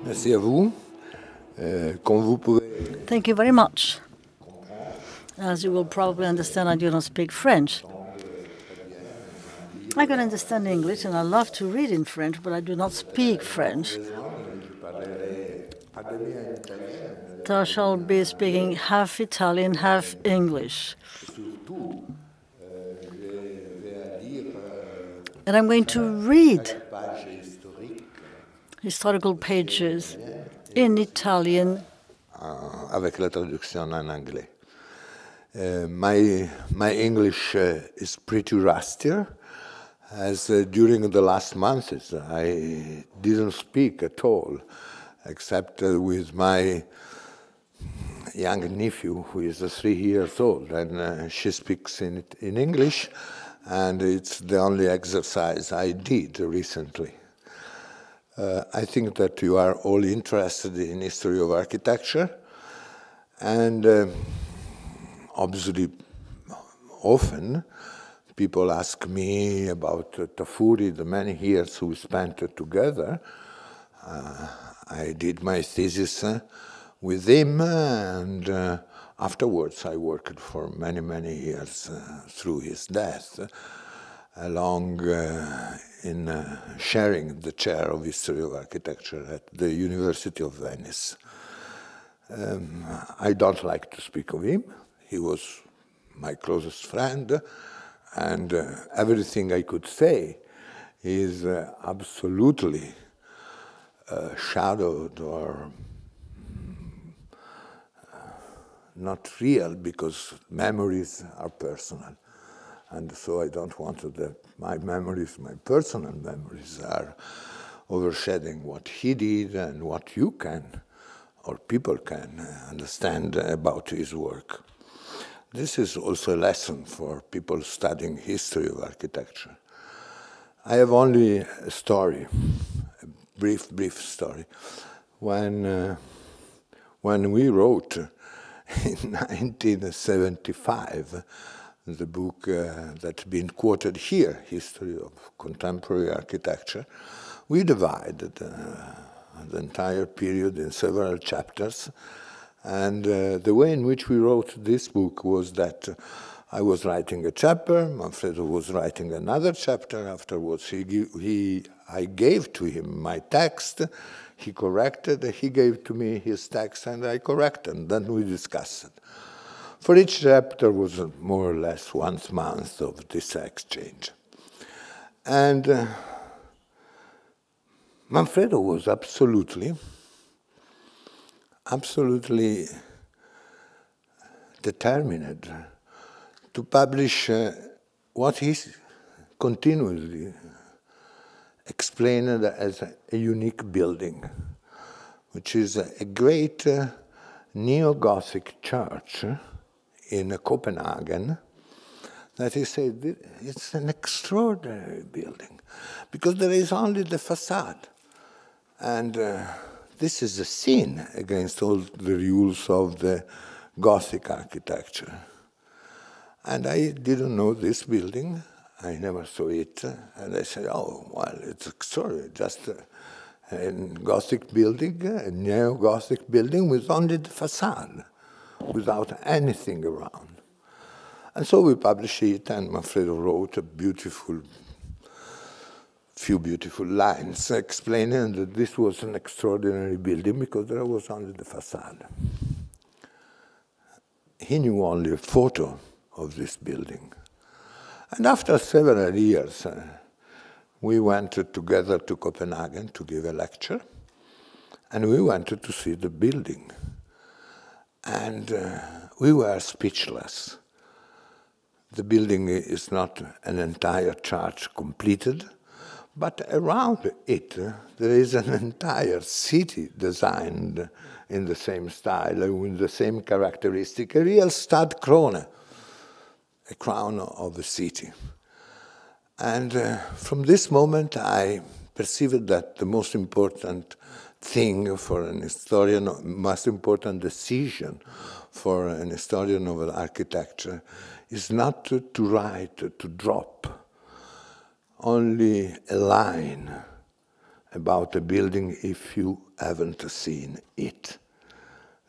Merci à vous. Comme vous pouvez... Thank you very much. As you will probably understand, I do not speak French. I can understand English and I love to read in French, but I do not speak French. So I shall be speaking half Italian, half English. And I'm going to read historical pages in Italian. Avec la traduction en anglais. My English is pretty rusty, as during the last months I didn't speak at all, except with my young nephew, who is 3 years old, and she speaks in English, and it's the only exercise I did recently. I think that you are all interested in history of architecture, and obviously often people ask me about Tafuri, the many years we spent together. I did my thesis with him, and afterwards I worked for many, many years through his death, along in sharing the chair of history of architecture at the University of Venice. I don't like to speak of him. He was my closest friend, and everything I could say is absolutely shadowed or not real, because memories are personal. And so I don't want that my memories, my personal memories, are overshadowing what he did and what you can, or people can, understand about his work. This is also a lesson for people studying history of architecture. I have only a story, a brief story. When we wrote in 1975, the book that's been quoted here, History of Contemporary Architecture, we divided the entire period in several chapters. And the way in which we wrote this book was that I was writing a chapter, Manfredo was writing another chapter. Afterwards, I gave to him my text, he corrected, he gave to me his text, and I corrected, and then we discussed it. For each chapter was more or less 1 month of this exchange. And Manfredo was absolutely determined to publish what he continuously explained as a unique building, which is a great Neo-Gothic church in Copenhagen, that he said it's an extraordinary building, because there is only the facade. And this is a sin against all the rules of the Gothic architecture. And I didn't know this building. I never saw it. And I said, oh, well, it's extraordinary. Just a Gothic building, a Neo-Gothic building with only the facade, without anything around. And so we published it, and Manfredo wrote few beautiful lines explaining that this was an extraordinary building because there was only the facade. He knew only a photo of this building. And after several years, we went together to Copenhagen to give a lecture, and we wanted to see the building. And we were speechless. The building is not an entire church completed, but around it there is an entire city designed in the same style, with the same characteristic, a real Stadtkrone, a crown of the city. And from this moment, I perceived that the most important thing for an historian, most important decision for an historian of architecture is not to write, to drop only a line about a building if you haven't seen it.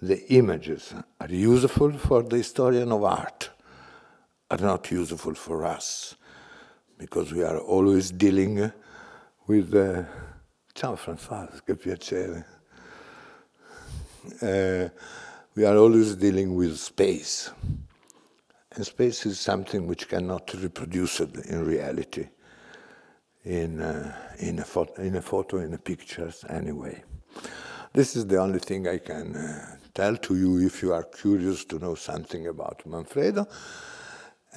The images are useful for the historian of art, are not useful for us, because we are always dealing with... Ciao Françoise, che piacere. We are always dealing with space. And space is something which cannot be reproduced in reality, in a photo, in a pictures, anyway. This is the only thing I can tell to you if you are curious to know something about Manfredo.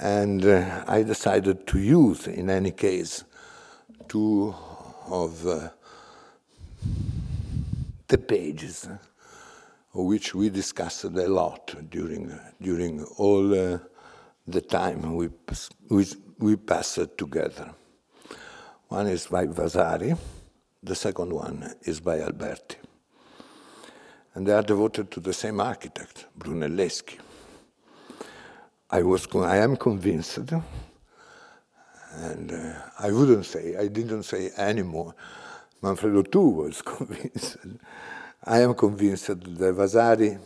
And I decided to use, in any case, two of the pages of which we discussed a lot during all the time we passed together. One is by Vasari, the second one is by Alberti. And they are devoted to the same architect, Brunelleschi. I am convinced, and I didn't say anymore. Manfredo too was convinced. I am convinced that Vasari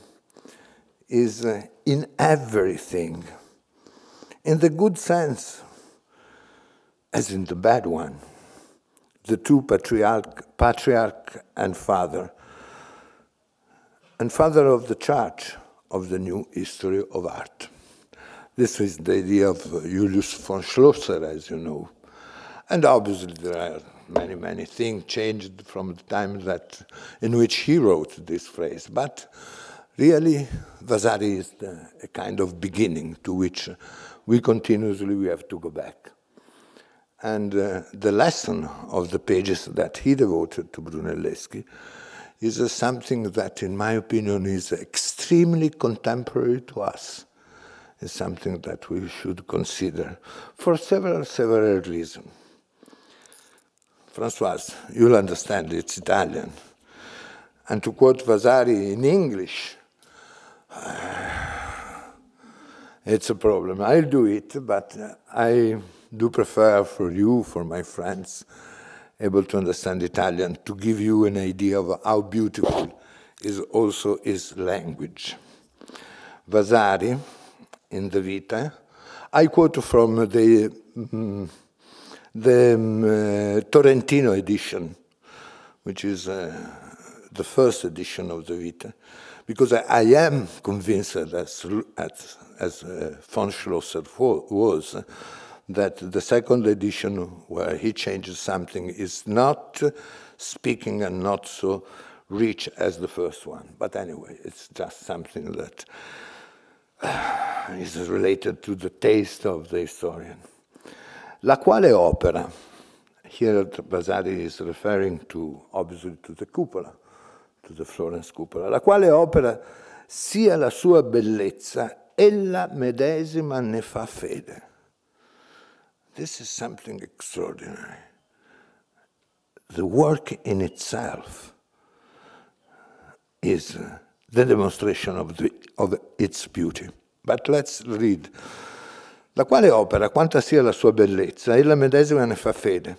is in everything, in the good sense, as in the bad one, the true patriarch and father of the Church of the new history of art. This is the idea of Julius von Schlosser, as you know. And obviously there are many, many things changed from the time in which he wrote this phrase. But really, Vasari is a kind of beginning to which we continuously have to go back. And the lesson of the pages that he devoted to Brunelleschi is something that, in my opinion, is extremely contemporary to us. It's something that we should consider for several reasons. Françoise, you'll understand, it's Italian. And to quote Vasari in English, it's a problem. I'll do it, but I do prefer for you, for my friends, able to understand Italian, to give you an idea of how beautiful is also his language. Vasari, in the Vita, I quote from the Torrentino edition, which is the first edition of the Vita, because I am convinced, as von Schlosser was, that the second edition, where he changes something, is not speaking and not so rich as the first one. But anyway, it's just something that is related to the taste of the historian. La quale opera, here Vasari is referring to, obviously, to the cupola, to the Florence cupola, la quale opera sia la sua bellezza, ella medesima ne fa fede. This is something extraordinary. The work in itself is the demonstration of its beauty. But let's read. La quale opera, quanta sia la sua bellezza, ella medesima ne fa fede.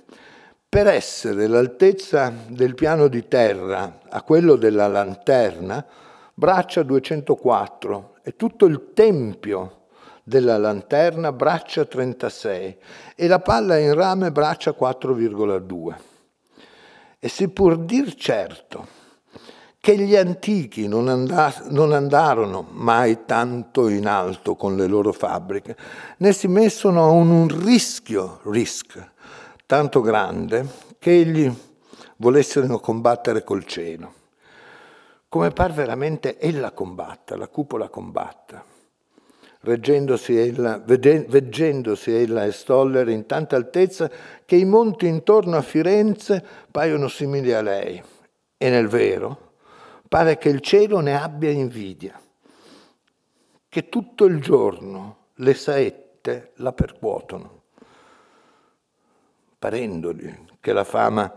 Per essere l'altezza del piano di terra a quello della lanterna, braccia 204, e tutto il tempio della lanterna, braccia 36, e la palla in rame, braccia 4,2. E si può dir certo che gli antichi non andarono mai tanto in alto con le loro fabbriche, né si messono a un rischio tanto grande che egli volessero combattere col cielo. Come par veramente ella combatta, la cupola combatta, veggendosi ella e Stoller in tanta altezza che i monti intorno a Firenze paiono simili a lei, e nel vero pare che il cielo ne abbia invidia, che tutto il giorno le saette la percuotono. parendoli che la fama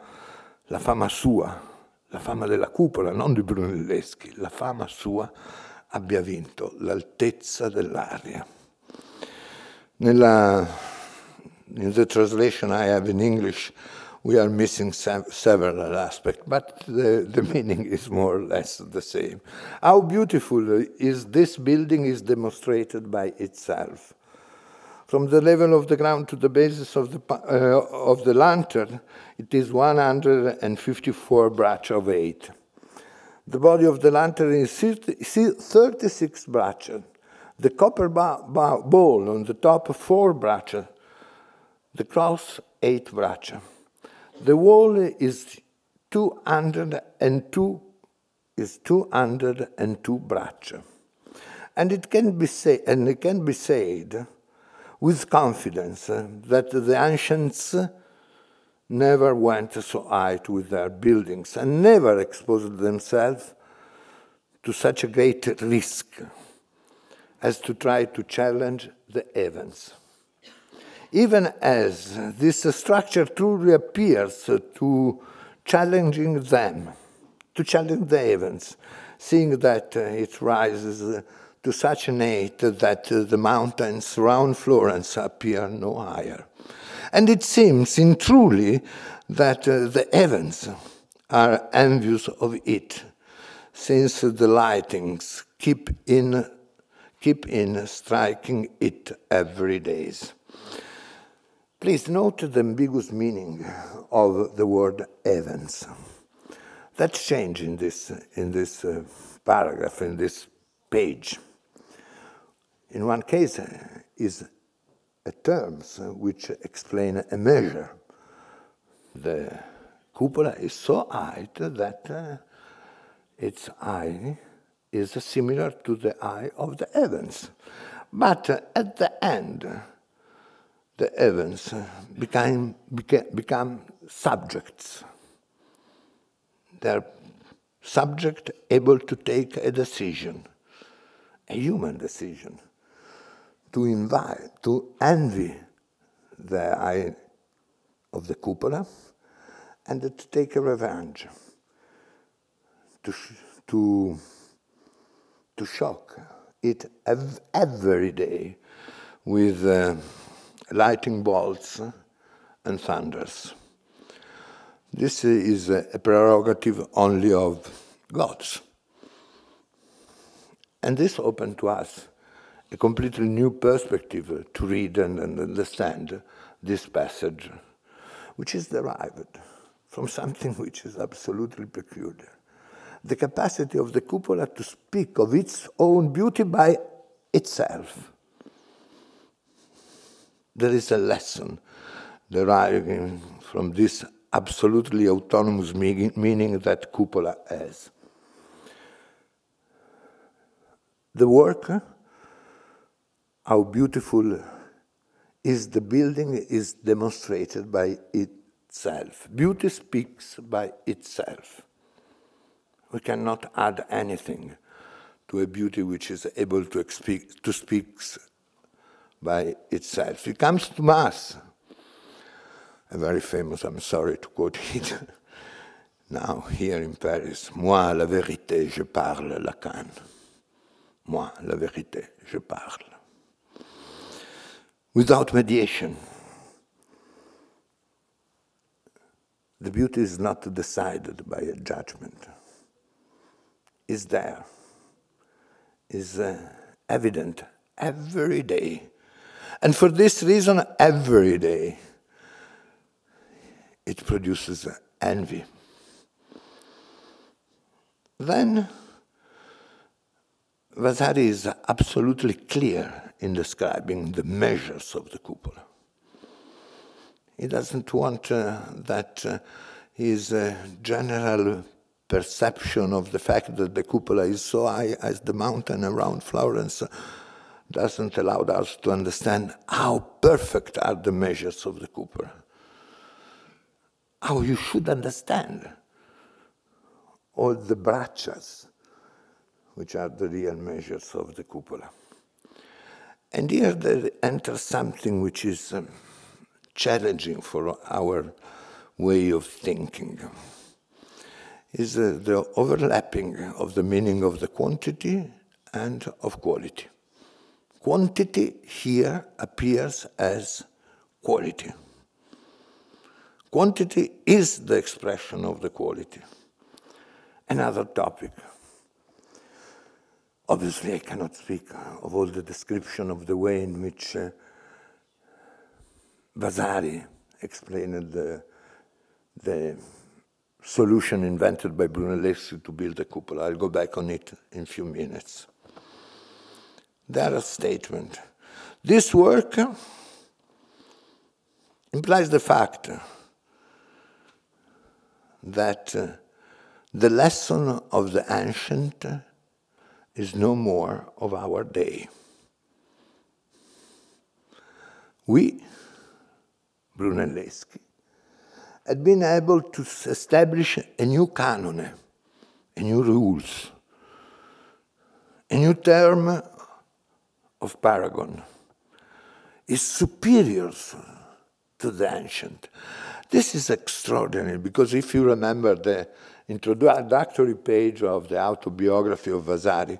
sua, la fama della cupola, non di Brunelleschi, la fama sua abbia vinto l'altezza dell'aria. In the translation I have in English, we are missing several aspects, but the meaning is more or less the same. How beautiful is this building is demonstrated by itself. From the level of the ground to the basis of the lantern, it is 154 braccia of 8. The body of the lantern is 36 braccia. The copper bowl on the top, 4 braccia. The cross, 8 braccia. The wall is 202 braccia. And it can be said with confidence that the ancients never went so high with their buildings and never exposed themselves to such a great risk as to try to challenge the heavens. Even as this structure truly appears to challenging them, to challenge the heavens, seeing that it rises to such an height that the mountains round Florence appear no higher. And it seems in truly that the heavens are envious of it, since the lightnings keep in striking it every day. Please note the ambiguous meaning of the word heavens. That's changed in this paragraph, in this page. In one case is a terms which explain a measure. The cupola is so high that its eye is similar to the eye of the heavens. But at the end, the heavens become subjects. They're subject able to take a decision, a human decision, to envy the eye of the cupola and to take a revenge, to shock it every day with lightning bolts and thunders. This is a prerogative only of gods. And this opened to us a completely new perspective to read and understand this passage, which is derived from something which is absolutely peculiar. The capacity of the cupola to speak of its own beauty by itself. There is a lesson deriving from this absolutely autonomous meaning that cupola has. The work, how beautiful is the building, is demonstrated by itself. Beauty speaks by itself. We cannot add anything to a beauty which is able to speak by itself. It comes to us. A very famous, I'm sorry to quote it, now here in Paris, moi la vérité, je parle Lacan. Moi la vérité, je parle. Without mediation. The beauty is not decided by a judgment. It's there. It's evident every day. And for this reason, every day, it produces envy. Then, Vasari is absolutely clear in describing the measures of the cupola. He doesn't want that his general perception of the fact that the cupola is so high as the mountain around Florence doesn't allow us to understand how perfect are the measures of the cupola. How you should understand all the braccias, which are the real measures of the cupola. And here there enters something which is challenging for our way of thinking, is the overlapping of the meaning of the quantity and of quality. Quantity here appears as quality. Quantity is the expression of the quality. Another topic. Obviously, I cannot speak of all the description of the way in which Vasari explained the solution invented by Brunelleschi to build a cupola. I'll go back on it in a few minutes. There a statement. This work implies the fact that the lesson of the ancient is no more of our day. We, Brunelleschi, had been able to establish a new canon, a new rules, a new term of paragon, is superior to the ancient. This is extraordinary, because if you remember the introductory page of the autobiography of Vasari,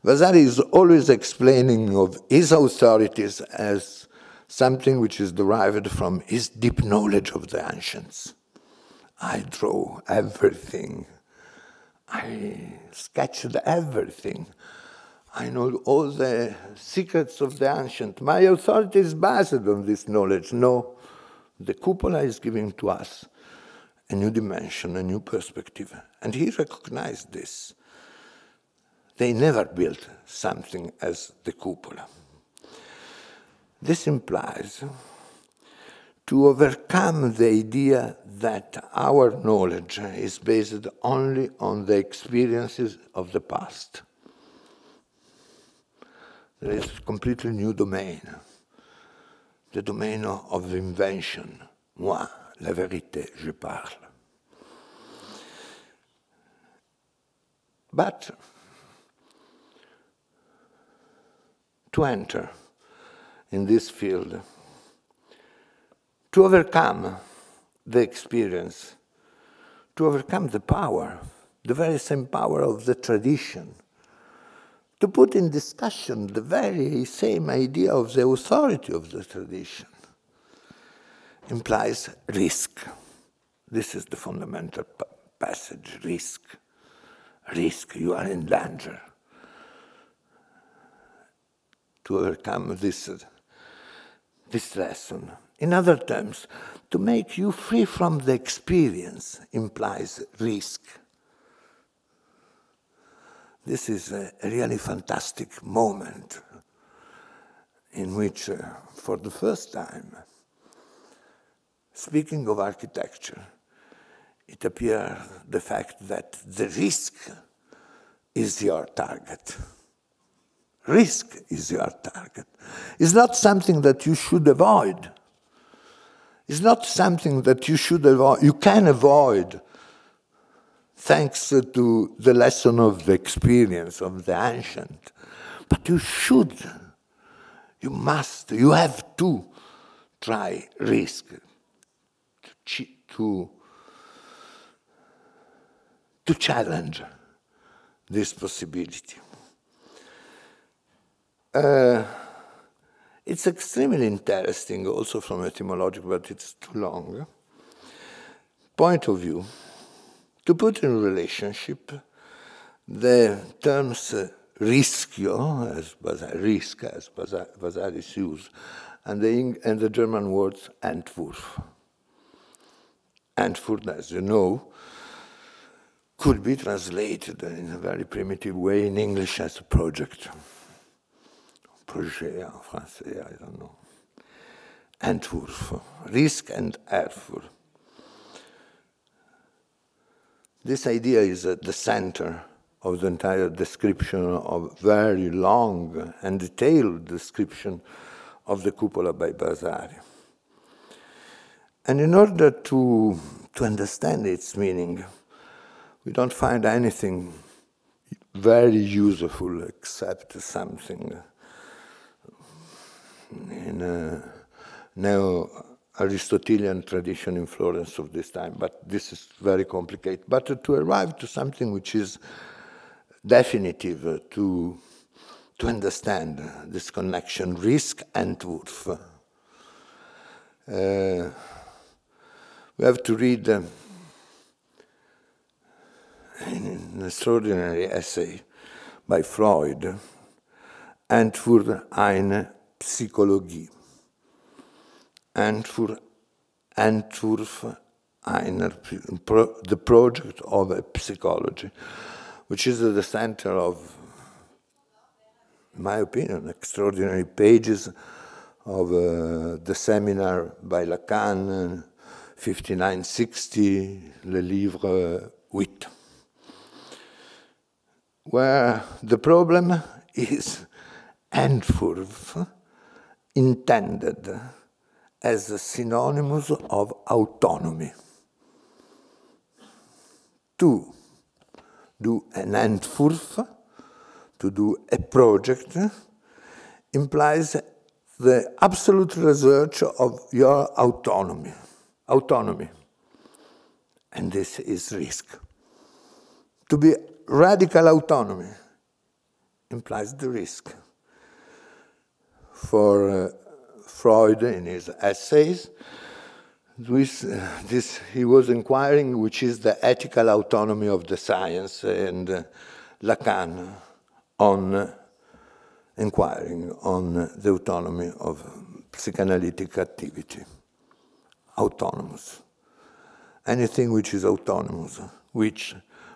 Vasari is always explaining of his authorities as something which is derived from his deep knowledge of the ancients. I draw everything. I sketched everything. I know all the secrets of the ancient. My authority is based on this knowledge. No, the cupola is giving to us a new dimension, a new perspective. And he recognized this. They never built something as the cupola. This implies to overcome the idea that our knowledge is based only on the experiences of the past. There is a completely new domain, the domain of invention. Moi, la vérité, je parle. But to enter in this field, to overcome the experience, to overcome the power, the very same power of the tradition, to put in discussion the very same idea of the authority of the tradition, implies risk. This is the fundamental passage, risk. Risk, you are in danger. To overcome this lesson. In other terms, to make you free from the experience implies risk. This is a really fantastic moment in which, for the first time, speaking of architecture, it appears the fact that the risk is your target. Risk is your target. It's not something that you should avoid. It's not something that you should avoid. You can avoid, thanks to the lesson of the experience of the ancient. But you should, you must, you have to try risk, to challenge this possibility. It's extremely interesting also from an etymological, but it's too long, point of view, to put in relationship the terms rischio, as Vasari used, and the German words Entwurf. Entwurf, as you know, could be translated in a very primitive way in English as a project. Projet en français, I don't know. Entwurf, risk and Entwurf. This idea is at the center of the entire description of very long and detailed description of the cupola by Vasari. And in order to understand its meaning, we don't find anything very useful except something in Aristotelian tradition in Florence of this time, but this is very complicated. But to arrive to something which is definitive to understand this connection, risk and worth, we have to read an extraordinary essay by Freud, and für eine Psychologie, and for Entwurf einer, the project of a psychology, which is at the center of, in my opinion, extraordinary pages of the seminar by Lacan, 5960, Le Livre 8, where the problem is Entwurf intended as a synonymous of autonomy. To do an Entwurf, to do a project, implies the absolute research of your autonomy. And this is risk. To be radical autonomy implies the risk. For Freud, in his essays, he was inquiring which is the ethical autonomy of the science, and Lacan on inquiring on the autonomy of psychoanalytic activity. Autonomous. Anything which is autonomous, which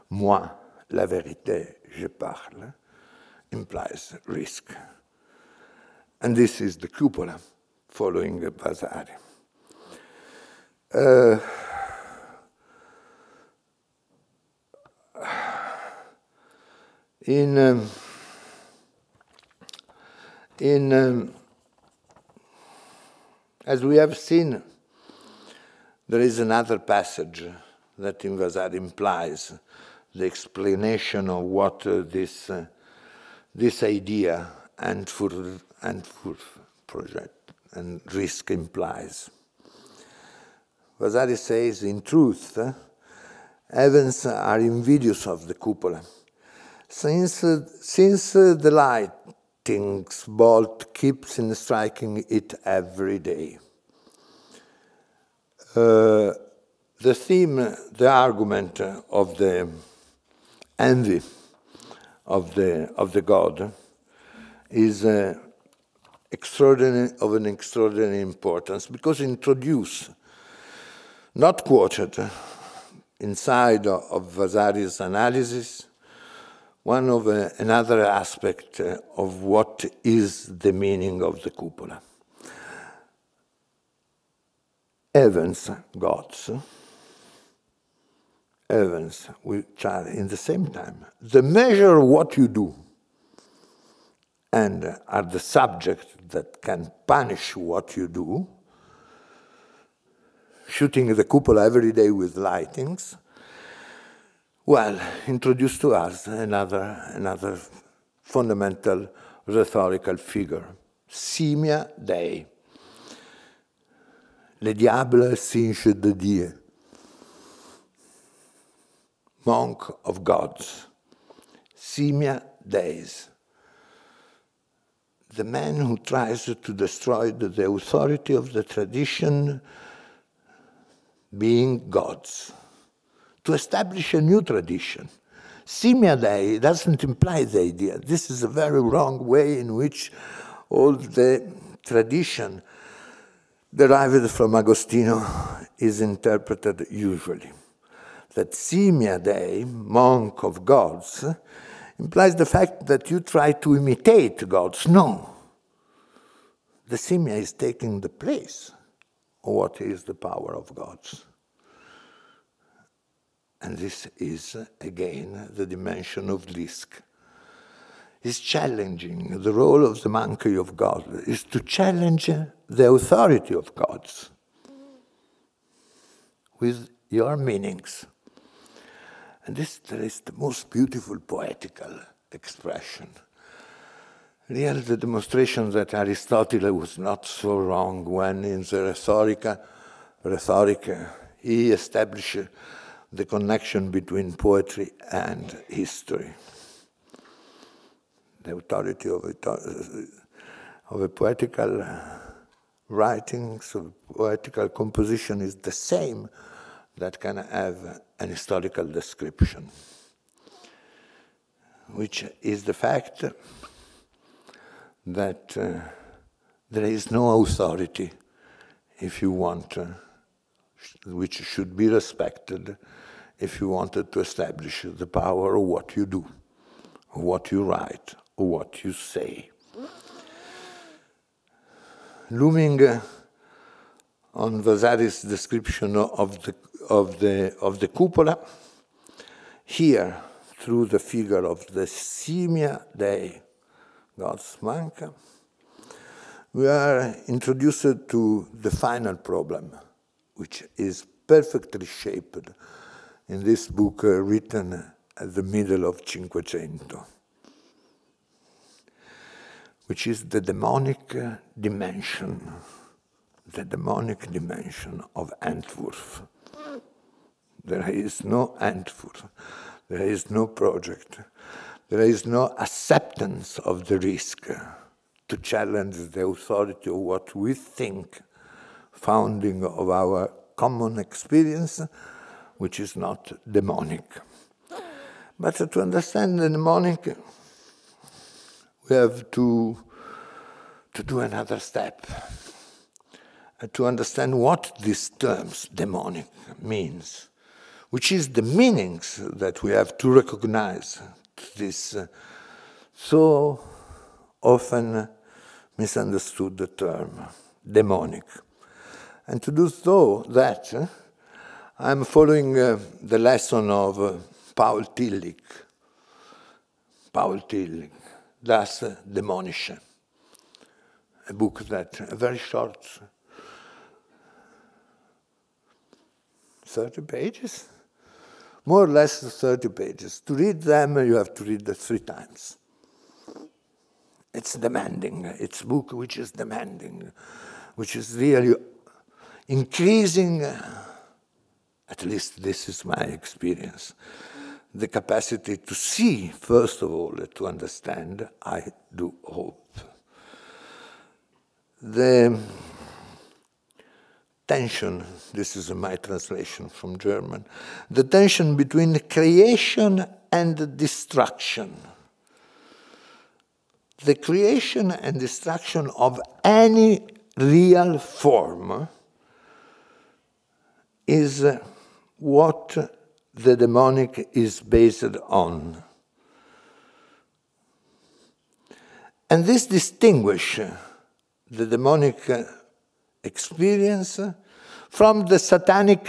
moi, la vérité, je parle, implies risk. And this is the cupola following Vasari. As we have seen, there is another passage that in Vasari implies the explanation of what this idea and for project and risk implies. Vasari says, in truth, heavens are invidious of the cupola, since the lightning's bolt keeps in striking it every day. The theme, the argument of the envy of the god is extraordinary, of an extraordinary importance, because introduce, not quoted, inside of Vasari's analysis, one of another aspect of what is the meaning of the cupola. Heavens, gods, heavens, which are in the same time the measure of what you do and are the subject that can punish what you do, shooting the cupola every day with lightnings, well, introduced to us another fundamental rhetorical figure, simia Dei. Le diable singe de Dieu, monk of gods, simia Deis, the man who tries to destroy the authority of the tradition being gods, to establish a new tradition. Simia Dei doesn't imply the idea. This is a very wrong way in which all the tradition derived from Agostino is interpreted usually. That simia Dei, monk of gods, implies the fact that you try to imitate gods. No. The simia is taking the place of what is the power of gods. And this is, again, the dimension of risk. Is challenging the role of the monkey of God, is to challenge the authority of gods with your meanings. And this is the most beautiful poetical expression. Really, the demonstration that Aristotle was not so wrong when in the rhetoric he established the connection between poetry and history. The authority of a poetical writing, so poetical composition is the same that can have an historical description, which is the fact that there is no authority, if you want, which should be respected if you wanted to establish the power of what you do, or what you write, or what you say. Looming on Vasari's description of the cupola, here, through the figure of the Simia Dei, God's monk, we are introduced to the final problem, which is perfectly shaped in this book written at the middle of Cinquecento, which is the demonic dimension of Antwerp. There is no Antwerp, there is no project, there is no acceptance of the risk to challenge the authority of what we think founding of our common experience, which is not demonic. But to understand the demonic, we have to do another step, to understand what these terms, demonic, means, which is the meanings that we have to recognize to this so often misunderstood term, demonic. And to do so that, I'm following the lesson of Paul Tillich, Das Dämonische, a book that, a very short, 30 pages, more or less 30 pages. To read them, you have to read them 3 times. It's demanding. It's a book which is demanding, which is really increasing, at least this is my experience, the capacity to see, first of all, to understand, I do hope. The tension, this is my translation from German, the tension between creation and destruction. The creation and destruction of any real form is what the demonic is based on. And this distinguishes the demonic experience from the satanic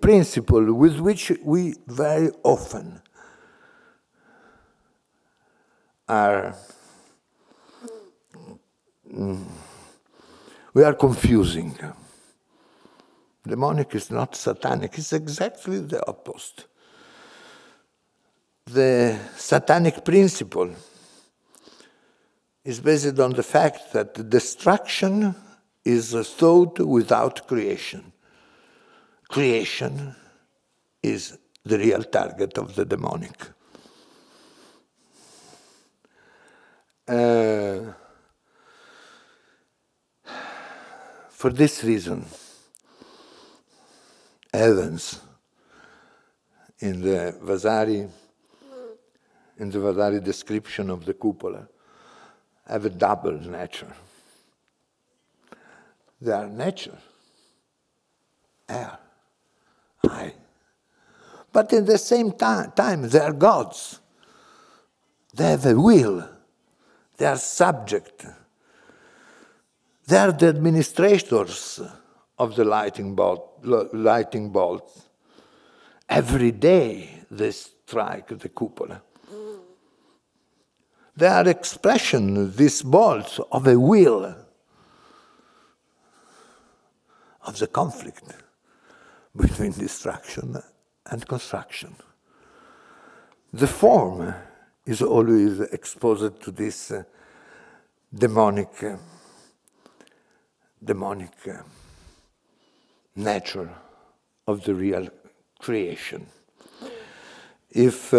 principle with which we very often are confusing. Demonic is not satanic, it's exactly the opposite. The satanic principle is based on the fact that destruction is a thought without creation. Creation is the real target of the demonic. For this reason, Evans, in the Vasari description of the cupola, have a double nature. They are nature, air, I. But at the same time, they are gods. They have a will. They are subject. They are the administrators of the lightning bolts. Every day they strike the cupola. They are expression, these bolts, of a will, of the conflict between destruction and construction. The form is always exposed to this demonic nature of the real creation. If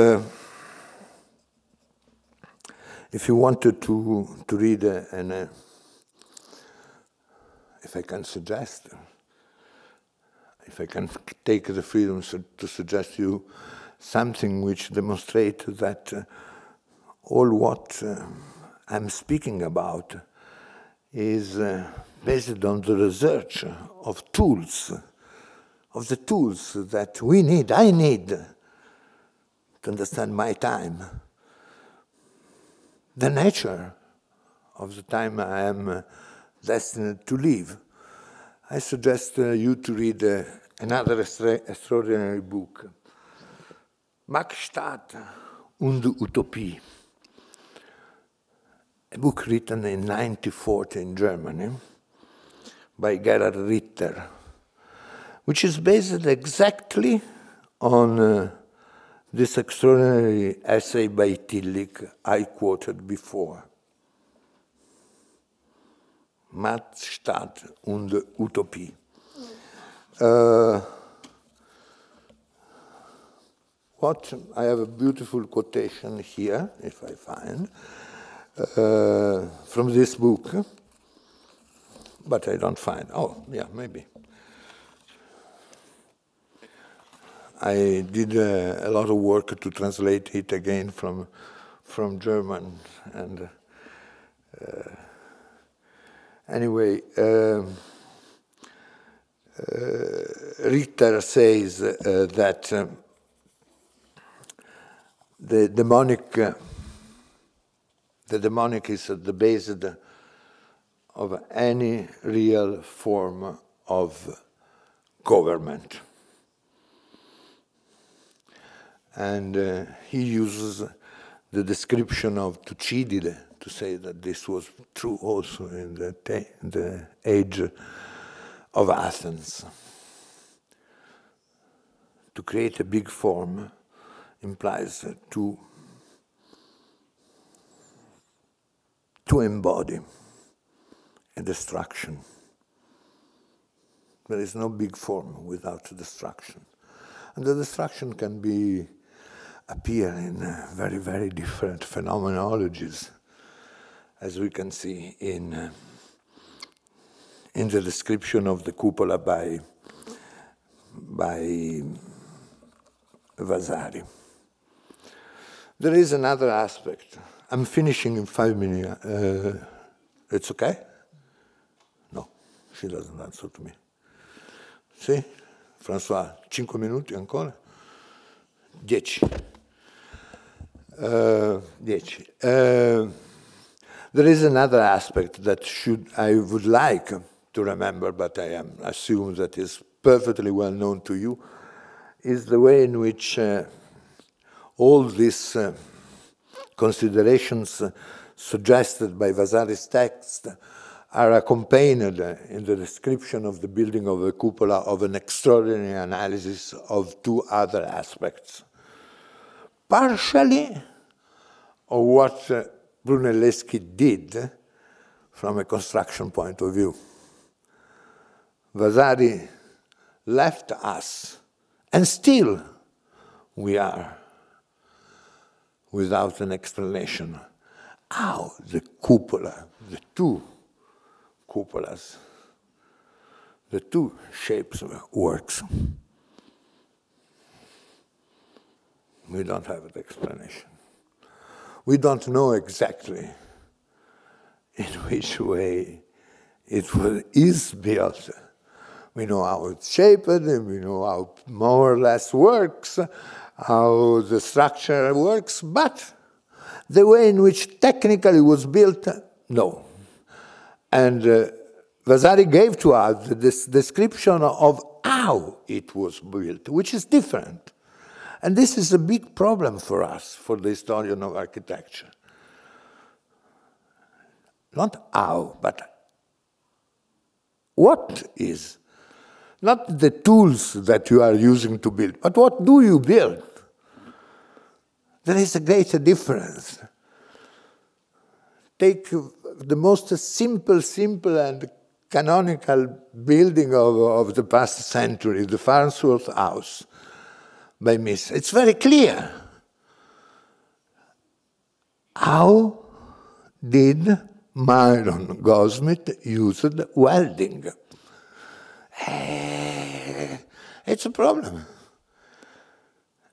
you wanted to read if I can suggest, if I can take the freedom to suggest you something which demonstrates that all what I'm speaking about is based on the research of tools, of the tools that we need, I need, to understand my time, the nature of the time I am destined to live. I suggest you to read another extraordinary book, Machtstadt und Utopie, a book written in 1940 in Germany by Gerhard Ritter, which is based exactly on this extraordinary essay by Tillich I quoted before. Machtstadt und Utopie. I have a beautiful quotation here, if I find, from this book, but I don't find. Oh, yeah, maybe. I did a lot of work to translate it again from German, and anyway, Ritter says that the demonic is at the base of any real form of government. And he uses the description of Thucydide to say that this was true also in the age of Athens. To create a big form implies to embody a destruction. There is no big form without destruction. And the destruction can appear in very, very different phenomenologies, as we can see in the description of the cupola by Vasari. There is another aspect. I'm finishing in 5 minutes. It's okay? No, she doesn't answer to me. Sì? François, 5 minuti ancora? 10. 10. There is another aspect that I would like to remember, but I assume that is perfectly well known to you, is the way in which all these considerations suggested by Vasari's text are accompanied in the description of the building of a cupola of an extraordinary analysis of two other aspects. Partially of what Brunelleschi did from a construction point of view. Vasari left us, and still we are without an explanation how the cupola, the two cupolas, the two shapes works. We don't have an explanation. We don't know exactly in which way it is built. We know how it's shaped, and we know how more or less works, how the structure works, but the way in which technically it was built, no. And Vasari gave to us this description of how it was built, which is different. And this is a big problem for us, for the historian of architecture. Not how, but what is. Not the tools that you are using to build, but what do you build? There is a great difference. Take the most simple and canonical building of the past century, the Farnsworth House by Miss. It's very clear. How did Myron Goldsmith use welding? It's a problem.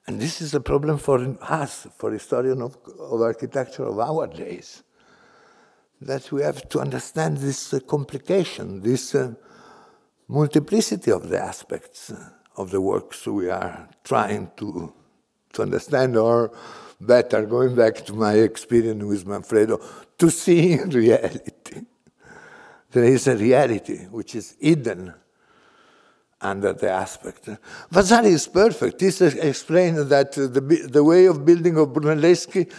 And this is a problem for us, for historians of architecture of our days, that we have to understand this complication, this multiplicity of the aspects of the works we are trying to understand, or better, going back to my experience with Manfredo, to see in reality. There is a reality which is hidden under the aspect. Vasari is perfect. This explains that the way of building of Brunelleschi,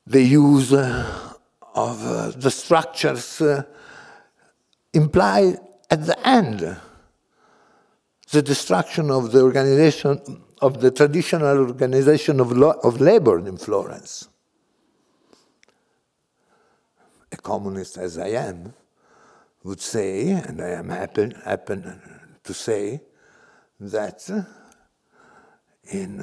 the use of the structures imply at the end the destruction of the organization, of the traditional organization of labor in Florence. A communist as I am would say, and I am happy to say, that in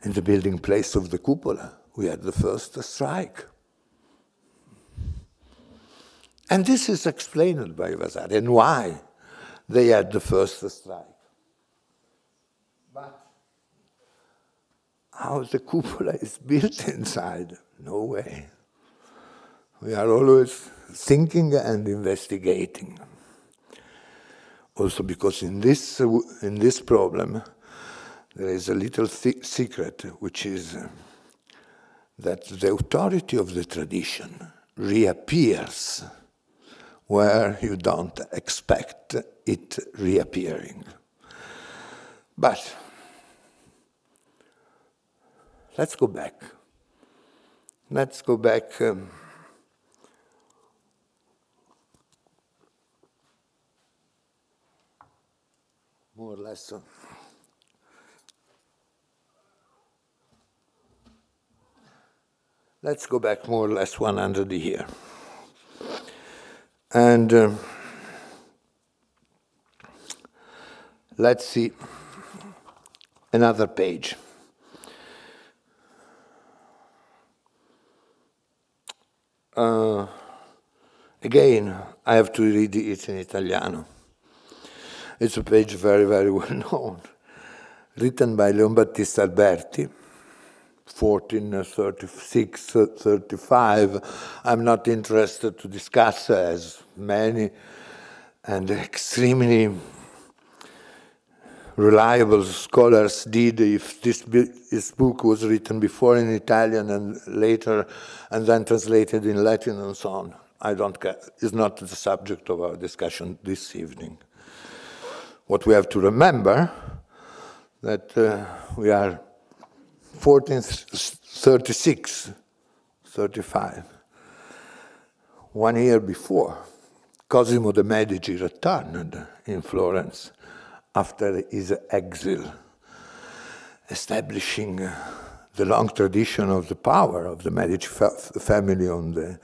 the building place of the cupola, we had the first strike. And this is explained by Vasari, and why they had the first strike. But how the cupola is built inside? No way. We are always thinking and investigating. Also because in this problem, there is a little secret, which is that the authority of the tradition reappears where you don't expect it reappearing. But let's go back. Let's go back more or less. Let's go back more or less 100 years. And let's see another page. Again, I have to read it in Italiano. It's a page very, very well known, written by Leon Battista Alberti, 1436-35. I'm not interested to discuss, as many and extremely reliable scholars did, if this book was written before in Italian and later and then translated in Latin and so on. I don't care. It's not the subject of our discussion this evening. What we have to remember that we are 1436, 35. 1 year before, Cosimo de' Medici returned in Florence after his exile, establishing the long tradition of the power of the Medici family on the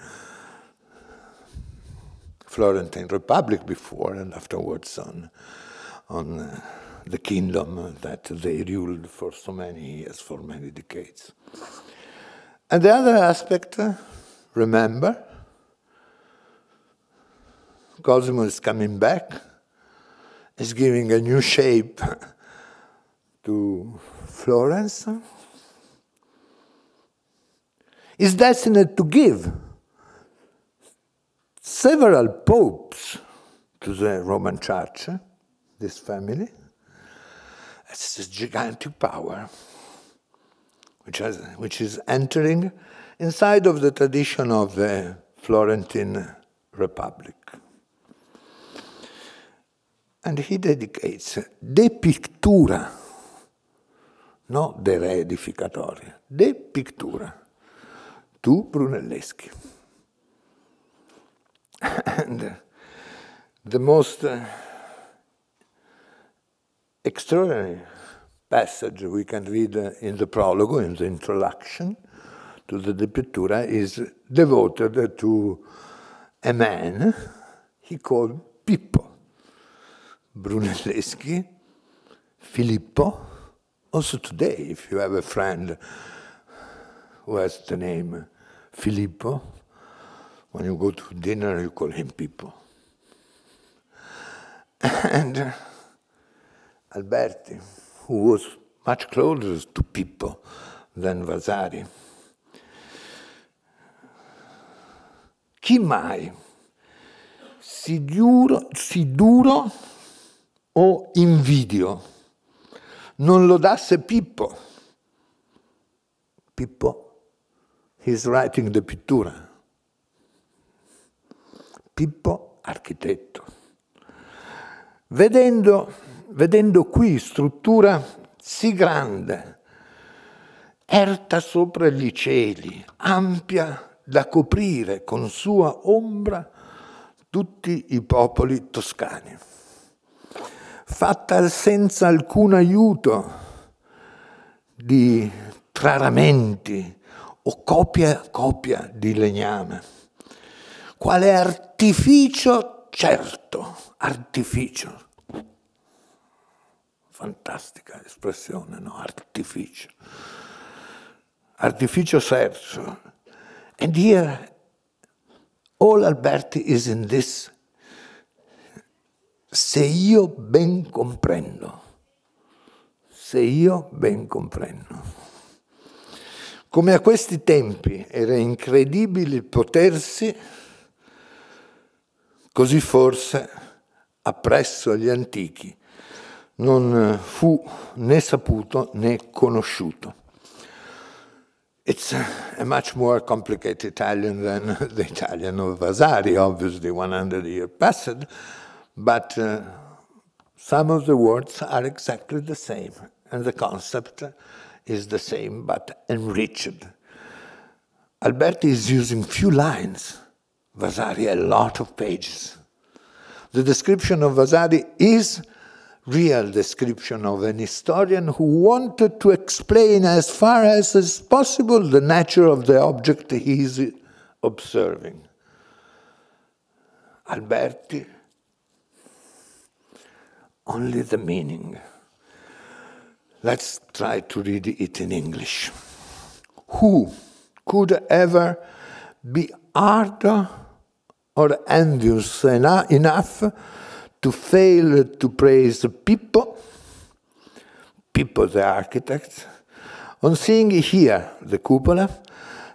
Florentine Republic before and afterwards on the kingdom that they ruled for so many years, for many decades. And the other aspect, remember, Cosimo is coming back, is giving a new shape to Florence, is destined to give several popes to the Roman Church, this family. It's a gigantic power, which is entering inside of the tradition of the Florentine Republic. And he dedicates De Pictura, not De Re Edificatoria, De Pictura, to Brunelleschi. And the most extraordinary passage we can read in the prologue, in the introduction to the De Pictura, is devoted to a man he called Pippo. Brunelleschi, Filippo. Also today, if you have a friend who has the name Filippo, when you go to dinner, you call him Pippo. And Alberti, who was much closer to Pippo than Vasari. Chi mai si duro o invidio non lodasse Pippo? Pippo, he's writing the pittura. Pippo, architetto. Vedendo qui struttura sì grande, erta sopra gli cieli, ampia da coprire con sua ombra tutti i popoli toscani, fatta senza alcun aiuto di traramenti o copia di legname, quale artificio certo, artificio. Fantastica espressione, no? Artificio. Artificio certo. And here, all Alberti is in this, se io ben comprendo. Se io ben comprendo. Come a questi tempi era incredibile potersi, così forse appresso agli antichi non fu né saputo né conosciuto. It's a much more complicated Italian than the Italian of Vasari, obviously 100 years passed, but some of the words are exactly the same, and the concept is the same, but enriched. Alberti is using few lines, Vasari a lot of pages. The description of Vasari is real description of an historian who wanted to explain as far as is possible the nature of the object he is observing. Alberti, only the meaning. Let's try to read it in English. Who could ever be ardent or envious enough to fail to praise Pippo the architect, on seeing here the cupola,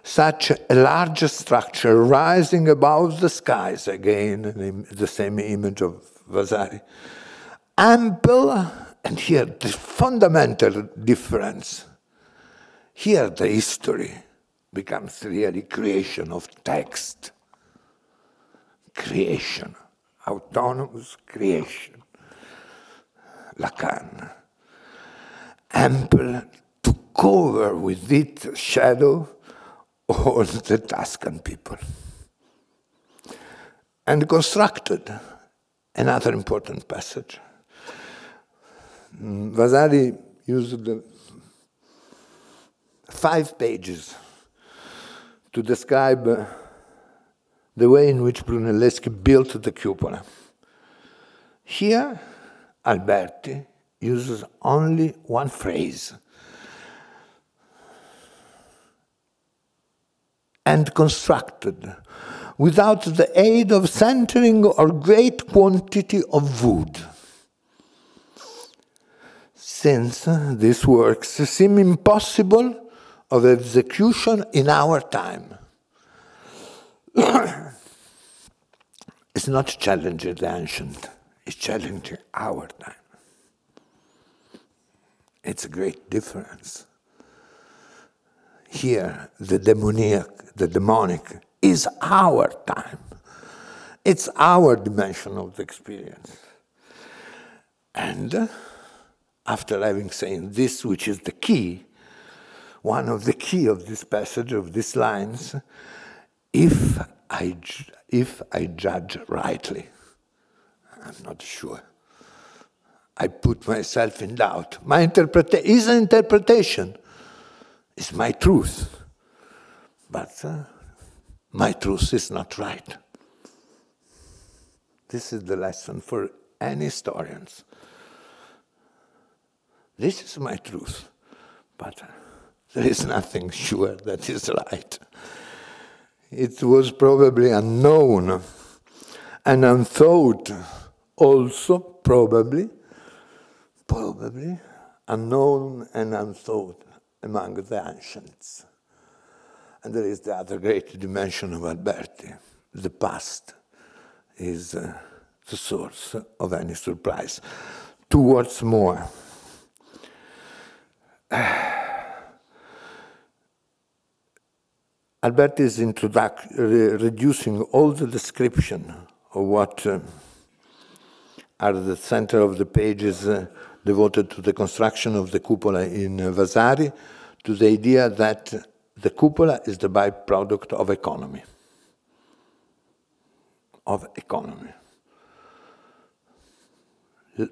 such a large structure rising above the skies, again the same image of Vasari, ample, and here the fundamental difference, here the history becomes really creation of text, creation. Autonomous creation, Lacan, ample to cover with its shadow all the Tuscan people. And constructed, another important passage. Vasari used 5 pages to describe the way in which Brunelleschi built the cupola. Here, Alberti uses only one phrase. And constructed, without the aid of centering or great quantity of wood. Since these works seem impossible of execution in our time. It's not challenging the ancient, it's challenging our time. It's a great difference. Here, the demonic is our time. It's our dimension of the experience. And after having said this, which is the key, one of the key of this passage, of these lines, if I judge rightly, I'm not sure. I put myself in doubt. His interpretation is my truth, but my truth is not right. This is the lesson for any historians. This is my truth, but there is nothing sure that is right. It was probably unknown and unthought, also probably unknown and unthought among the ancients. And there is the other great dimension of Alberti. The past is the source of any surprise. 2 words more. Alberti is reducing all the description of what are the center of the pages devoted to the construction of the cupola in Vasari, to the idea that the cupola is the byproduct of economy. Of economy. A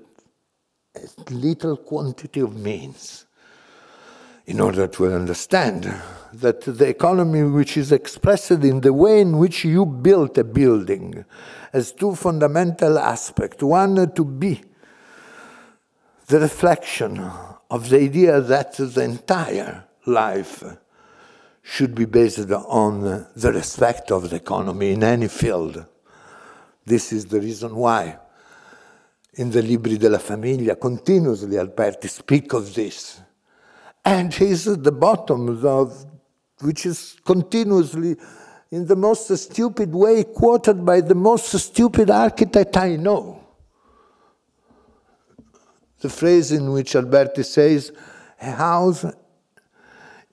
little quantity of means, in order to understand that the economy which is expressed in the way in which you built a building has 2 fundamental aspects. One, to be the reflection of the idea that the entire life should be based on the respect of the economy in any field. This is the reason why in the Libri della Famiglia continuously Alberti speak of this. And he's at the bottom of, which is continuously in the most stupid way quoted by the most stupid architect I know. The phrase in which Alberti says, a house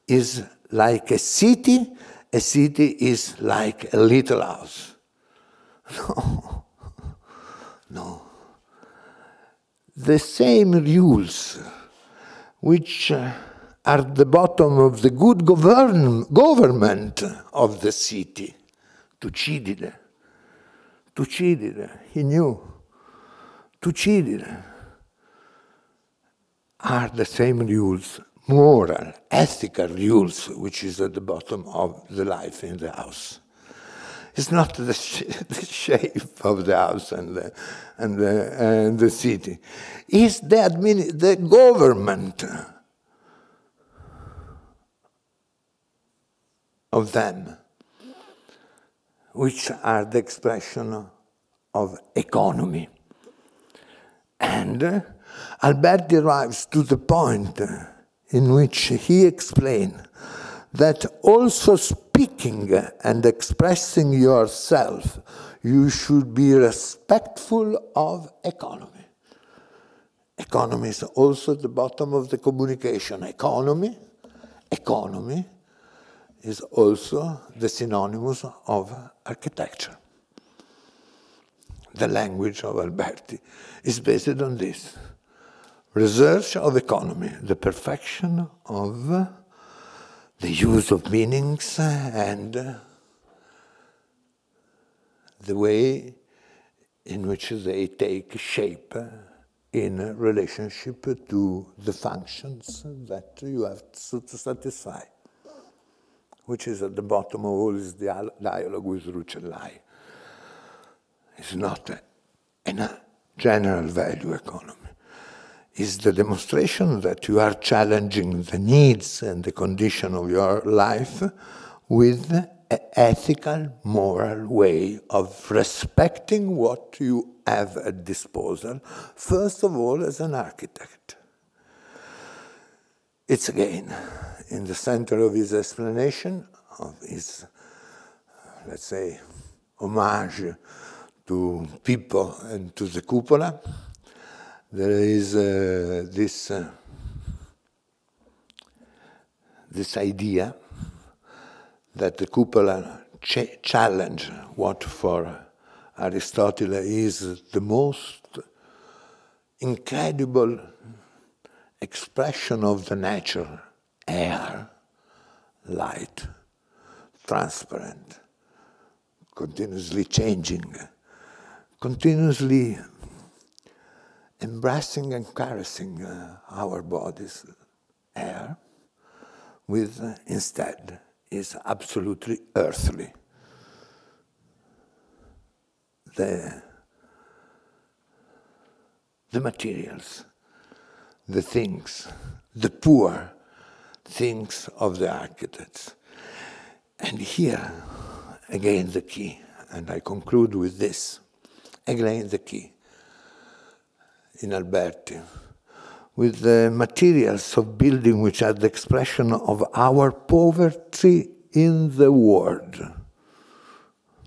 is like a city is like a little house. No, no. The same rules which are the bottom of the good government of the city. Tucidide, he knew. Tucidide are the same rules, moral, ethical rules, which is at the bottom of the life in the house. It's not the shape of the house and the city. It's the government of them, which are the expression of economy. And Alberti arrives to the point in which he explains that also speaking and expressing yourself, you should be respectful of economy. Economy is also at the bottom of the communication. Economy is also the synonymous of architecture. The language of Alberti is based on this. Research of economy, the perfection of the use of meanings and the way in which they take shape in relationship to the functions that you have to satisfy, which is at the bottom of all this dialogue with Rucellai. It's not a general value economy. It's the demonstration that you are challenging the needs and the condition of your life with an ethical, moral way of respecting what you have at disposal, first of all as an architect. It's again in the center of his explanation, of his, let's say, homage to people and to the cupola. There is this idea that the cupola challenge what for Aristotle is the most incredible expression of the nature: air, light, transparent, continuously changing, continuously embracing and caressing our bodies. Air, with instead is absolutely earthly. the materials, the things, the poor things of the architects. And here, again, the key, and I conclude with this, again, the key, in Alberti, with the materials of building which are the expression of our poverty in the world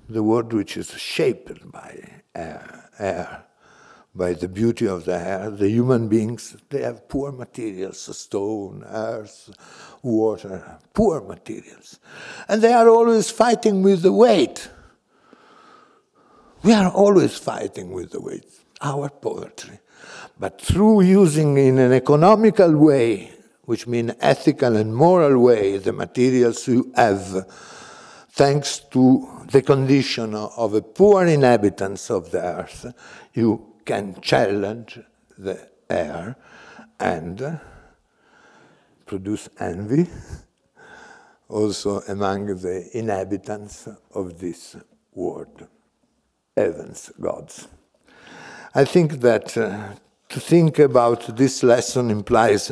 which is shaped by air, by the beauty of the air. The human beings, they have poor materials, stone, earth, water, poor materials. And they are always fighting with the weight. We are always fighting with the weight, our poverty. But through using in an economical way, which means ethical and moral way, the materials you have, thanks to the condition of the poor inhabitants of the earth, you can challenge the air and produce envy also among the inhabitants of this world, heavens, gods. I think that to think about this lesson implies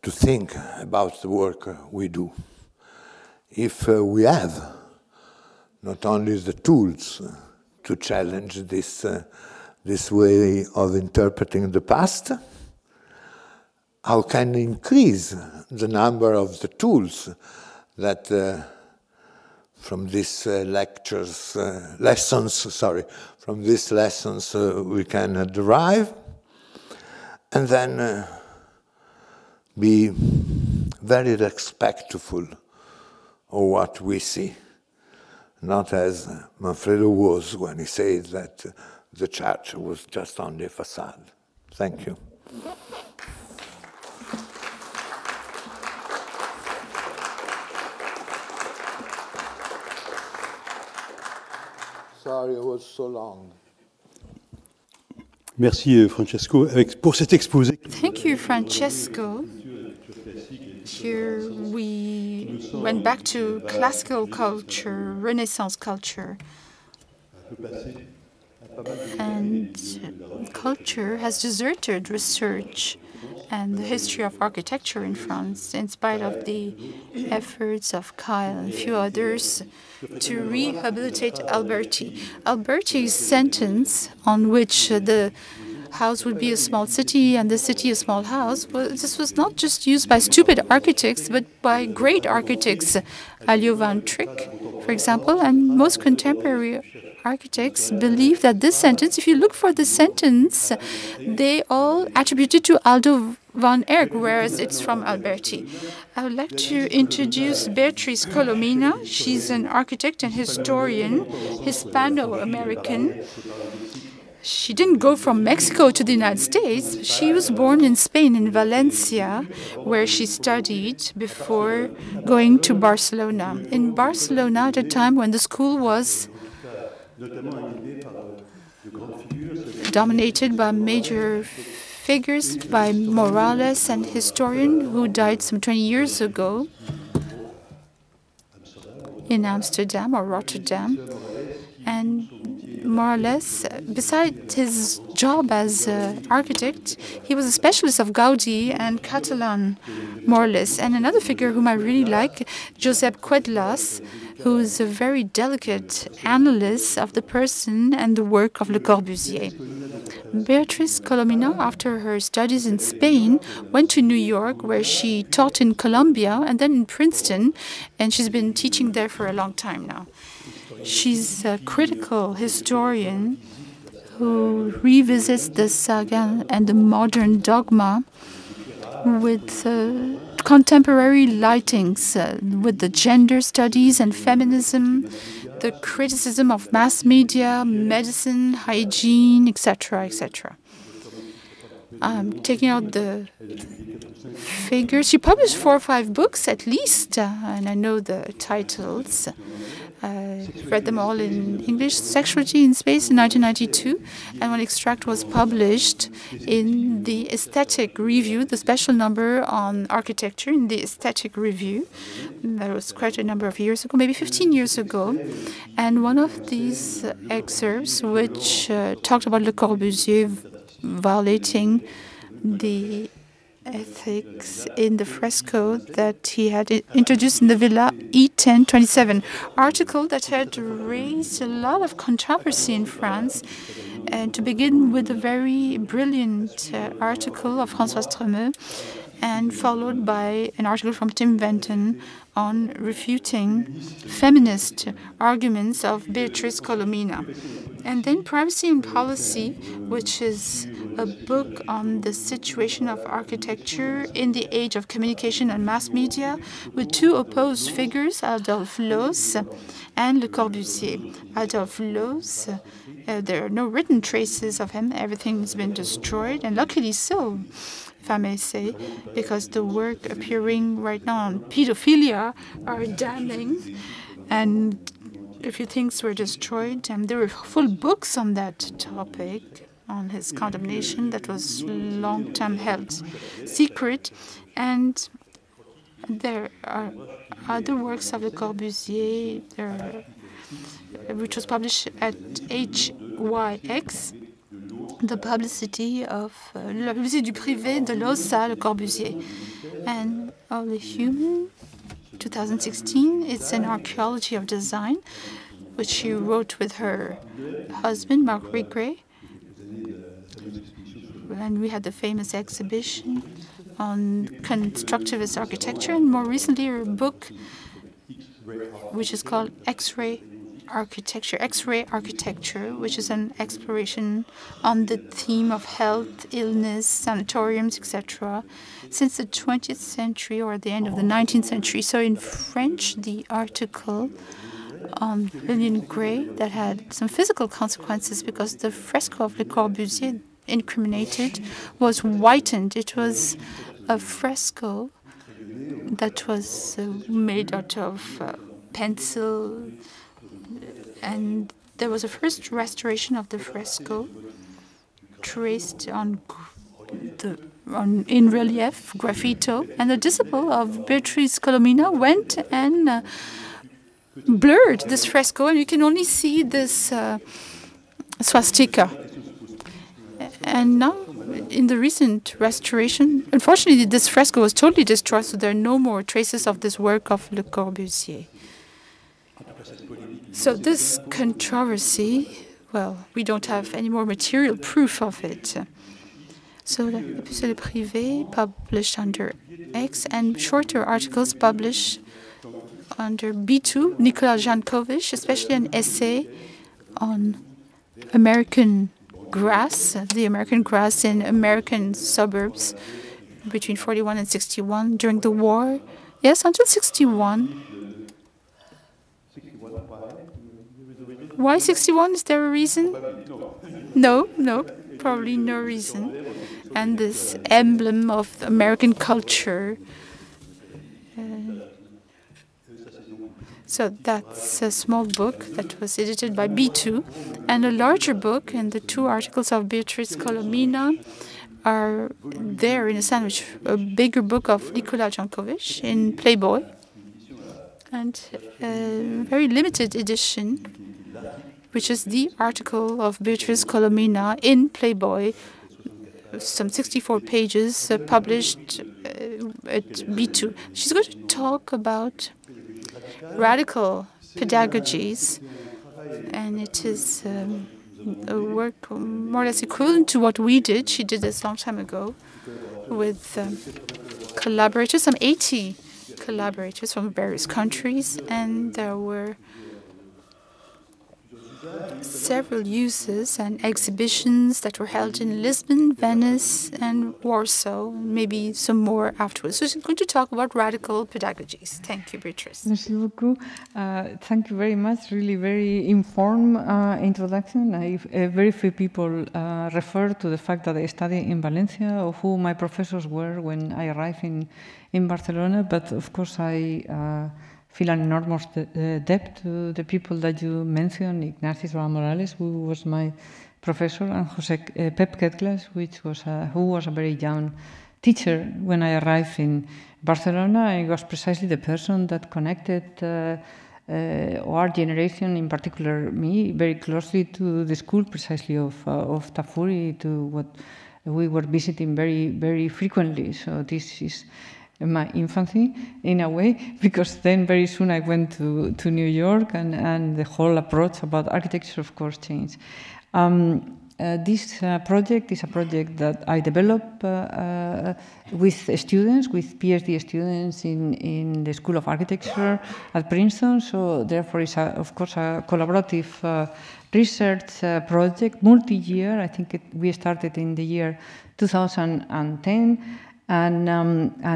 to think about the work we do. If we have not only the tools to challenge this way of interpreting the past, how can we increase the number of the tools that from these lessons we can derive, and then be very respectful of what we see, not as Manfredo was when he said that the church was just only a facade. Thank you. Sorry it was so long. Merci Francesco pour cet exposé. Thank you, Francesco. Here we went back to classical culture, Renaissance culture. And culture has deserted research and the history of architecture in France, in spite of the efforts of Kyle and a few others to rehabilitate Alberti. Alberti's sentence on which the house would be a small city and the city a small house, this was not just used by stupid architects, but by great architects, Alio van Trick, for example, and most contemporary architects believe that this sentence, if you look for the sentence, they all attribute it to Aldo van Eyck, whereas it's from Alberti. I would like to introduce Beatriz Colomina. She's an architect and historian, Hispano-American. She didn't go from Mexico to the United States. She was born in Spain, in Valencia, where she studied before going to Barcelona. In Barcelona, at a time when the school was dominated by major figures, by Morales, an historian who died some 20 years ago in Amsterdam or Rotterdam. And Morales, besides his job as an architect, he was a specialist of Gaudi and Catalan, Morales. And another figure whom I really like, Josep Cuedlas, who is a very delicate analyst of the person and the work of Le Corbusier. Beatriz Colomina, after her studies in Spain, went to New York, where she taught in Columbia and then in Princeton, and she's been teaching there for a long time now. She's a critical historian who revisits the saga and the modern dogma with contemporary lightings, with the gender studies and feminism, the criticism of mass media, medicine, hygiene, etc., etc. I'm taking out the figures. She published 4 or 5 books at least, and I know the titles. I read them all in English. Sexuality in Space in 1992, and one extract was published in the Aesthetic Review, the special number on architecture in the Aesthetic Review. That was quite a number of years ago, maybe 15 years ago. And one of these excerpts, which talked about Le Corbusier violating the ethics in the fresco that he had introduced in the Villa E1027, article that had raised a lot of controversy in France. And to begin with a very brilliant article of François Stremeux, and followed by an article from Tim Benton on refuting feminist arguments of Beatrice Colomina. And then Privacy and Policy, which is a book on the situation of architecture in the age of communication and mass media, with two opposed figures, Adolphe Loos and Le Corbusier. Adolphe Loos, there are no written traces of him. Everything has been destroyed, and luckily so, if I may say, because the work appearing right now on pedophilia are damning, and a few things were destroyed, and there were full books on that topic, on his condemnation that was long-time held secret. And there are other works of Le Corbusier, which was published at HYX, the publicity of la publicité du privé de Loos à Le Corbusier. And All the Human, 2016, it's an archaeology of design, which she wrote with her husband, Marc Rigret. And we had the famous exhibition on constructivist architecture, and more recently her book, which is called X-ray architecture, which is an exploration on the theme of health, illness, sanatoriums, etc., since the 20th century or the end of the 19th century. So in French, the article on Lillian Gray that had some physical consequences because the fresco of Le Corbusier incriminated was whitened. It was a fresco that was made out of pencil, and there was a first restoration of the fresco traced in relief, graffito, and the disciple of Beatrice Colomina went and blurred this fresco, and you can only see this swastika. And now, in the recent restoration, unfortunately, this fresco was totally destroyed, so there are no more traces of this work of Le Corbusier. So this controversy, well, we don't have any more material proof of it. So the Épistole Privée published under X, and shorter articles published under B2, Nicolas Jankovic, especially an essay on American grass, the American grass in American suburbs between 41 and 61 during the war. Yes, until 61. Why 61? Is there a reason? No, probably no reason. And this emblem of American culture. So that's a small book that was edited by B2. And a larger book, and the two articles of Beatrice Colomina are there in a sandwich. A bigger book of Nicolas Jankovic in Playboy. And a very limited edition, which is the article of Beatrice Colomina in Playboy, some 64 pages, published at B2. She's going to talk about radical pedagogies, and it is a work more or less equivalent to what we did. She did this a long time ago with collaborators, some 80 collaborators from various countries, and there were several uses and exhibitions that were held in Lisbon, Venice, and Warsaw, and maybe some more afterwards. So she's going to talk about radical pedagogies. Thank you, Beatrice. Merci beaucoup. Thank you very much. Really very informed introduction. Very few people refer to the fact that I studied in Valencia, or who my professors were when I arrived in Barcelona. But of course, I feel an enormous debt to the people that you mentioned, Ignacio Morales, who was my professor, and Pep Ketglas, who was a very young teacher when I arrived in Barcelona. I was precisely the person that connected our generation, in particular me, very closely to the school precisely of Tafuri, to what we were visiting very, very frequently. So this is my infancy in a way, because then very soon I went to New York, and the whole approach about architecture, of course, changed. This project is a project that I developed with students, with PhD students in the School of Architecture at Princeton. So therefore, it's of course a collaborative research project, multi-year. I think we started in the year 2010. And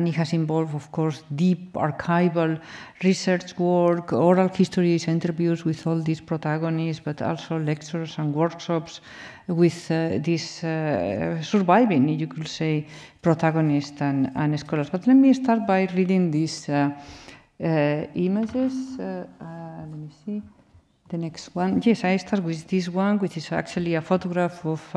it has involved, of course, deep archival research work, oral histories, interviews with all these protagonists, but also lectures and workshops with these surviving, you could say, protagonists and scholars. But let me start by reading these images. Let me see. The next one. Yes, I start with this one, which is actually a photograph of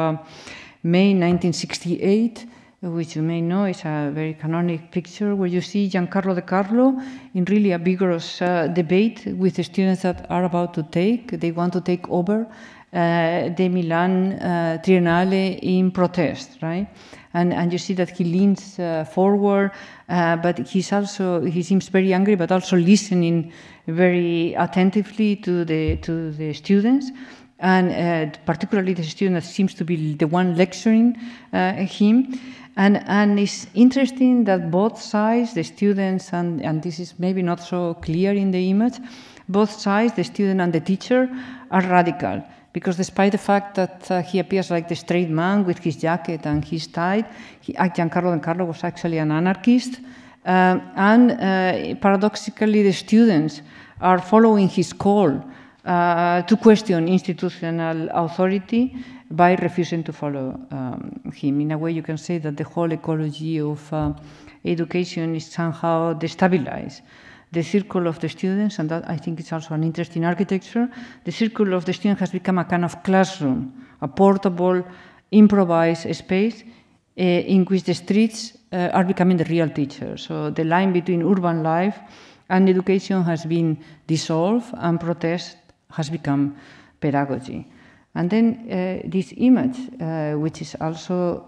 May 1968. Which you may know is a very canonic picture, where you see Giancarlo De Carlo in really a vigorous debate with the students that are about to they want to take over the Milan Triennale in protest, right? And you see that he leans forward, but he seems very angry, but also listening very attentively to the students. And particularly the student that seems to be the one lecturing him. And it's interesting that both sides, the students, and this is maybe not so clear in the image, both sides, the student and the teacher, are radical. Because despite the fact that he appears like the straight man with his jacket and his tie, Giancarlo De Carlo was actually an anarchist. And paradoxically, the students are following his call to question institutional authority by refusing to follow him. In a way, you can say that the whole ecology of education is somehow destabilized. The circle of the students, and that I think is also an interest in architecture, the circle of the students has become a kind of classroom, a portable, improvised space in which the streets are becoming the real teachers. So the line between urban life and education has been dissolved, and protest has become pedagogy. And then this image, which is also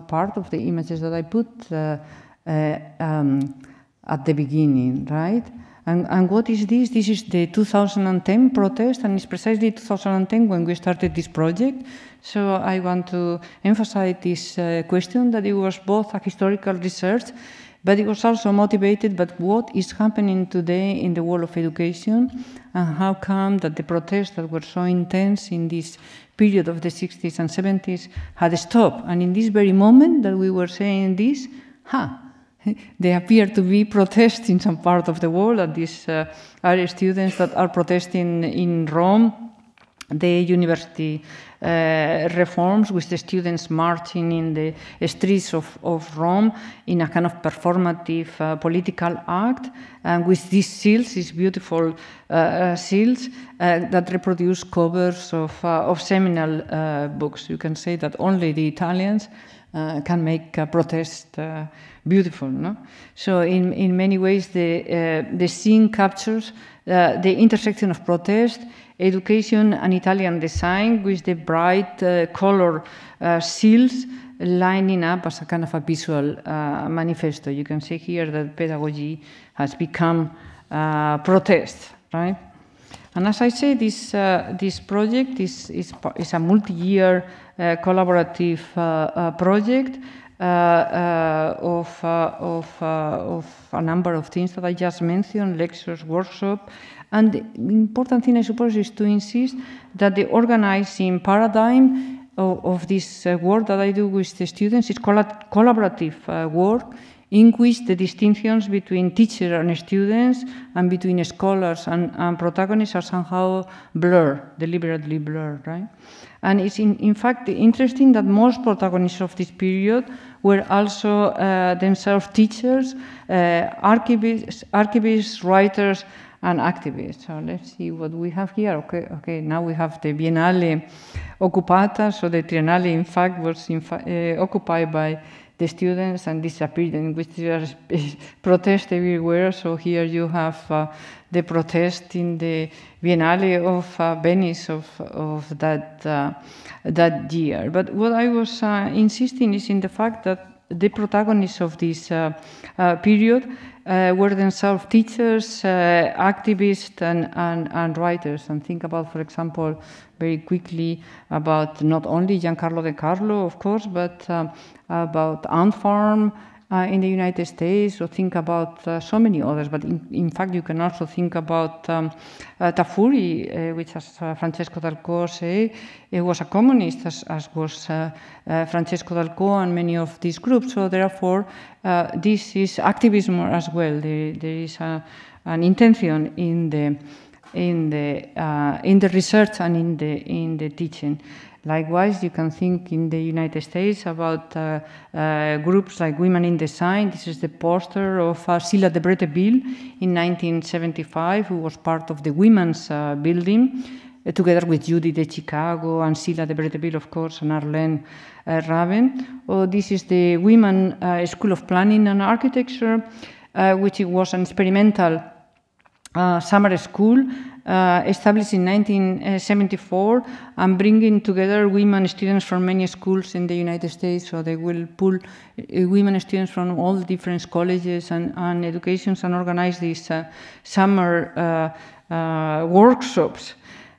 part of the images that I put at the beginning, right? And what is this? This is the 2010 protest, and it's precisely 2010 when we started this project. So I want to emphasize this question, that it was both a historical research, but it was also motivated by what is happening today in the world of education, and how come that the protests that were so intense in this period of the 60s and 70s had stopped. And in this very moment that we were saying this, there appear to be protests in some part of the world, and these are students that are protesting in Rome, the university reforms, with the students marching in the streets of Rome in a kind of performative political act, and with these seals, these beautiful seals that reproduce covers of seminal books. You can say that only the Italians can make a protest beautiful, no? So in many ways, the scene captures the intersection of protest, education, and Italian design, with the bright color seals lining up as a kind of a visual manifesto. You can see here that pedagogy has become protest, right? And as I say, this project is a multi-year collaborative project of a number of things that I just mentioned, lectures, workshops. And the important thing, I suppose, is to insist that the organizing paradigm of this work that I do with the students is collaborative work, in which the distinctions between teacher and students, and between scholars and protagonists, are somehow blurred, deliberately blurred, right? And it's in fact interesting that most protagonists of this period were also themselves teachers, archivists, writers, and activists. So let's see what we have here. Okay, now we have the Biennale occupata. So the Triennale, in fact, was occupied by the students and disappeared, in which there is protest everywhere. So here you have the protest in the Biennale of Venice of that year. But what I was insisting is in the fact that the protagonists of this period were themselves teachers, activists, and writers. And think about, for example, very quickly about not only Giancarlo De Carlo, of course, but about ant farm in the United States, or think about so many others. But in fact, you can also think about Tafuri, which, as Francesco Dalcò say, it was a communist, as was Francesco Dalcò and many of these groups. So therefore, this is activism as well. There is an intention in the research and in the teaching. Likewise, you can think in the United States about groups like Women in Design. This is the poster of Sheila de Bretteville in 1975, who was part of the women's building, together with Judy de Chicago and Sheila de Bretteville, of course, and Arlene Raven. This is the Women School of Planning and Architecture, which was an experimental summer school established in 1974 and bringing together women students from many schools in the United States. So they will pull women students from all the different colleges and educations and organize these summer workshops.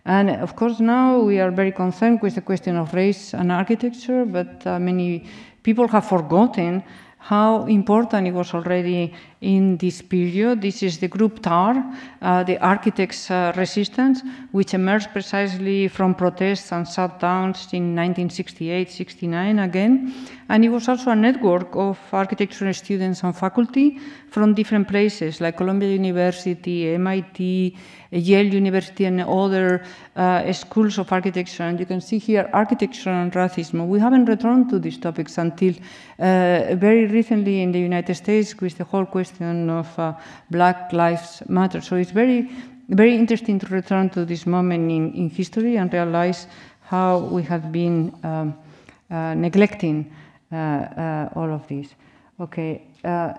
And of course now we are very concerned with the question of race and architecture, but many people have forgotten how important it was already in this period. This is the group TAR, the Architects' Resistance, which emerged precisely from protests and shutdowns in 1968-69 again. And it was also a network of architecture students and faculty from different places, like Columbia University, MIT, Yale University, and other schools of architecture. And you can see here architecture and racism. We haven't returned to these topics until very recently in the United States with the whole question of Black Lives Matter. So it's very, very interesting to return to this moment in history and realize how we have been neglecting all of this. Okay,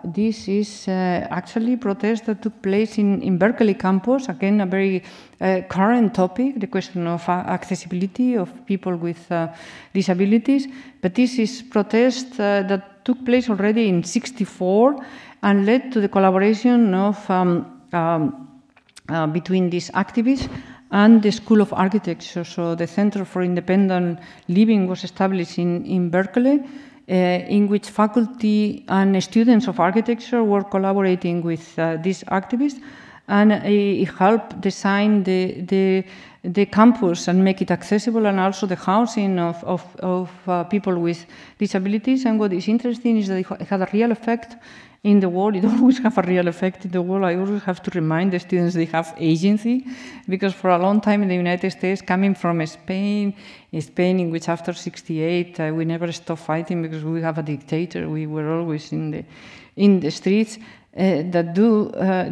this is actually protest that took place in Berkeley campus. Again, a very current topic, the question of accessibility of people with disabilities. But this is protest that took place already in '64 and led to the collaboration of between these activists and the School of Architecture. So the Center for Independent Living was established in Berkeley, in which faculty and students of architecture were collaborating with these activists, and it helped design the campus and make it accessible, and also the housing of people with disabilities. And what is interesting is that it had a real effect in the world. It always has a real effect in the world. I always have to remind the students they have agency, because for a long time in the United States, coming from Spain in which after '68 we never stopped fighting because we have a dictator, we were always in the streets, that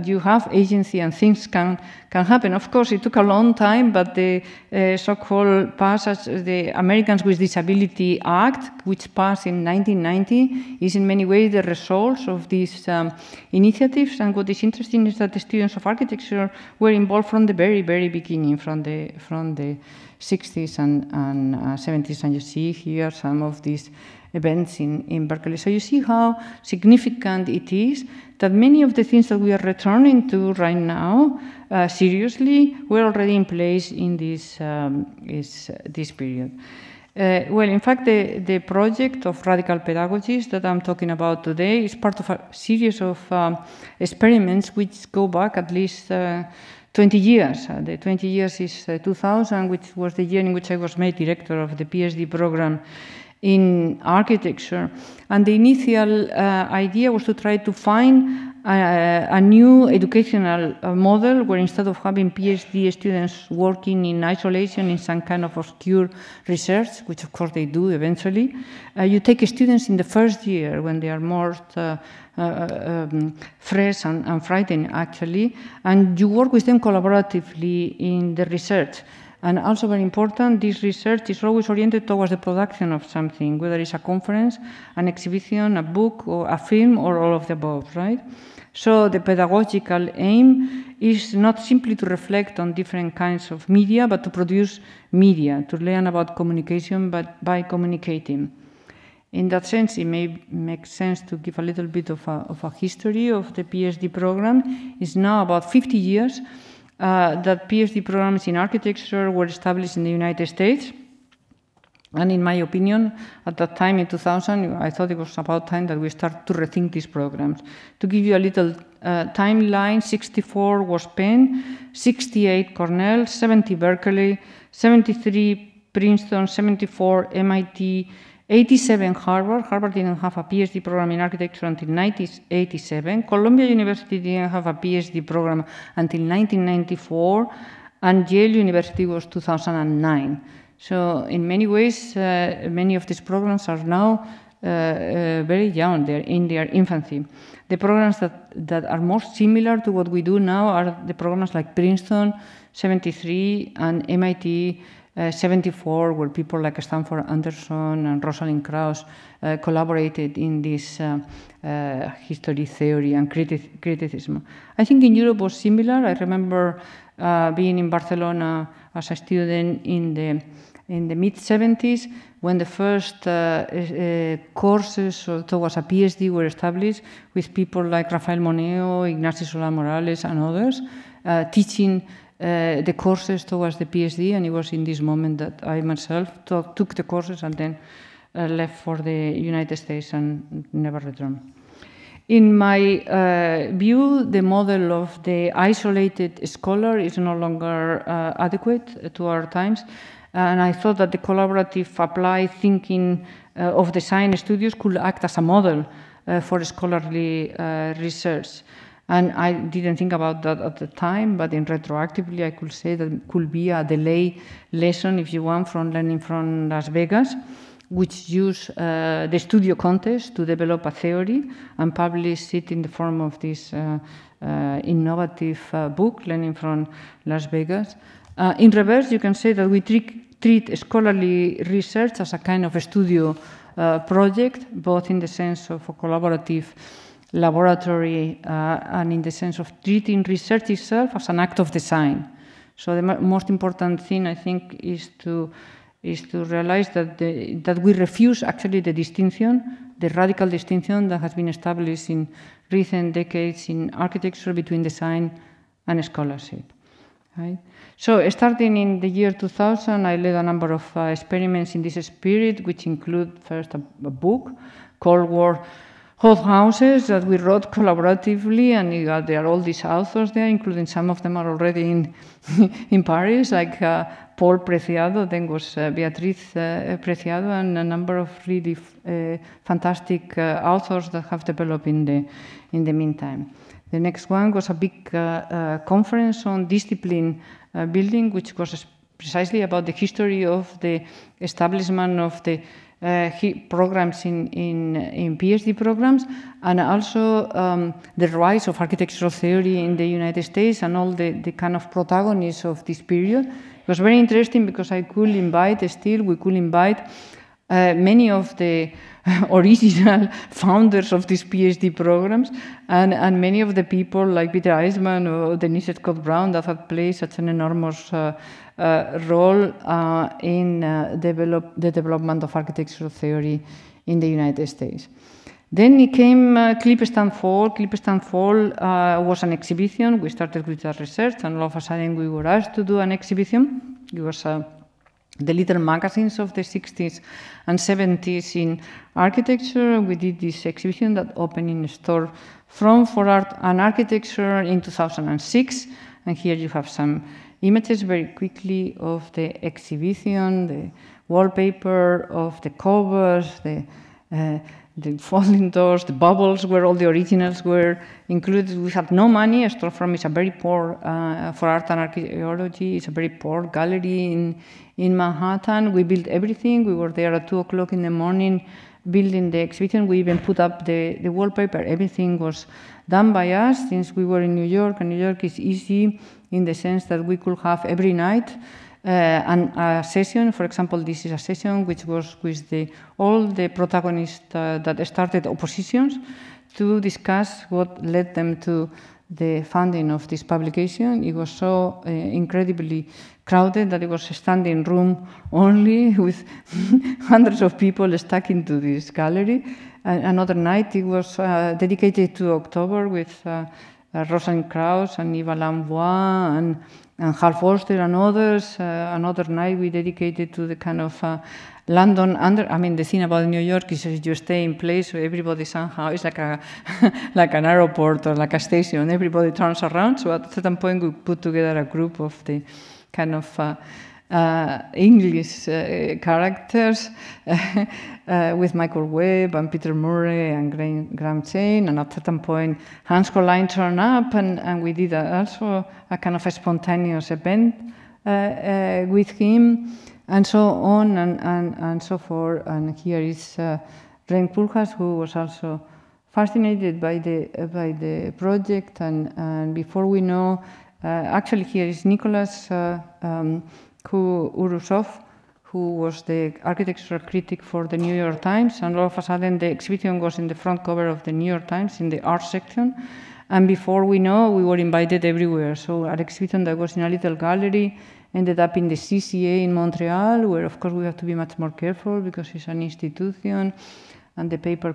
you have agency and things can happen. Of course, it took a long time, but the so-called passage, the Americans with Disability Act, which passed in 1990, is in many ways the result of these initiatives. And what is interesting is that the students of architecture were involved from the very, very beginning, from the 60s and 70s. And you see here some of these events in Berkeley. So you see how significant it is that many of the things that we are returning to right now, seriously, were already in place in this period. Well, in fact, the project of radical pedagogies that I'm talking about today is part of a series of experiments which go back at least 20 years. The 20 years is 2000, which was the year in which I was made director of the PhD program in architecture. And the initial idea was to try to find a new educational model where instead of having PhD students working in isolation in some kind of obscure research, which of course they do eventually, you take students in the first year when they are more fresh and frightened actually, and you work with them collaboratively in the research. And also very important, this research is always oriented towards the production of something, whether it's a conference, an exhibition, a book, or a film, or all of the above, right? So the pedagogical aim is not simply to reflect on different kinds of media, but to produce media, to learn about communication but by communicating. In that sense, it may make sense to give a little bit of a history of the PhD program. It's now about 50 years that PhD programs in architecture were established in the United States. And in my opinion, at that time in 2000, I thought it was about time that we start to rethink these programs. To give you a little timeline, 64 was Penn, 68 Cornell, 70 Berkeley, 73 Princeton, 74 MIT, 87 Harvard. Harvard didn't have a PhD program in architecture until 1987. Columbia University didn't have a PhD program until 1994. And Yale University was 2009. So in many ways, many of these programs are now very young. They're in their infancy. The programs that are more similar to what we do now are the programs like Princeton, 73, and MIT, 74, where people like Stanford Anderson and Rosalind Krauss collaborated in this history theory and criticism. I think in Europe was similar. I remember being in Barcelona as a student in the mid-70s when the first courses towards a PhD were established with people like Rafael Moneo, Ignacio Solá Morales, and others teaching the courses towards the PhD, and it was in this moment that I myself took the courses and then left for the United States and never returned. In my view, the model of the isolated scholar is no longer adequate to our times, and I thought that the collaborative applied thinking of design studios could act as a model for scholarly research. And I didn't think about that at the time, but in retroactively, I could say that it could be a delay lesson, if you want, from learning from Las Vegas, which use the studio contest to develop a theory and publish it in the form of this innovative book, Learning from Las Vegas. In reverse, you can say that we treat scholarly research as a kind of a studio project, both in the sense of a collaborative laboratory and in the sense of treating research itself as an act of design. So the most important thing, I think, is to realize that we refuse actually the distinction, the radical distinction that has been established in recent decades in architecture between design and scholarship. Right? So starting in the year 2000, I led a number of experiments in this spirit, which include first a book, Cold War Hot Houses, that we wrote collaboratively, and there are all these authors there, including some of them are already in Paris, like Paul Preciado, then was Beatriz Preciado, and a number of really fantastic authors that have developed in the meantime. The next one was a big conference on discipline building, which was precisely about the history of the establishment of the programs in PhD programs, and also the rise of architectural theory in the United States and all the kind of protagonists of this period. It was very interesting because we could invite many of the original founders of these PhD programs and many of the people like Peter Eisman or Denise Scott Brown that had played such an enormous role in the development of architectural theory in the United States. Then it came Clipstand Fall. Clipstand Fall was an exhibition. We started with our research, and all of a sudden we were asked to do an exhibition. It was the little magazines of the 60s and 70s in architecture. We did this exhibition that opened in a store for art and architecture in 2006. And here you have some images very quickly of the exhibition, the wallpaper, of the covers, the the folding doors, the bubbles where all the originals were included. We had no money. A storefront is a very poor, for art and archaeology, it's a very poor gallery in Manhattan. We built everything. We were there at 2 o'clock in the morning building the exhibition. We even put up the wallpaper. Everything was done by us since we were in New York, and New York is easy in the sense that we could have every night and a session. For example, this is a session which was with all the protagonists that started oppositions to discuss what led them to the funding of this publication. It was so incredibly crowded that it was a standing room only with hundreds of people stuck into this gallery. Another night it was dedicated to October with Rosalind Krauss and Eva Lambois and Hal Foster and others. Another night we dedicated to the kind of London the thing about New York is you stay in place, so everybody somehow, it's like like an airport or like a station, everybody turns around. So at a certain point we put together a group of the kind of English characters with Michael Webb and Peter Murray and Graham Chain, and at a certain point Hans Colline turned up, and we did also a kind of a spontaneous event with him, and so on and so forth. And here is Ren Koolhaas, who was also fascinated by the project, and before we know, actually here is Nicholas Urusov, who was the architectural critic for the New York Times, and all of a sudden the exhibition was in the front cover of the New York Times in the art section, and before we know, we were invited everywhere. So our exhibition that was in a little gallery ended up in the CCA in Montreal, where of course we have to be much more careful because it's an institution, and the paper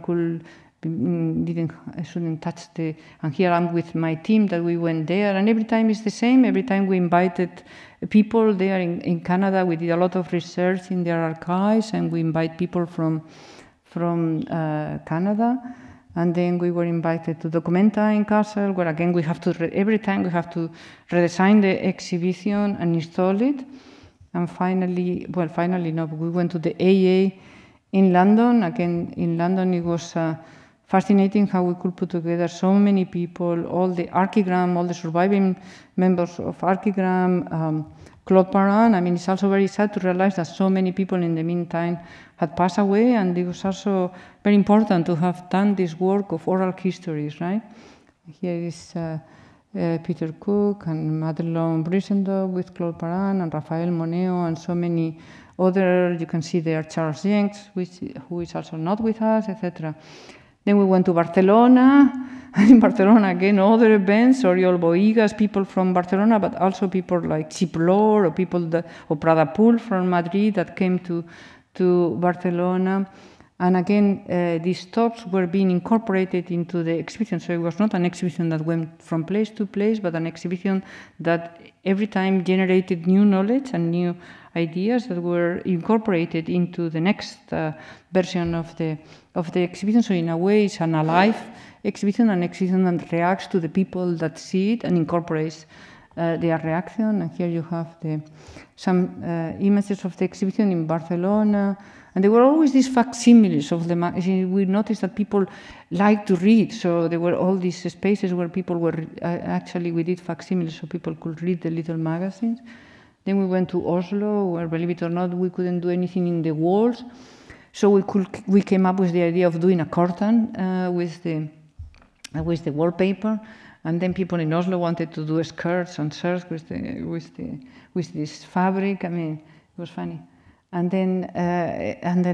shouldn't touch the, and here I'm with my team that we went there, and every time it's the same. Every time we invited people there in Canada, we did a lot of research in their archives, and we invite people from Canada, and then we were invited to Documenta in Kassel, where again we have to, every time we have to redesign the exhibition and install it, and finally no, we went to the AA in London. Again, in London it was fascinating how we could put together so many people, all the Archigram, all the surviving members of Archigram, Claude Parent. I mean, it's also very sad to realize that so many people in the meantime had passed away, and it was also very important to have done this work of oral histories, right? Here is Peter Cook and Madelon Brissendorf with Claude Parent and Raphael Moneo and so many other. You can see there Charles Jenks, who is also not with us, etc. Then we went to Barcelona, and in Barcelona again other events, Oriol Boigas, people from Barcelona, but also people like Chiplor or Prada Pool from Madrid that came to Barcelona. And again, these talks were being incorporated into the exhibition, so it was not an exhibition that went from place to place, but an exhibition that every time generated new knowledge and new ideas that were incorporated into the next version of the exhibition. So in a way, it's an alive exhibition, an exhibition that reacts to the people that see it and incorporates their reaction. And here you have some images of the exhibition in Barcelona. And there were always these facsimiles of the magazine. We noticed that people like to read, so there were all these spaces where people were, actually we did facsimiles so people could read the little magazines. Then we went to Oslo, where, believe it or not, we couldn't do anything in the walls. So we came up with the idea of doing a curtain with the wallpaper, and then people in Oslo wanted to do skirts and shirts with this fabric. I mean, it was funny. And then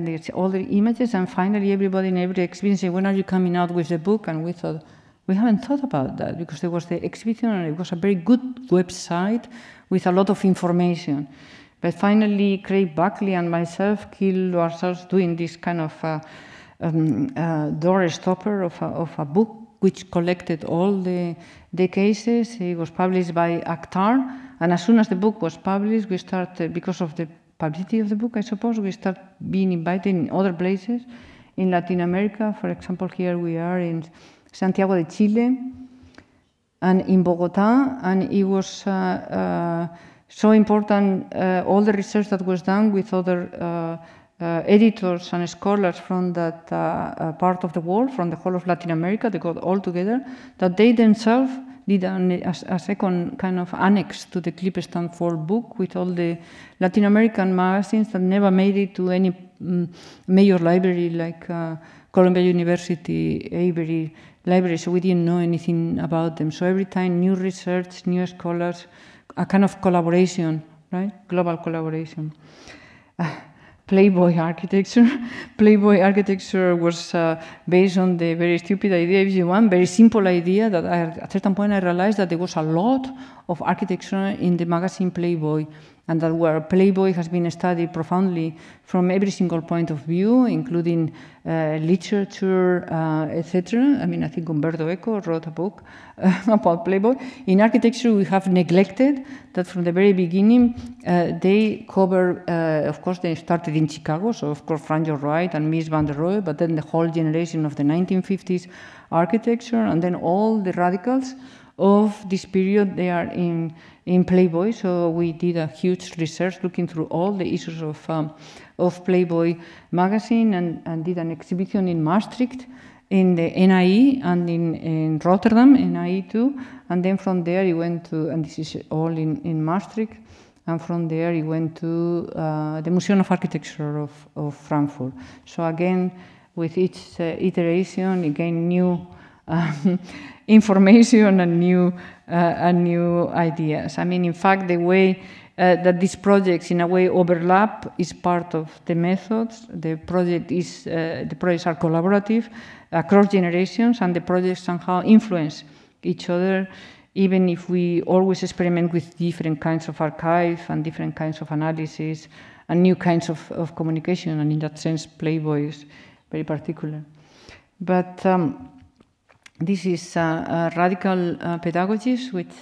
there's all the images, and finally everybody in every exhibition said, "When are you coming out with the book?" And we thought, we haven't thought about that, because there was the exhibition and it was a very good website with a lot of information. But finally, Craig Buckley and myself killed ourselves doing this kind of door stopper of a book which collected all the cases. It was published by Acteurs, and as soon as the book was published, we started, because of the publicity of the book, I suppose, we started being invited in other places in Latin America. For example, here we are in Santiago de Chile and in Bogota, and it was so important, all the research that was done with other editors and scholars from that part of the world, from the whole of Latin America. They got all together, that they themselves did a second kind of annex to the Clip Stanford book with all the Latin American magazines that never made it to any major library like Columbia University, Avery Library, so we didn't know anything about them. So every time new research, new scholars, a kind of collaboration, right? Global collaboration. Playboy architecture. Playboy architecture was based on the very stupid idea, if you want, very simple idea that at a certain point I realized that there was a lot of architecture in the magazine Playboy, and that where Playboy has been studied profoundly from every single point of view, including literature, etc. I mean, I think Umberto Eco wrote a book about Playboy. In architecture, we have neglected that from the very beginning. They cover, of course, they started in Chicago, so of course Frank Lloyd Wright and Mies van der Rohe, but then the whole generation of the 1950s architecture, and then all the radicals of this period, they are in Playboy. So we did a huge research looking through all the issues of Playboy magazine, and did an exhibition in Maastricht, in the NIE, and in Rotterdam, NIE too. And then from there he went to, and this is all in Maastricht, and from there he went to the Museum of Architecture of Frankfurt. So again, with each iteration, again new information and new ideas. I mean, in fact, the way that these projects in a way overlap is part of the methods. The projects are collaborative across generations, and the projects somehow influence each other, even if we always experiment with different kinds of archive and different kinds of analysis and new kinds of communication. And in that sense, Playboy is very particular. But this is radical pedagogies, which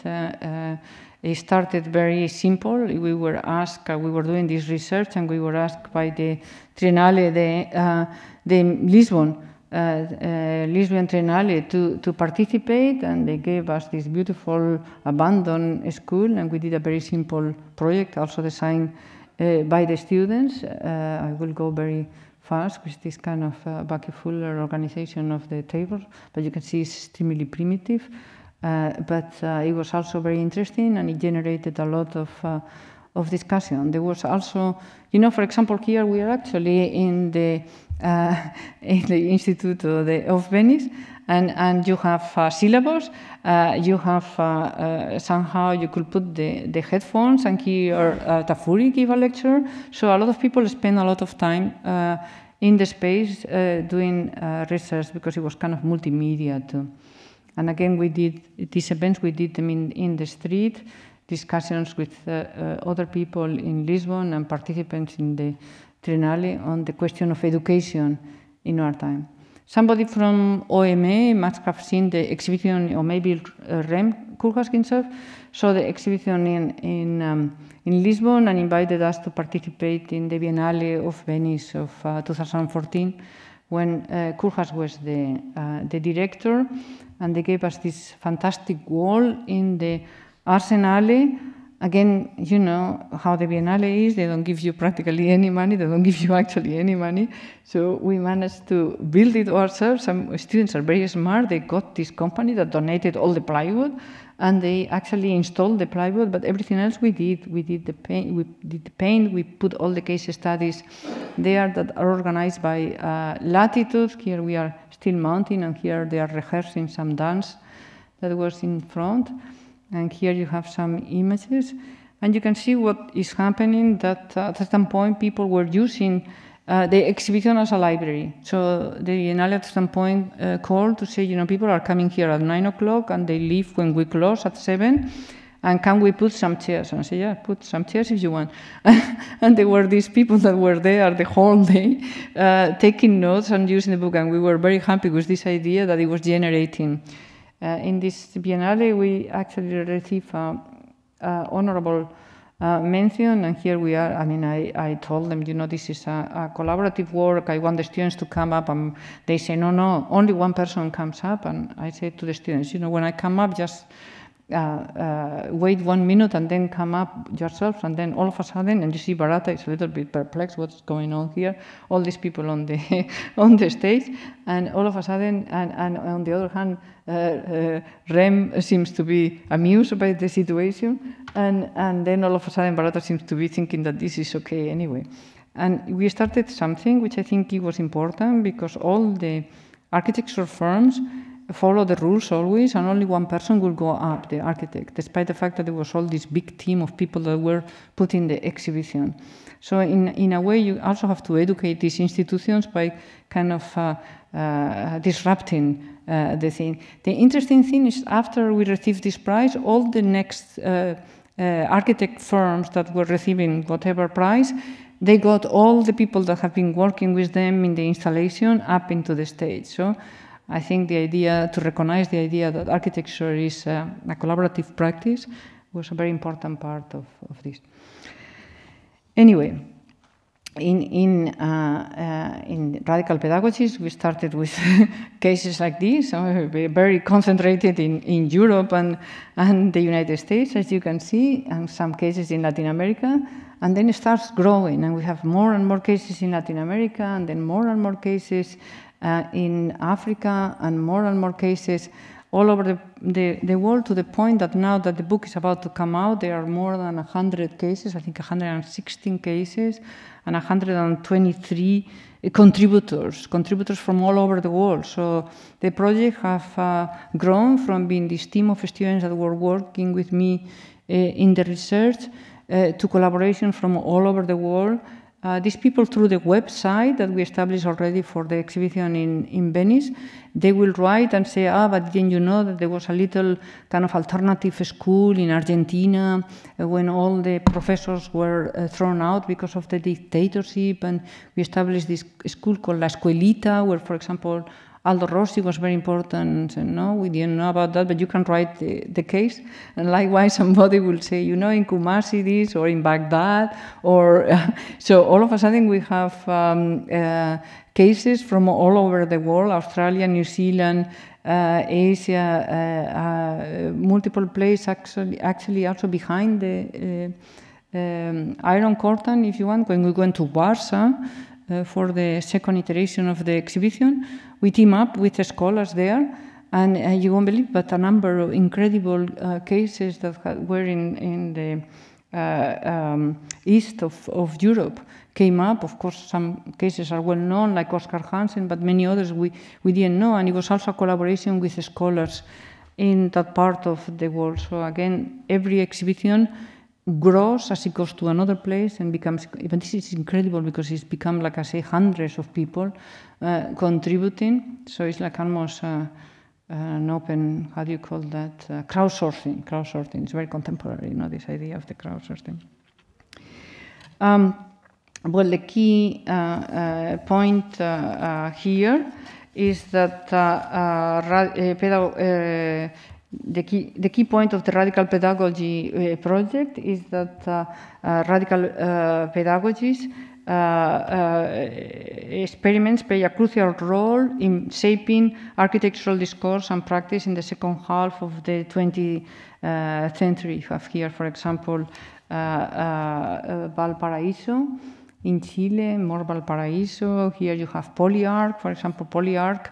started very simple. We were asked, we were doing this research, and we were asked by the Triennale de Lisbon Triennale to participate, and they gave us this beautiful abandoned school, and we did a very simple project, also designed by the students. I will go very fast with this kind of Bucky-Fuller organization of the tables, but you can see it's extremely primitive. But it was also very interesting, and it generated a lot of discussion. There was also, for example, here we are actually in the Institute of Venice, and you have syllabus. You have somehow you could put the headphones, and here Tafuri give a lecture. So a lot of people spend a lot of time in the space doing research, because it was kind of multimedia too. And again, we did these events. We did them in the street, discussions with other people in Lisbon and participants in the Triennale on the question of education in our time. Somebody from OMA must have seen the exhibition, or maybe Rem Koolhaas himself, saw the exhibition in Lisbon and invited us to participate in the Biennale of Venice of 2014, when Koolhaas was the director, and they gave us this fantastic wall in the Arsenale. Again, you know how the Biennale is. They don't give you practically any money. They don't give you actually any money. So we managed to build it ourselves. Some students are very smart. They got this company that donated all the plywood, and they actually installed the plywood, but everything else we did. We did the paint. We put all the case studies there that are organized by latitudes. Here we are still mounting, and here they are rehearsing some dance that was in front. And here you have some images, and you can see what is happening, that at a certain point people were using the exhibition as a library. So the Biennale at some point called to say, people are coming here at 9 o'clock and they leave when we close at 7, and can we put some chairs? And I said, yeah, put some chairs if you want. And there were these people that were there the whole day taking notes and using the book, and we were very happy with this idea that it was generating. In this Biennale, we actually received honorable mention, and here we are. I mean, I told them, this is a collaborative work. I want the students to come up, and they say, no, only one person comes up. And I said to the students, when I come up, just wait 1 minute and then come up yourself, and then all of a sudden, and you see Barata is a little bit perplexed, what's going on here? All these people on the on the stage, and all of a sudden, and on the other hand, Rem seems to be amused by the situation, and then all of a sudden Barata seems to be thinking that this is okay anyway. And we started something which I think it was important, because all the architecture firms follow the rules always, and only one person will go up, the architect, despite the fact that there was all this big team of people that were put in the exhibition. So in a way, you also have to educate these institutions by kind of disrupting the thing. The interesting thing is, after we received this prize, all the next architect firms that were receiving whatever prize, they got all the people that have been working with them in the installation up into the stage. So I think the idea, to recognize the idea that architecture is a collaborative practice, was a very important part of this. Anyway, in radical pedagogies, we started with cases like this, very concentrated in Europe and the United States, as you can see, and some cases in Latin America. And then it starts growing, and we have more and more cases in Latin America, and then more and more cases in Africa, and more cases all over the world, to the point that now that the book is about to come out, there are more than 100 cases, I think 116 cases, and 123 contributors from all over the world. So the project have grown from being this team of students that were working with me in the research to collaboration from all over the world. These people, through the website that we established already for the exhibition in Venice, they will write and say, but didn't you know that there was a little kind of alternative school in Argentina when all the professors were thrown out because of the dictatorship, and we established this school called La Escuelita, where, for example, Aldo Rossi was very important, and no, we didn't know about that, but you can write the case. And likewise, somebody will say, you know, in Kumasi this, or in Baghdad, or so all of a sudden we have cases from all over the world, Australia, New Zealand, Asia, multiple places actually also behind the Iron Curtain, if you want. When we went to Warsaw for the second iteration of the exhibition, we team up with the scholars there, and you won't believe, but a number of incredible cases that were in the east of Europe came up. Of course, some cases are well known, like Oscar Hansen, but many others we didn't know, and it was also a collaboration with the scholars in that part of the world. So again, every exhibition grows as it goes to another place and becomes, even this is incredible because it's become, like I say, hundreds of people contributing. So it's like almost an open, how do you call that? Crowdsourcing. It's very contemporary, you know, this idea of the crowdsourcing. Well, the key point here is that the key point of the radical pedagogy project is that radical pedagogies experiments play a crucial role in shaping architectural discourse and practice in the second half of the 20th century. You have here, for example, Valparaíso in Chile, more Valparaíso. Here you have Polyarch, for example. Polyarch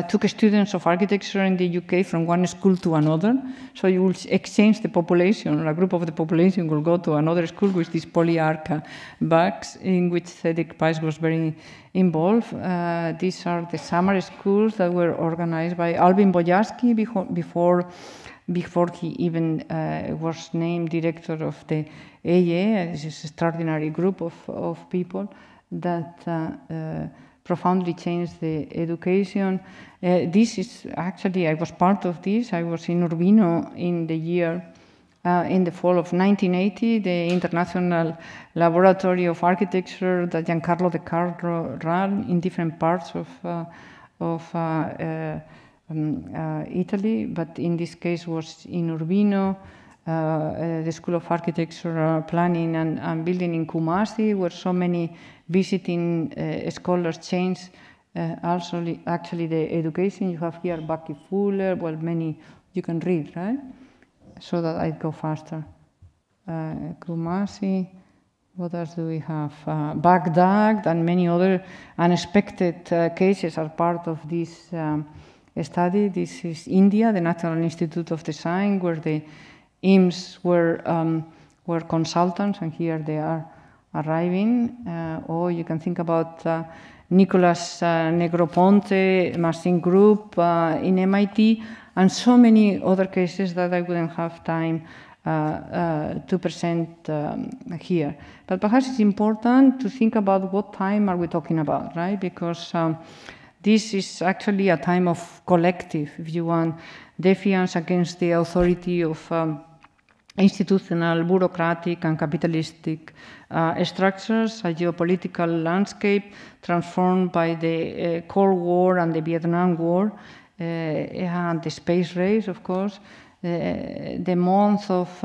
took students of architecture in the UK from one school to another. So you will exchange the population, or a group of the population will go to another school with these Polyarch bags, in which Cedric Price was very involved. These are the summer schools that were organized by Alvin Boyarsky before he even was named director of the ENG. This is an extraordinary group of people that profoundly changed the education. This is actually, I was part of this. I was in Urbino in the fall of 1980, the International Laboratory of Architecture that Giancarlo De Carlo ran in different parts of Italy, but in this case was in Urbino, the School of Architecture, Planning and Building in Kumasi, where so many visiting scholars changed also actually the education. You have here Bucky Fuller, well, many you can read, right? so that I go faster. Kumasi, what else do we have? Baghdad and many other unexpected cases are part of this study. This is India, the National Institute of Design, where the IMS were consultants, and here they are arriving. Or you can think about Nicolas Negroponte, Machine Group in MIT, and so many other cases that I wouldn't have time to present here. But perhaps it's important to think about what time are we talking about, right? Because this is actually a time of collective, if you want, defiance against the authority of institutional, bureaucratic, and capitalistic structures, a geopolitical landscape transformed by the Cold War and the Vietnam War, and the space race, of course. The month of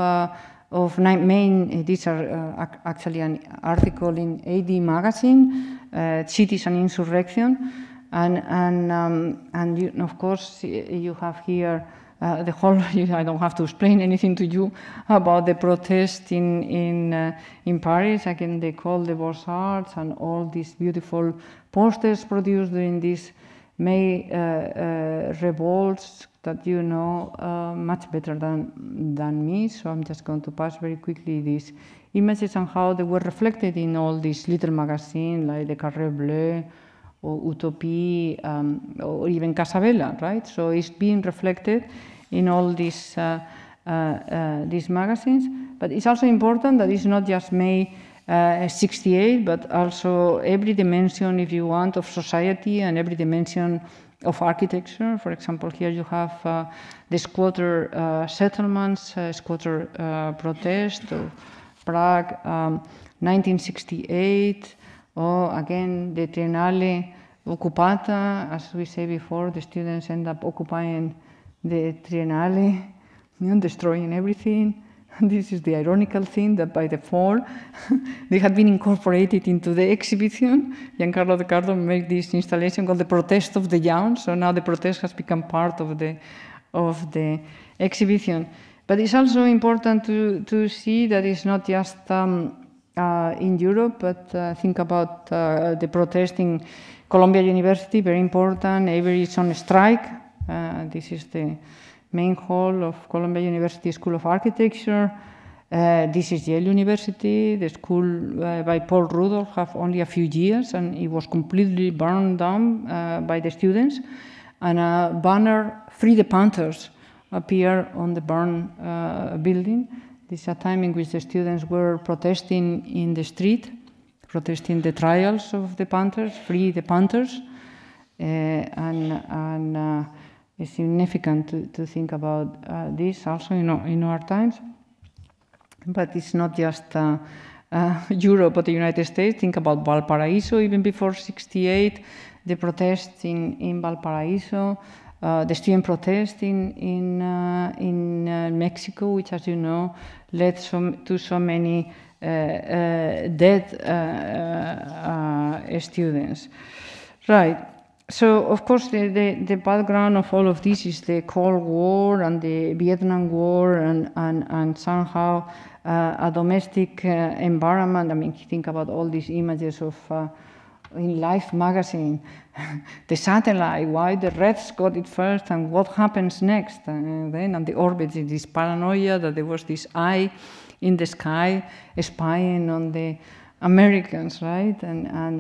May, these are actually an article in AD magazine, Cities and Insurrection, and you, of course you have here the whole. I don't have to explain anything to you about the protest in Paris against the École des Beaux-Arts and all these beautiful posters produced during these May revolts that you know much better than me. So I'm just going to pass very quickly these images and how they were reflected in all these little magazines like the Carré Bleu or Utopie or even Casabella, right? So it's being reflected in all these magazines. But it's also important that it's not just May 68, but also every dimension, if you want, of society and every dimension of architecture. For example, here you have the squatter settlements, squatter protest of Prague, 1968, or again the Triennale Occupata. As we say before, the students end up occupying the Triennale, destroying everything. This is the ironical thing that by default they had been incorporated into the exhibition. Giancarlo De Carlo made this installation called the Protest of the Young. So now the protest has become part of the exhibition. But it's also important to see that it's not just in Europe, but think about the protest in Columbia University, very important. Avery is on strike. This is the main hall of Columbia University School of Architecture. This is Yale University. The school by Paul Rudolph have only a few years, and it was completely burned down by the students. And a banner, "Free the Panthers," appeared on the burned building. This is a time in which the students were protesting in the street, protesting the trials of the Panthers, "Free the Panthers." It's significant to think about this also in our times. But it's not just Europe or the United States. Think about Valparaiso, even before 68, the protests in Valparaiso, the student protest in Mexico, which, as you know, led to so many dead students. Right. So, of course, the background of all of this is the Cold War and the Vietnam War and somehow a domestic environment. I mean, think about all these images of in Life magazine, the satellite, why the Reds got it first and what happens next. And then on the orbit, this paranoia that there was this eye in the sky spying on the Americans, right?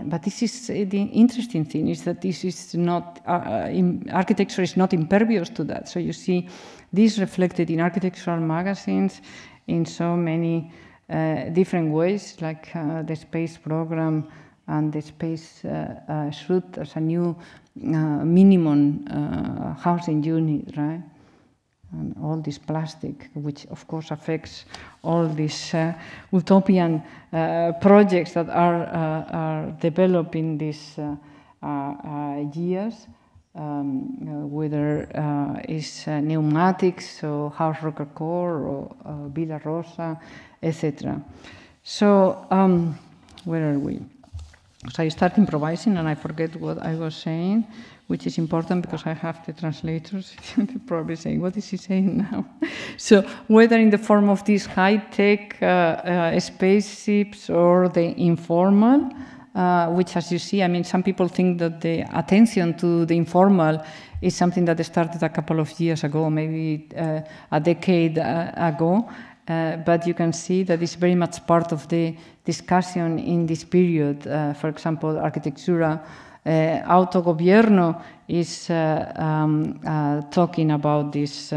But this is the interesting thing, is that this is not, architecture is not impervious to that. So you see this reflected in architectural magazines in so many different ways, like the space program and the space shoot as a new minimum housing unit, right? And all this plastic, which of course affects all these utopian projects that are developed in these years, whether it's pneumatics or House Rocker Core or Villa Rosa, etc. So, where are we? So I start improvising and I forget what I was saying, which is important because I have the translators probably saying, what is he saying now? So whether in the form of these high-tech spaceships or the informal, which, as you see, I mean, some people think that the attention to the informal is something that started a couple of years ago, maybe a decade ago. But you can see that it's very much part of the discussion in this period. For example, Arquitectura Autogobierno is talking about these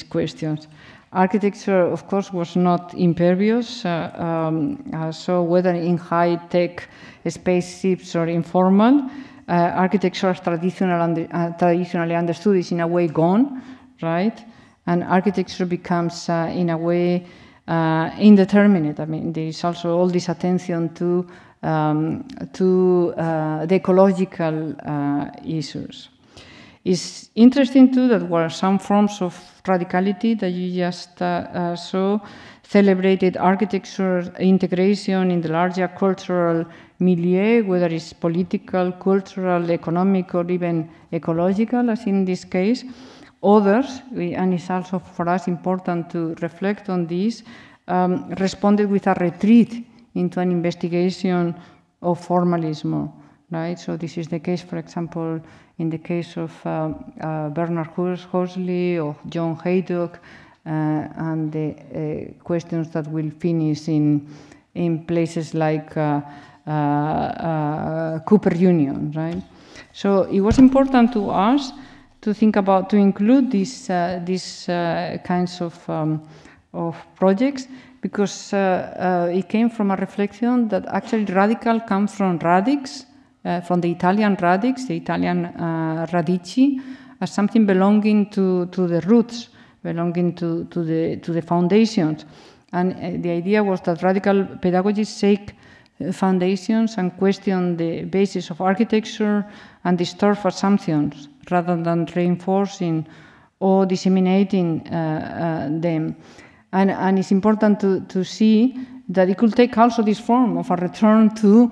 questions. Architecture, of course, was not impervious, so whether in high-tech spaceships or informal, architecture as traditionally understood is in a way gone, right? And architecture becomes, in a way, indeterminate. I mean, there is also all this attention to the ecological issues. It's interesting too that were some forms of radicality that you just saw, celebrated architecture integration in the larger cultural milieu, whether it's political, cultural, economic, or even ecological, as in this case. Others, and it's also for us important to reflect on this, responded with a retreat into an investigation of formalism, right? So this is the case, for example, in the case of Bernard Horsley or John Haydock, and the questions that will finish in places like Cooper Union, right? So it was important to us to think about, to include these kinds of projects, because it came from a reflection that actually radical comes from radix, from the Italian radix, the Italian radici, as something belonging to the roots, belonging to the foundations. And the idea was that radical pedagogies shake foundations and question the basis of architecture and disturb assumptions rather than reinforcing or disseminating them. And it's important to see that it could take also this form of a return to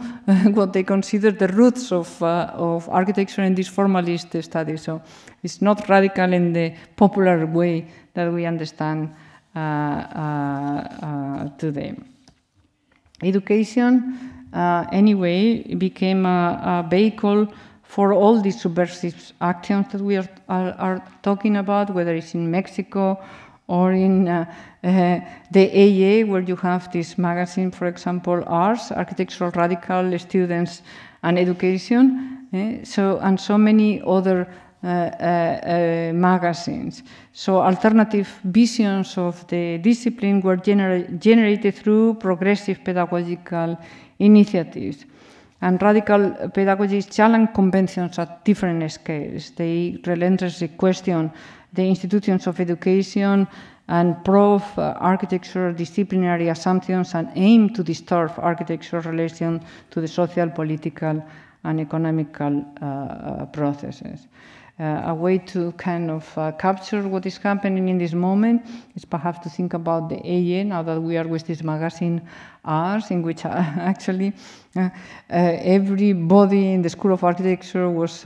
what they consider the roots of architecture in this formalist study. So it's not radical in the popular way that we understand today. Education, anyway, became a vehicle for all these subversive actions that we are talking about, whether it's in Mexico or in the AA, where you have this magazine, for example, Arts, Architectural Radical, Students and Education, and so many other magazines. So alternative visions of the discipline were generated through progressive pedagogical initiatives. And radical pedagogies challenge conventions at different scales. They relentlessly question the institutions of education and probe architecture disciplinary assumptions and aim to disturb architecture relation to the social, political, and economical processes. A way to kind of capture what is happening in this moment is perhaps to think about the AA, now that we are with this magazine, Arts, in which actually everybody in the School of Architecture was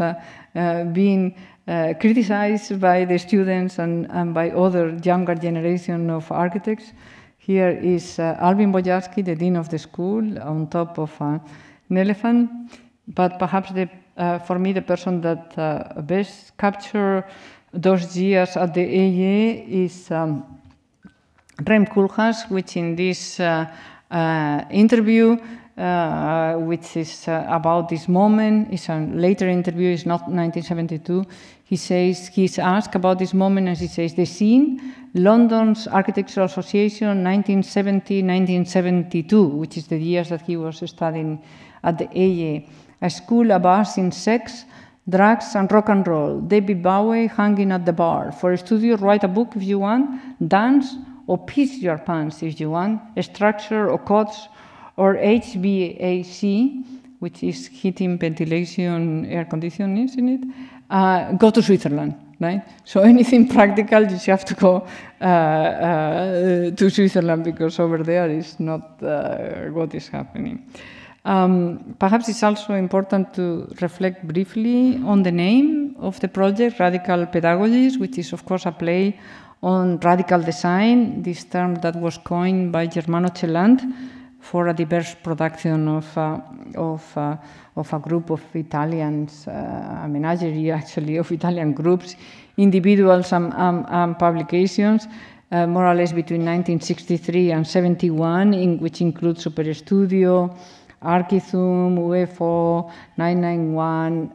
being criticized by the students and by other younger generation of architects. Here is Alvin Boyarsky, the dean of the school, on top of an elephant. But perhaps for me, the person that best captured those years at the AA is Rem Koolhaas, which in this interview, which is about this moment, is a later interview, it's not 1972. He says, he's asked about this moment, and he says, the scene, London's Architectural Association, 1970-1972, which is the years that he was studying at the AA. A school abuzz in sex, drugs, and rock and roll. David Bowie hanging at the bar. For a studio, write a book if you want, dance, or piss your pants if you want, structure or codes, or HVAC, which is heating, ventilation, air conditioning, isn't it? Go to Switzerland. right? So anything practical, you have to go to Switzerland, because over there is not what is happening. Perhaps it's also important to reflect briefly on the name of the project, Radical Pedagogies, which is, of course, a play on radical design, this term that was coined by Germano Celant for a diverse production of a group of Italians, a menagerie actually of Italian groups, individuals and publications, more or less between 1963 and 71, which includes Super Studio, Archithum, UFO, 991,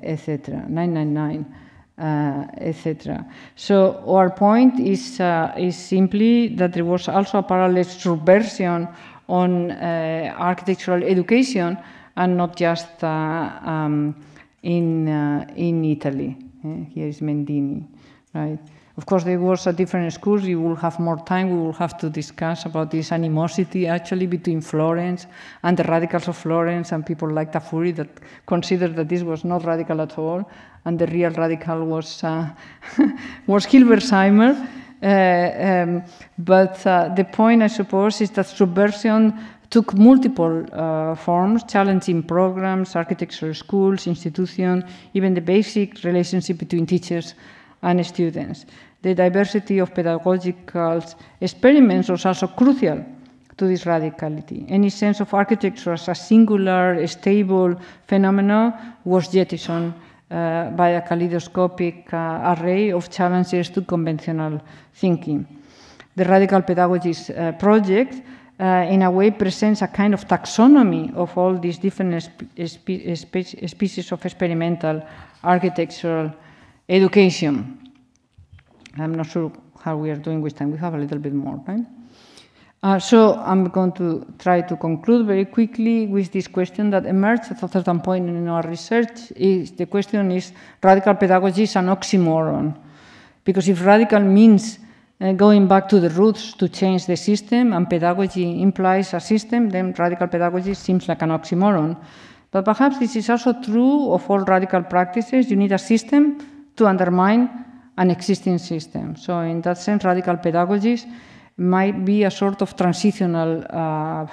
etc., 999. Etc. So our point is simply that there was also a parallel subversion on architectural education, and not just in Italy. Here is Mendini, right? Of course, there was a different schools. You will have more time. We will have to discuss about this animosity actually between Florence and the radicals of Florence, and people like Tafuri that considered that this was not radical at all, and the real radical was Hilbersheimer. But the point, I suppose, is that subversion took multiple forms, challenging programs, architecture schools, institutions, even the basic relationship between teachers and students. The diversity of pedagogical experiments was also crucial to this radicality. Any sense of architecture as a singular, stable phenomenon was jettisoned by a kaleidoscopic array of challenges to conventional thinking. The Radical Pedagogies project, in a way, presents a kind of taxonomy of all these different species of experimental architectural education. I'm not sure how we are doing with time. We have a little bit more time. So I'm going to try to conclude very quickly with this question that emerged at a certain point in our research. The question is, radical pedagogy is an oxymoron. Because if radical means going back to the roots to change the system, and pedagogy implies a system, then radical pedagogy seems like an oxymoron. But perhaps this is also true of all radical practices. You need a system to undermine an existing system. So in that sense, radical pedagogies might be a sort of transitional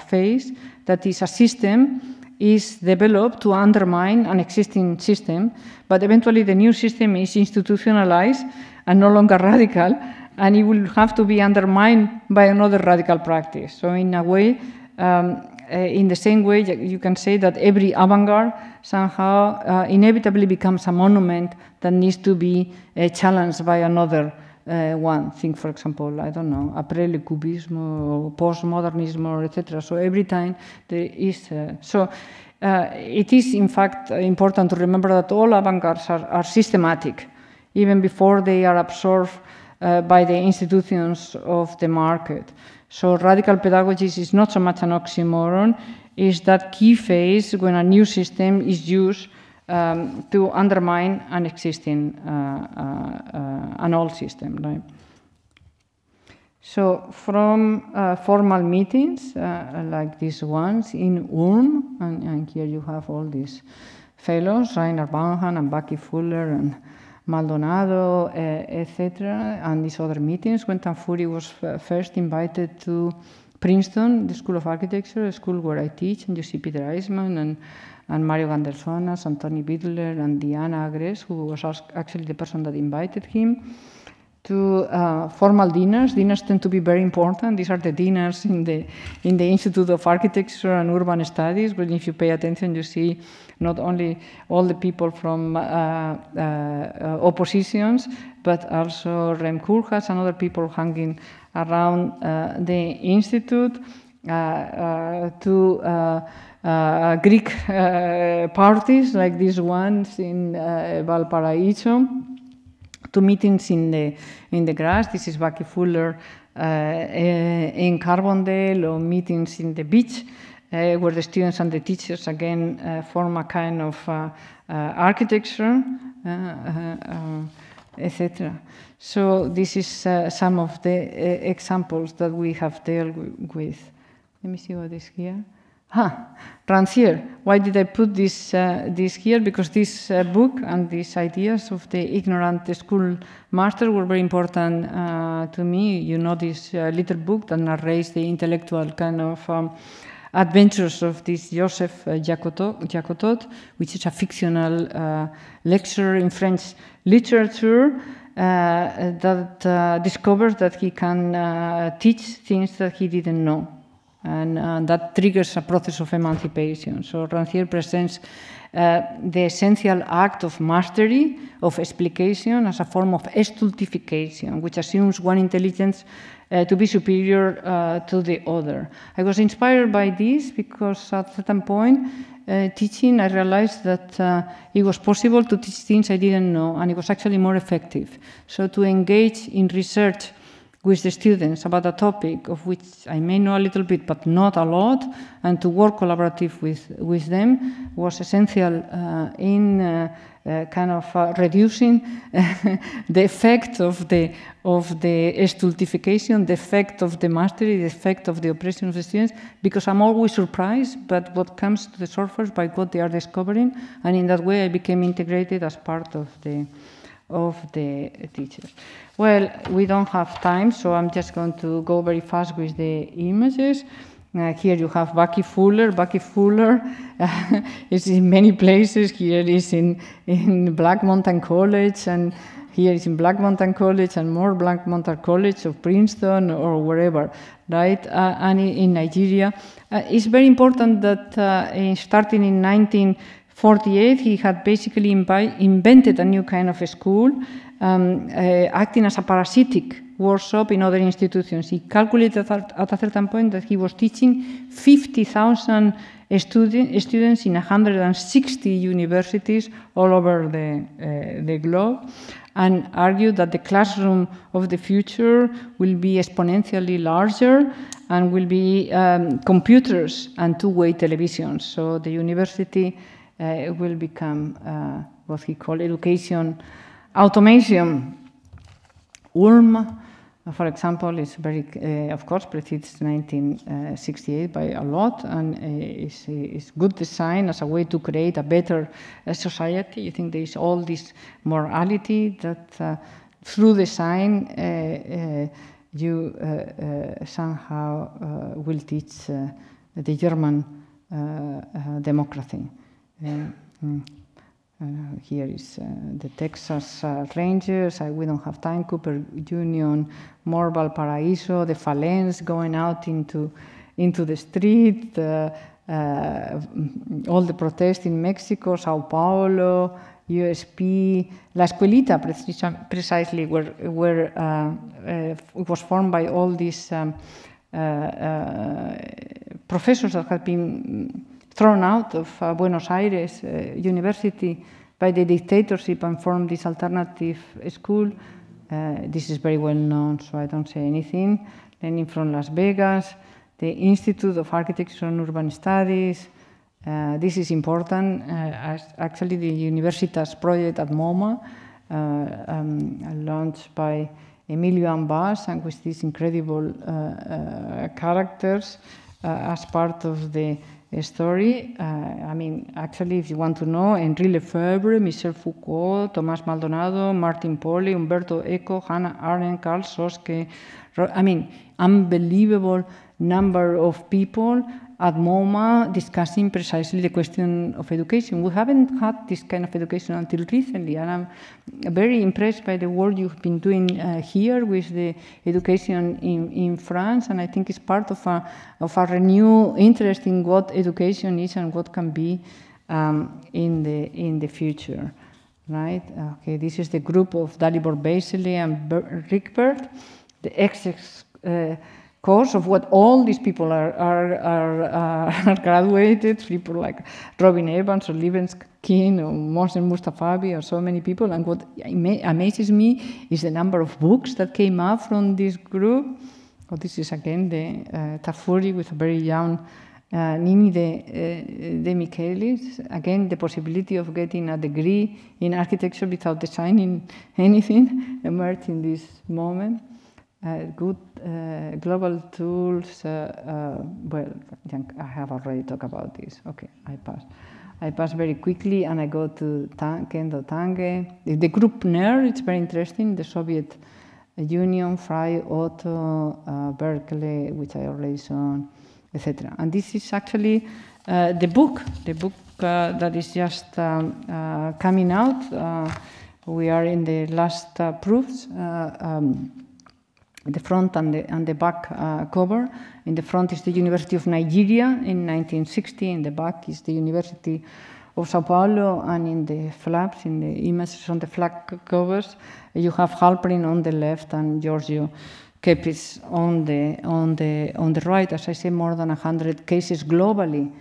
phase, that is, a system is developed to undermine an existing system, but eventually the new system is institutionalized and no longer radical, and it will have to be undermined by another radical practice. So in a way, in the same way, you can say that every avant-garde somehow inevitably becomes a monument that needs to be challenged by another one. Think, for example, I don't know, après-le-cubisme or postmodernism, or etc. So every time there is... it is, in fact, important to remember that all avant-gardes are systematic, even before they are absorbed by the institutions of the market. So radical pedagogy is not so much an oxymoron, it's that key phase when a new system is used to undermine an existing, an old system, right? So from formal meetings like these ones in Ulm, and here you have all these fellows, Rainer Banhan and Bucky Fuller and Maldonado, etc., and these other meetings, when Tanfuri was first invited to Princeton, the School of Architecture, a school where I teach, and you see Peter Eisman and Mario Gandelsonas and Tony Bidler and Diana Agres, who was actually the person that invited him to formal dinners. Dinners tend to be very important. These are the dinners in the Institute of Architecture and Urban Studies, but if you pay attention, you see not only all the people from oppositions, but also Rem Koolhaas and other people hanging around the Institute, to Greek parties like these ones in Valparaiso, to meetings in the grass. This is Bucky Fuller in Carbondale, or meetings in the beach, where the students and the teachers again form a kind of architecture, etc. So this is some of the examples that we have dealt with. Let me see what is here. Rancière. Why did I put this here? Because this book and these ideas of the ignorant school master were very important to me. You know, this little book that narrates the intellectual kind of adventures of this Joseph Jacotot, which is a fictional lecturer in French literature that discovers that he can teach things that he didn't know. And that triggers a process of emancipation. So Rancière presents the essential act of mastery, of explication, as a form of stultification, which assumes one intelligence to be superior to the other. I was inspired by this because at a certain point, teaching, I realized that it was possible to teach things I didn't know, and it was actually more effective. So to engage in research with the students about a topic of which I may know a little bit, but not a lot, and to work collaborative with them was essential in kind of reducing the effect of the stultification, the effect of the mastery, the effect of the oppression of the students, because I'm always surprised by what comes to the surface, by what they are discovering, and in that way I became integrated as part of the teachers. Well, we don't have time, so I'm just going to go very fast with the images. Here you have Bucky Fuller. Bucky Fuller is in many places. Here is in Black Mountain College, and here is in Black Mountain College, and more Black Mountain College of Princeton or wherever, right? And in Nigeria. It's very important that starting in 1948, he had basically invented a new kind of school, acting as a parasitic workshop in other institutions. He calculated at a certain point that he was teaching 50,000 students in 160 universities all over the globe, and argued that the classroom of the future will be exponentially larger and will be computers and two-way televisions. So the university will become what he called education automation. Ulm, for example, is very, of course, precedes 1968 by a lot, and is good design as a way to create a better society. You think there is all this morality that through design you somehow will teach the German democracy. Here is the Texas Rangers. We don't have time. Cooper Union, more Valparaiso, the Falens going out into the street, all the protests in Mexico, Sao Paulo, USP, La Escuelita, precisely where it was formed by all these professors that had been thrown out of Buenos Aires University by the dictatorship and formed this alternative school. This is very well known, so I don't say anything. Learning from Las Vegas, the Institute of Architecture and Urban Studies. This is important. Actually, the Universitas project at MoMA, launched by Emilio Ambas, and with these incredible characters as part of the story. I mean, actually, if you want to know, Henri Lefebvre, Michel Foucault, Tomás Maldonado, Martin Poli, Umberto Eco, Hannah Arendt, Karl Soske. I mean, unbelievable number of people at MoMA discussing precisely the question of education. We haven't had this kind of education until recently, and I'm very impressed by the work you've been doing here with the education in France, and I think it's part of a renewed interest in what education is and what can be in the future, right? Okay, this is the group of Dalibor Beisele and Rikbert, the course of what all these people are graduated, people like Robin Evans or Libeskind or Mohsen Mustafabi or so many people. And what amazes me is the number of books that came out from this group. Oh, this is again the Tafuri with a very young Nini de Michaelis. Again, the possibility of getting a degree in architecture without designing anything emerged in this moment. good global tools. Well, I have already talked about this. Okay, I pass very quickly and I go to Kendo Tange. The group NER, it's very interesting. The Soviet Union, Frey, Otto, Berkeley, which I already saw, etc. And this is actually the book that is just coming out. We are in the last proofs. The front and the back cover. In the front is the University of Nigeria in 1960. In the back is the University of Sao Paulo, and in the flaps, in the images on the flag covers, you have Halperin on the left and Giorgio Kepis on the right. As I say, more than 100 cases globally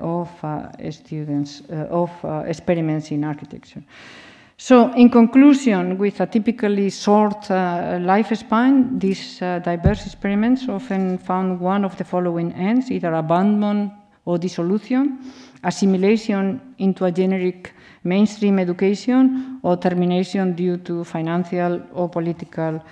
of students of experiments in architecture. So, in conclusion, with a typically short lifespan, these diverse experiments often found one of the following ends: either abandonment or dissolution, assimilation into a generic mainstream education, or termination due to financial or political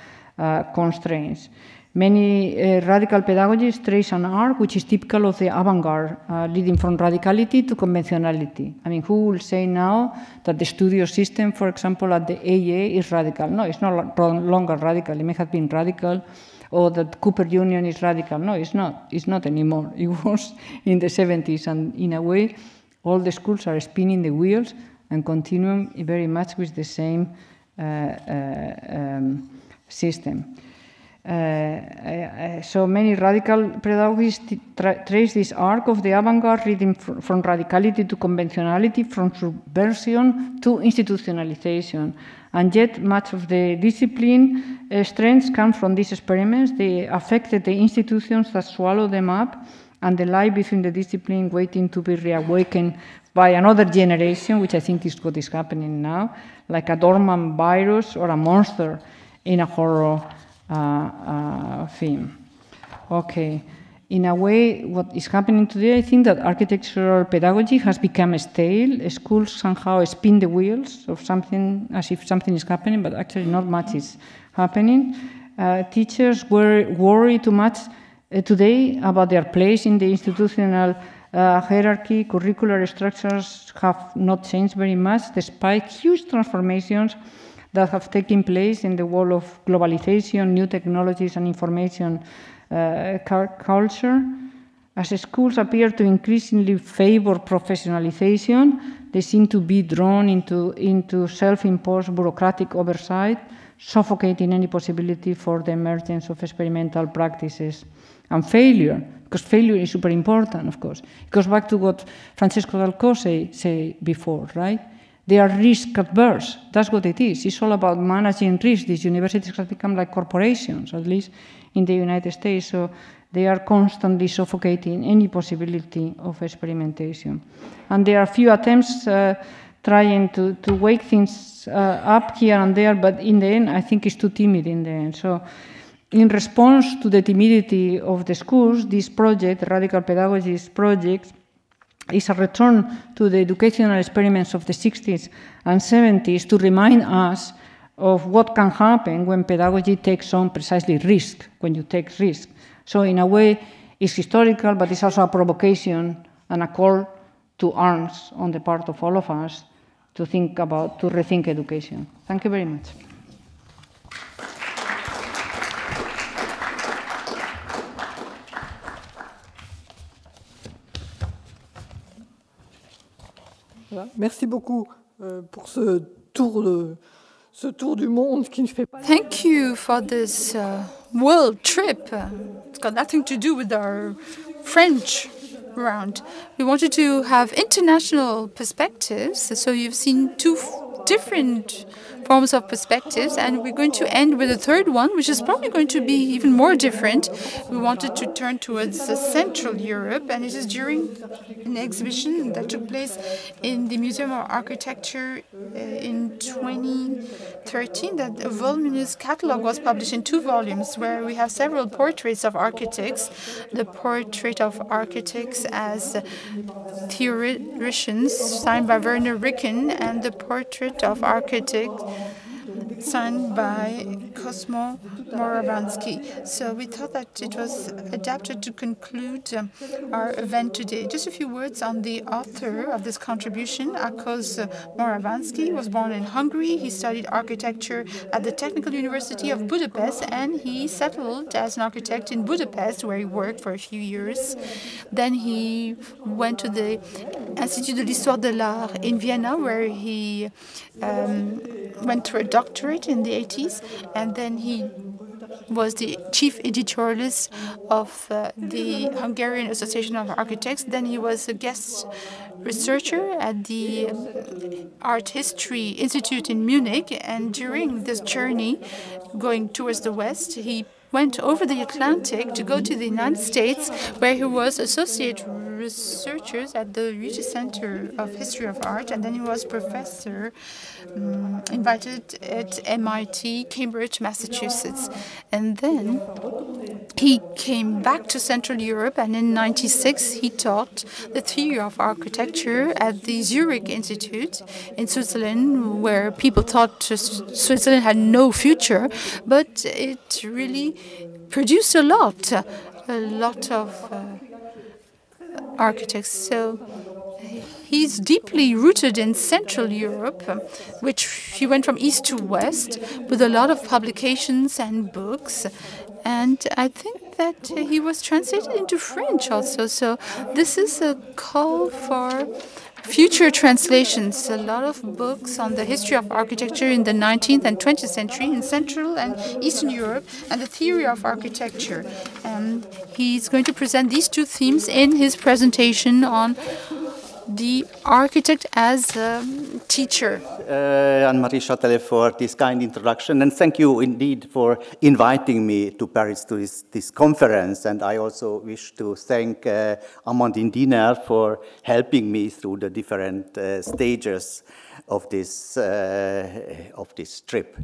constraints. Many radical pedagogies trace an arc which is typical of the avant-garde, leading from radicality to conventionality. I mean, who will say now that the studio system, for example, at the AA is radical? No, it's no longer radical. It may have been radical, or that Cooper Union is radical. No, it's not. It's not anymore. It was in the 70s, and in a way, all the schools are spinning the wheels and continuing very much with the same system. So many radical pedagogies trace this arc of the avant-garde, leading from radicality to conventionality, from subversion to institutionalization. And yet much of the discipline strengths come from these experiments. They affected the institutions that swallow them up, and the life between the discipline waiting to be reawakened by another generation, which I think is what is happening now, like a dormant virus or a monster in a horror film. Okay, in a way, what is happening today, I think that architectural pedagogy has become stale. Schools somehow spin the wheels of something as if something is happening, but actually not much is happening. Teachers worry too much today about their place in the institutional hierarchy. Curricular structures have not changed very much, despite huge transformations that have taken place in the world of globalization, new technologies, and information culture. As schools appear to increasingly favor professionalization, they seem to be drawn into self-imposed bureaucratic oversight, suffocating any possibility for the emergence of experimental practices. And failure, because failure is super important, of course. It goes back to what Francesco Dalcò said before, right? They are risk adverse. That's what it is. It's all about managing risk. These universities have become like corporations, at least in the United States. So they are constantly suffocating any possibility of experimentation. And there are few attempts trying to wake things up here and there, but in the end, I think it's too timid in the end. So in response to the timidity of the schools, this project, the Radical Pedagogies project, is a return to the educational experiments of the 60s and 70s to remind us of what can happen when pedagogy takes on precisely risk, when you take risk. So in a way, it's historical, but it's also a provocation and a call to arms on the part of all of us to rethink education. Thank you very much. Voilà. Merci beaucoup pour ce tour du monde qui ne fait pas. Thank you for this world trip. It's got nothing to do with our French round. We wanted to have international perspectives, so you've seen two different forms of perspectives, and we're going to end with a third one, which is probably going to be even more different. We wanted to turn towards Central Europe, and it is during an exhibition that took place in the Museum of Architecture in 2013 that a voluminous catalogue was published in 2 volumes, where we have several portraits of architects, the portrait of architects as theoreticians signed by Werner Ricken, and the portrait of architects signed by Cosmo Morawansky. So we thought that it was adapted to conclude our event today. Just a few words on the author of this contribution. Akos Morawansky was born in Hungary. He studied architecture at the Technical University of Budapest, and he settled as an architect in Budapest, where he worked for a few years. Then he went to the Institut de l'Histoire de l'Art in Vienna, where he went through a doctorate in the 80s, and then he was the chief editorialist of the Hungarian Association of Architects. Then he was a guest researcher at the Art History Institute in Munich, and during this journey going towards the west, he went over the Atlantic to go to the United States, where he was associate researcher at the Research Center of History of Art, and then he was professor invited at MIT, Cambridge, Massachusetts. And then he came back to Central Europe, and in '96 he taught the theory of architecture at the Zurich Institute in Switzerland, where people thought Switzerland had no future, but it really produced a lot of architects. So he's deeply rooted in Central Europe, which he went from east to west with a lot of publications and books. And I think that he was translated into French also. So this is a call for future translations, a lot of books on the history of architecture in the 19th and 20th century in Central and Eastern Europe, and the theory of architecture. And he's going to present these two themes in his presentation on the architect as a teacher. Anne-Marie Châtelet, for this kind introduction, and thank you indeed for inviting me to Paris to this conference. And I also wish to thank Amandine Diner for helping me through the different stages of this trip.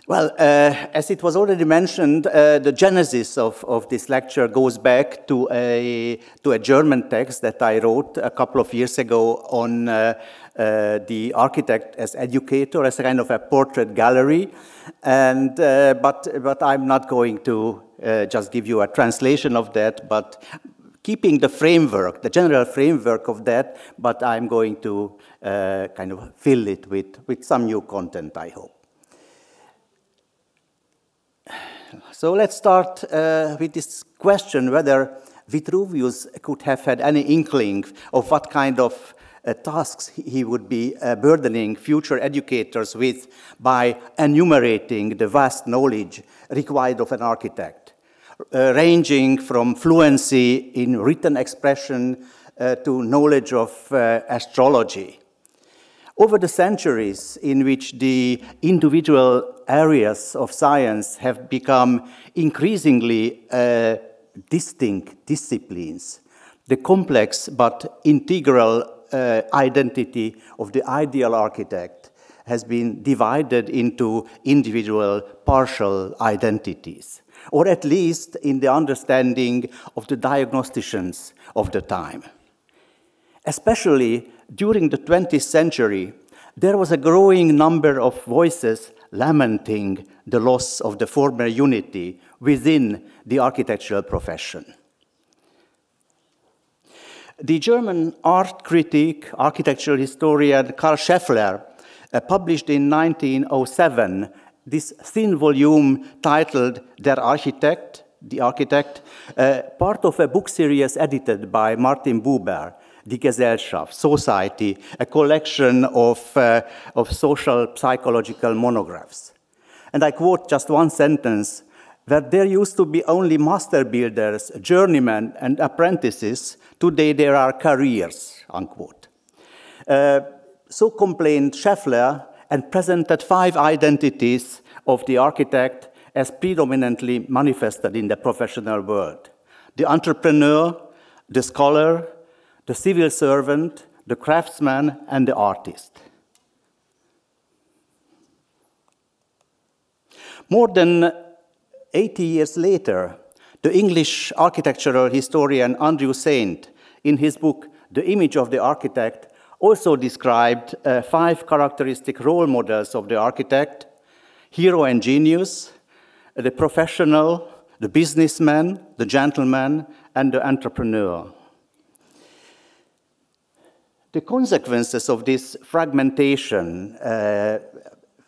Well, as it was already mentioned, the genesis of this lecture goes back to a German text that I wrote a couple of years ago on the architect as educator, as a kind of a portrait gallery. And but I'm not going to just give you a translation of that, but keeping the framework, the general framework of that, but I'm going to kind of fill it with some new content, I hope. So let's start with this question whether Vitruvius could have had any inkling of what kind of tasks he would be burdening future educators with by enumerating the vast knowledge required of an architect, ranging from fluency in written expression to knowledge of astrology. Over the centuries in which the individual areas of science have become increasingly distinct disciplines, the complex but integral identity of the ideal architect has been divided into individual partial identities, or at least in the understanding of the diagnosticians of the time. Especially during the 20th century, there was a growing number of voices lamenting the loss of the former unity within the architectural profession. The German art critic, architectural historian Karl Scheffler published in 1907 this thin volume titled Der Architekt, The Architect, part of a book series edited by Martin Buber, Die Gesellschaft, Society, a collection of social psychological monographs. And I quote just one sentence, that there used to be only master builders, journeymen, and apprentices. Today there are careers, unquote. So complained Scheffler and presented 5 identities of the architect as predominantly manifested in the professional world: the entrepreneur, the scholar, the civil servant, the craftsman, and the artist. More than 80 years later, the English architectural historian Andrew Saint, in his book, The Image of the Architect, also described 5 characteristic role models of the architect, hero and genius, the professional, the businessman, the gentleman, and the entrepreneur. The consequences of this fragmentation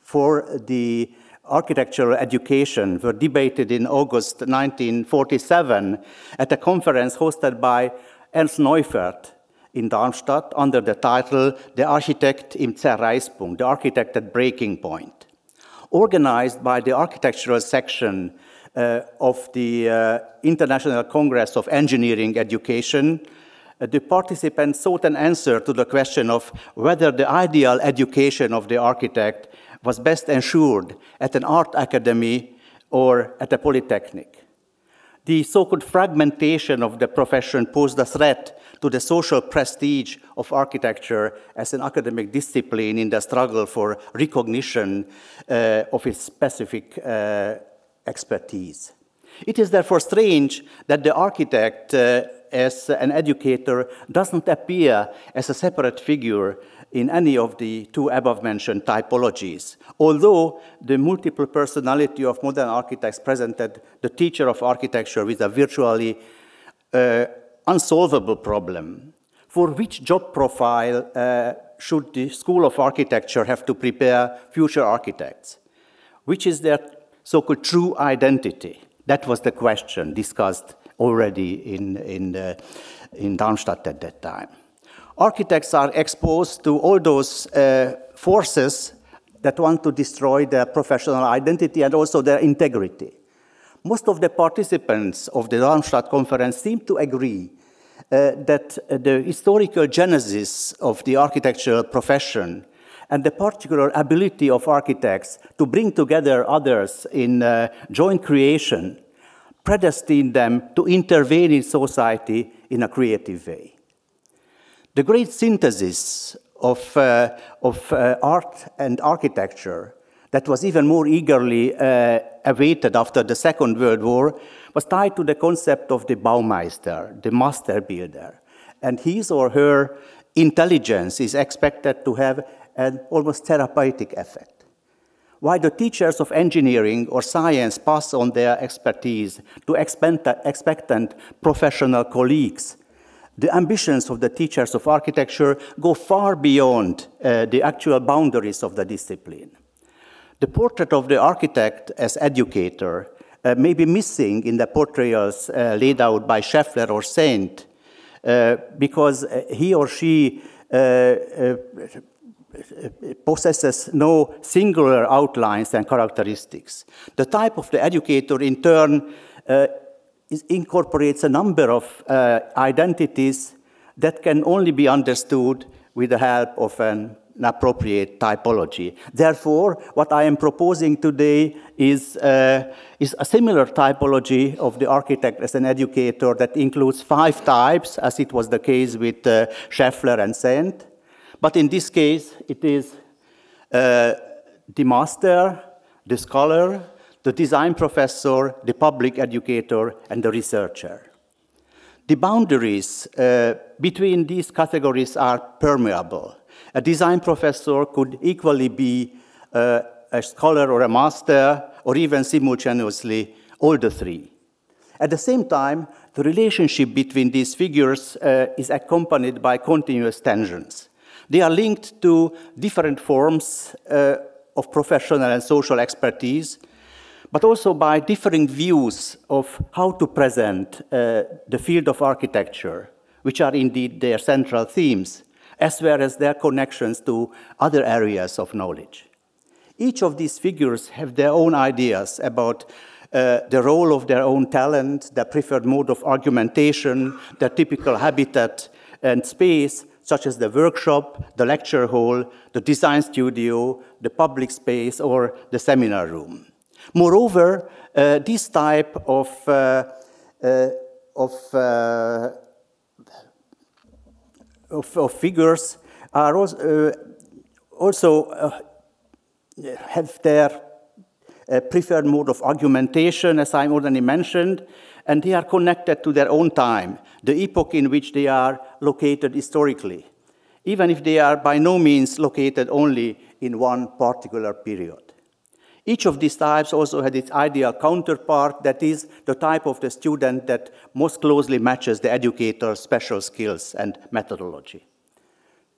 for the architectural education were debated in August 1947 at a conference hosted by Ernst Neufert in Darmstadt under the title Der Architekt im Zerreißpunkt, the architect at breaking point. Organized by the architectural section of the International Congress of Engineering Education, the participants sought an answer to the question of whether the ideal education of the architect was best ensured at an art academy or at a polytechnic. The so-called fragmentation of the profession posed a threat to the social prestige of architecture as an academic discipline in the struggle for recognition of its specific expertise. It is therefore strange that the architect, as an educator, doesn't appear as a separate figure in any of the two above-mentioned typologies, although the multiple personality of modern architects presented the teacher of architecture with a virtually unsolvable problem. For which job profile should the School of Architecture have to prepare future architects? Which is their so-called true identity? That was the question discussed already in Darmstadt at that time. Architects are exposed to all those forces that want to destroy their professional identity and also their integrity. Most of the participants of the Darmstadt conference seem to agree that the historical genesis of the architectural profession and the particular ability of architects to bring together others in joint creation predestined them to intervene in society in a creative way. The great synthesis of art and architecture that was even more eagerly awaited after the Second World War was tied to the concept of the Baumeister, the master builder. And his or her intelligence is expected to have an almost therapeutic effect. While the teachers of engineering or science pass on their expertise to expectant professional colleagues, the ambitions of the teachers of architecture go far beyond the actual boundaries of the discipline. The portrait of the architect as educator may be missing in the portrayals laid out by Scheffler or Saint, because he or she possesses no singular outlines and characteristics. The type of the educator, in turn, incorporates a number of identities that can only be understood with the help of an appropriate typology. Therefore, what I am proposing today is a similar typology of the architect as an educator that includes 5 types, as it was the case with Scheffler and Saint. But in this case, it is the master, the scholar, the design professor, the public educator, and the researcher. The boundaries between these categories are permeable. A design professor could equally be a scholar or a master, or even simultaneously all the 3. At the same time, the relationship between these figures is accompanied by continuous tensions. They are linked to different forms of professional and social expertise, but also by differing views of how to present the field of architecture, which are indeed their central themes, as well as their connections to other areas of knowledge. Each of these figures have their own ideas about the role of their own talent, their preferred mode of argumentation, their typical habitat and space, such as the workshop, the lecture hall, the design studio, the public space, or the seminar room. Moreover, this type of figures are also have their preferred mode of argumentation, as I already mentioned, and they are connected to their own time, the epoch in which they are located historically, even if they are by no means located only in one particular period. Each of these types also had its ideal counterpart, that is, the type of the student that most closely matches the educator's special skills and methodology.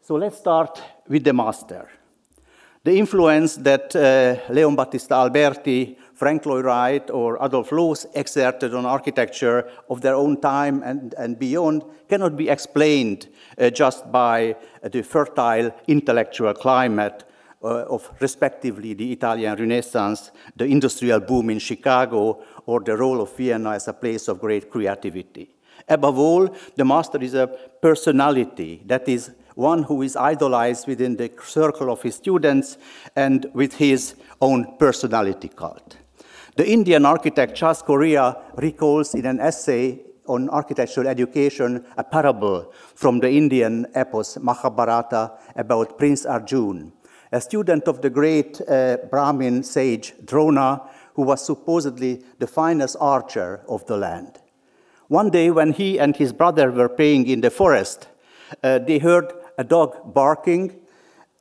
So let's start with the master. The influence that Leon Battista Alberti, Frank Lloyd Wright, or Adolf Loos exerted on architecture of their own time and beyond cannot be explained just by the fertile intellectual climate of respectively the Italian Renaissance, the industrial boom in Chicago, or the role of Vienna as a place of great creativity. Above all, the master is a personality, that is, one who is idolized within the circle of his students and with his own personality cult. The Indian architect Charles Correa recalls in an essay on architectural education a parable from the Indian epos Mahabharata about Prince Arjuna, a student of the great Brahmin sage Drona, who was supposedly the finest archer of the land. One day when he and his brother were playing in the forest, they heard a dog barking,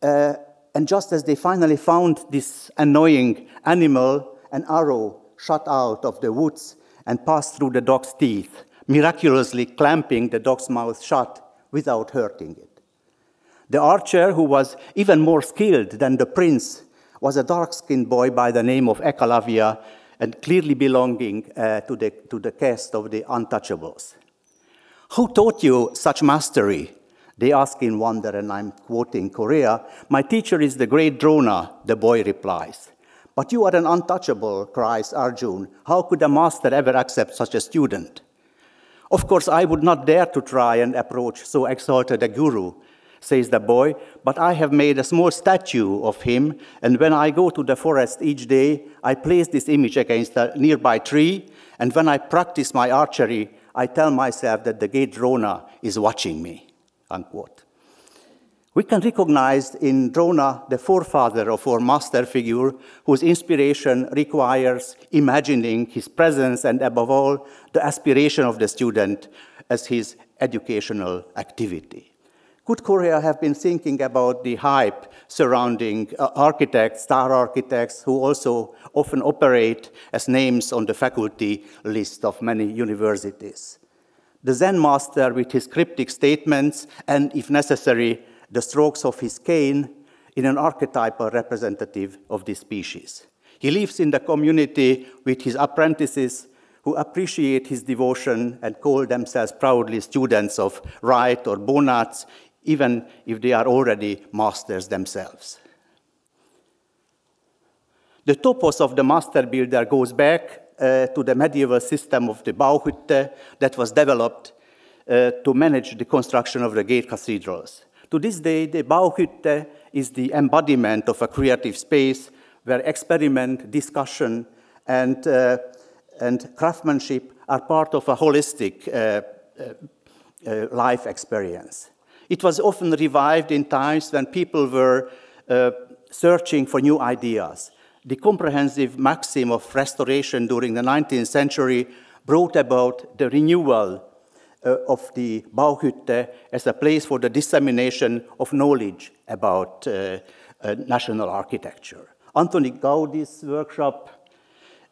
and just as they finally found this annoying animal, an arrow shot out of the woods and passed through the dog's teeth, miraculously clamping the dog's mouth shut without hurting it. The archer, who was even more skilled than the prince, was a dark-skinned boy by the name of Ekalavya, and clearly belonging to the caste of the untouchables. "Who taught you such mastery?" they ask in wonder, and I'm quoting Correa. "My teacher is the great Drona," the boy replies. "But you are an untouchable," cries Arjuna. "How could a master ever accept such a student?" "Of course, I would not dare to try and approach so exalted a guru," says the boy, "but I have made a small statue of him, and when I go to the forest each day, I place this image against a nearby tree, and when I practice my archery, I tell myself that the great Drona is watching me." Unquote. We can recognize in Drona the forefather of our master figure, whose inspiration requires imagining his presence and, above all, the aspiration of the student as his educational activity. Could Correa have been thinking about the hype surrounding architects, star architects, who also often operate as names on the faculty list of many universities? The Zen master, with his cryptic statements and, if necessary, the strokes of his cane, in an archetypal representative of this species. He lives in the community with his apprentices, who appreciate his devotion and call themselves proudly students of Wright or Bonatz, even if they are already masters themselves. The topos of the master builder goes back to the medieval system of the Bauhütte that was developed to manage the construction of the gate cathedrals. To this day, the Bauhütte is the embodiment of a creative space where experiment, discussion, and craftsmanship are part of a holistic life experience. It was often revived in times when people were searching for new ideas. The comprehensive maxim of restoration during the 19th century brought about the renewal of the Bauhütte as a place for the dissemination of knowledge about national architecture. Antoni Gaudi's workshop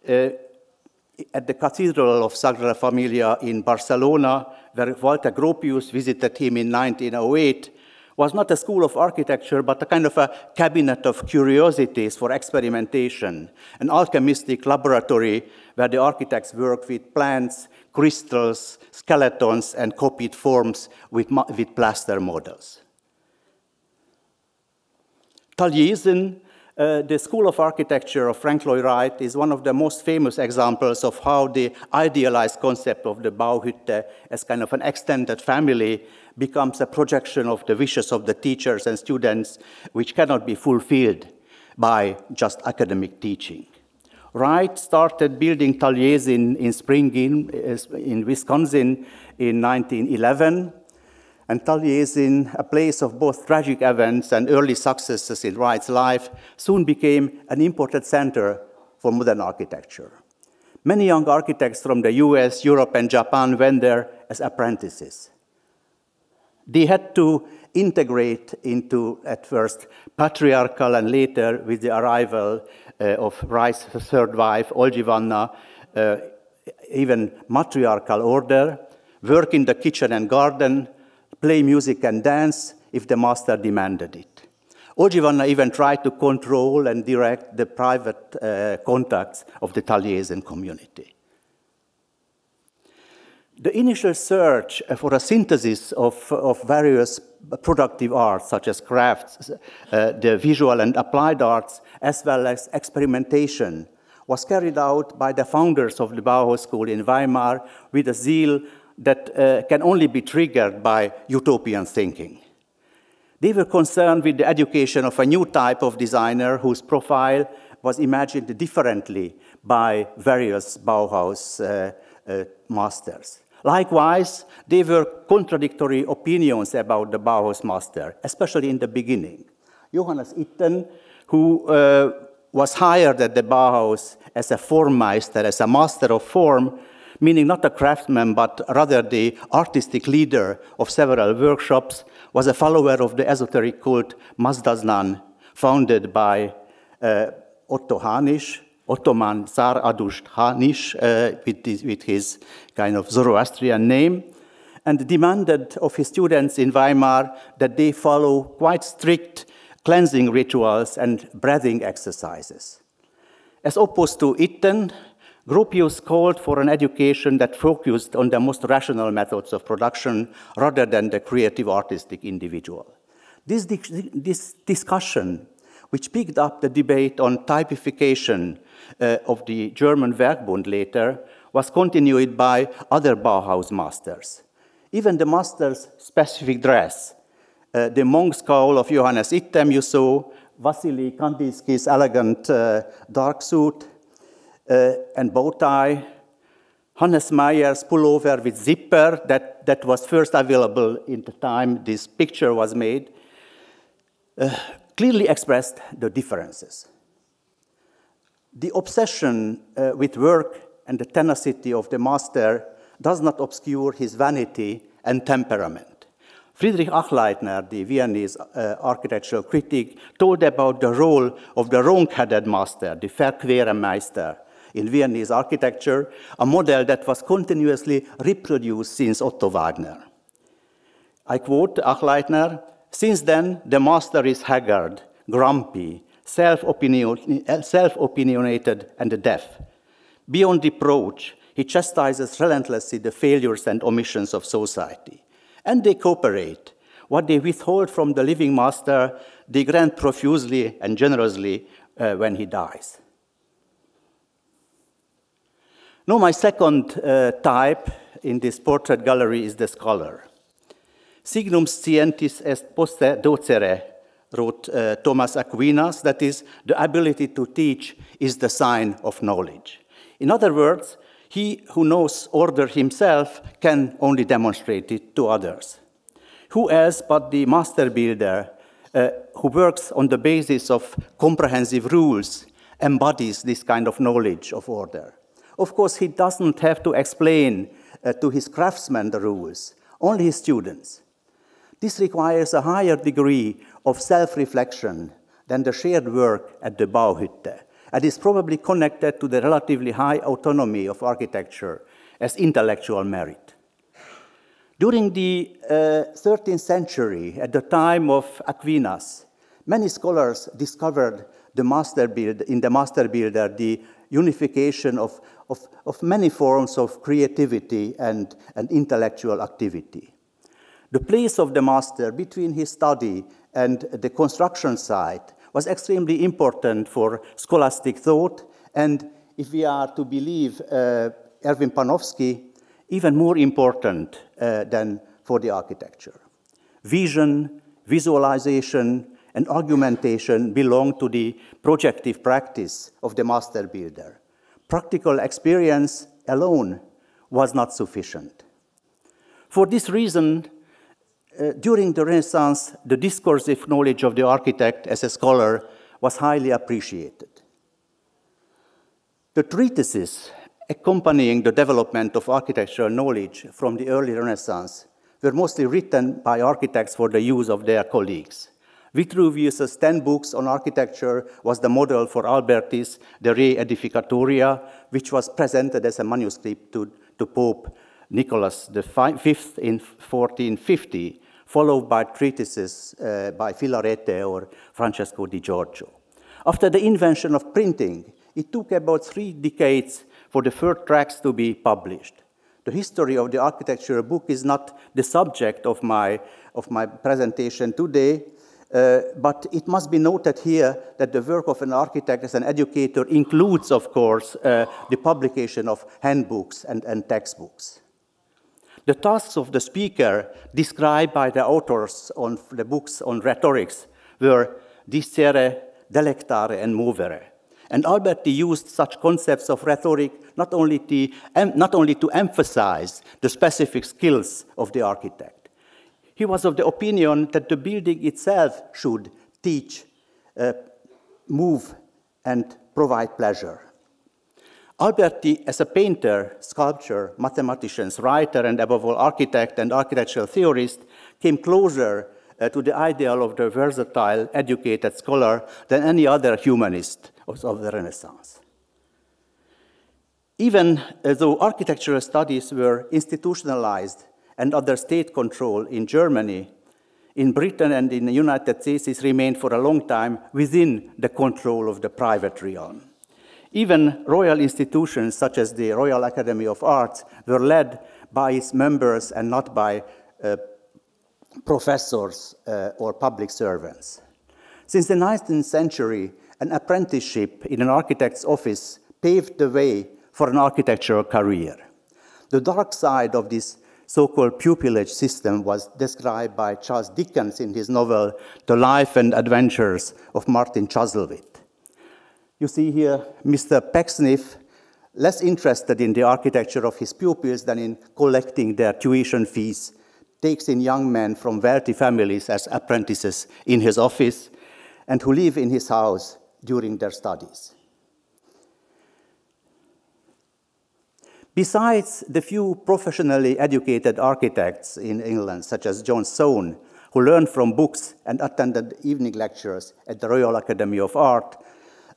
at the Cathedral of Sagrada Familia in Barcelona, where Walter Gropius visited him in 1908, was not a school of architecture, but a kind of a cabinet of curiosities for experimentation, an alchemistic laboratory where the architects worked with plants, crystals, skeletons, and copied forms with plaster models. Taliesin, the School of Architecture of Frank Lloyd Wright, is one of the most famous examples of how the idealized concept of the Bauhütte as kind of an extended family becomes a projection of the wishes of the teachers and students, which cannot be fulfilled by just academic teaching. Wright started building Taliesin in Spring in Wisconsin in 1911, and Taliesin, a place of both tragic events and early successes in Wright's life, soon became an important center for modern architecture. Many young architects from the US, Europe, and Japan went there as apprentices. They had to integrate into, at first, patriarchal and later, with the arrival of Rice's third wife, Olgivanna, even matriarchal order, work in the kitchen and garden, play music and dance if the master demanded it. Olgivanna even tried to control and direct the private contacts of the Taliesin community. The initial search for a synthesis of various productive arts, such as crafts, the visual and applied arts, as well as experimentation, was carried out by the founders of the Bauhaus School in Weimar with a zeal that can only be triggered by utopian thinking. They were concerned with the education of a new type of designer whose profile was imagined differently by various Bauhaus masters. Likewise, there were contradictory opinions about the Bauhaus master, especially in the beginning. Johannes Itten, who was hired at the Bauhaus as a Formmeister, as a master of form, meaning not a craftsman, but rather the artistic leader of several workshops, was a follower of the esoteric cult Mazdaznan, founded by Otto Hanisch, Ottoman Tsar Adust Hanisch, with his kind of Zoroastrian name, and demanded of his students in Weimar that they follow quite strict cleansing rituals and breathing exercises. As opposed to Itten, Gropius called for an education that focused on the most rational methods of production rather than the creative artistic individual. This discussion, which picked up the debate on typification of the German Werkbund later, was continued by other Bauhaus masters. Even the master's specific dress, the monk's cowl of Johannes Itten you saw, Wassily Kandinsky's elegant dark suit and bow tie, Hannes Meyer's pullover with zipper that was first available in the time this picture was made, clearly expressed the differences. The obsession with work and the tenacity of the master does not obscure his vanity and temperament. Friedrich Achleitner, the Viennese architectural critic, told about the role of the wrong-headed master, the Verqueremeister, in Viennese architecture, a model that was continuously reproduced since Otto Wagner. I quote Achleitner, "Since then, the master is haggard, grumpy, self-opinionated, and deaf. Beyond reproach, he chastises relentlessly the failures and omissions of society. And they cooperate. What they withhold from the living master, they grant profusely and generously when he dies." Now, my second type in this portrait gallery is the scholar. Signum scientis est poste docere, wrote Thomas Aquinas, that is, the ability to teach is the sign of knowledge. In other words, he who knows order himself can only demonstrate it to others. Who else but the master builder, who works on the basis of comprehensive rules, embodies this kind of knowledge of order? Of course, he doesn't have to explain to his craftsmen the rules, only his students. This requires a higher degree of self-reflection than the shared work at the Bauhütte, and is probably connected to the relatively high autonomy of architecture as intellectual merit. During the 13th century, at the time of Aquinas, many scholars discovered in the master builder the unification of many forms of creativity and intellectual activity. The place of the master between his study and the construction site was extremely important for scholastic thought, and if we are to believe Erwin Panofsky, even more important than for the architecture. Vision, visualization, and argumentation belong to the projective practice of the master builder. Practical experience alone was not sufficient. For this reason, during the Renaissance, the discursive knowledge of the architect as a scholar was highly appreciated. The treatises accompanying the development of architectural knowledge from the early Renaissance were mostly written by architects for the use of their colleagues. Vitruvius's 10 books on architecture was the model for Alberti's De Re Edificatoria, which was presented as a manuscript to Pope Nicholas V in 1450, followed by treatises by Filarete or Francesco di Giorgio. After the invention of printing, it took about 3 decades for the first tracts to be published. The history of the architecture book is not the subject of my presentation today, but it must be noted here that the work of an architect as an educator includes, of course, the publication of handbooks and textbooks. The tasks of the speaker described by the authors on the books on rhetorics were discere, delectare, and movere. And Alberti used such concepts of rhetoric not only to emphasize the specific skills of the architect. He was of the opinion that the building itself should teach, move, and provide pleasure. Alberti, as a painter, sculptor, mathematician, writer, and above all architect and architectural theorist, came closer to the ideal of the versatile, educated scholar than any other humanist of the Renaissance. Even though architectural studies were institutionalized and under state control in Germany, in Britain and in the United States, it remained for a long time within the control of the private realm. Even royal institutions such as the Royal Academy of Arts were led by its members and not by professors or public servants. Since the 19th century, an apprenticeship in an architect's office paved the way for an architectural career. The dark side of this so-called pupillage system was described by Charles Dickens in his novel, The Life and Adventures of Martin Chuzzlewit. You see here Mr. Pecksniff, less interested in the architecture of his pupils than in collecting their tuition fees, takes in young men from wealthy families as apprentices in his office and who live in his house during their studies. Besides the few professionally educated architects in England, such as John Soane, who learned from books and attended evening lectures at the Royal Academy of Art,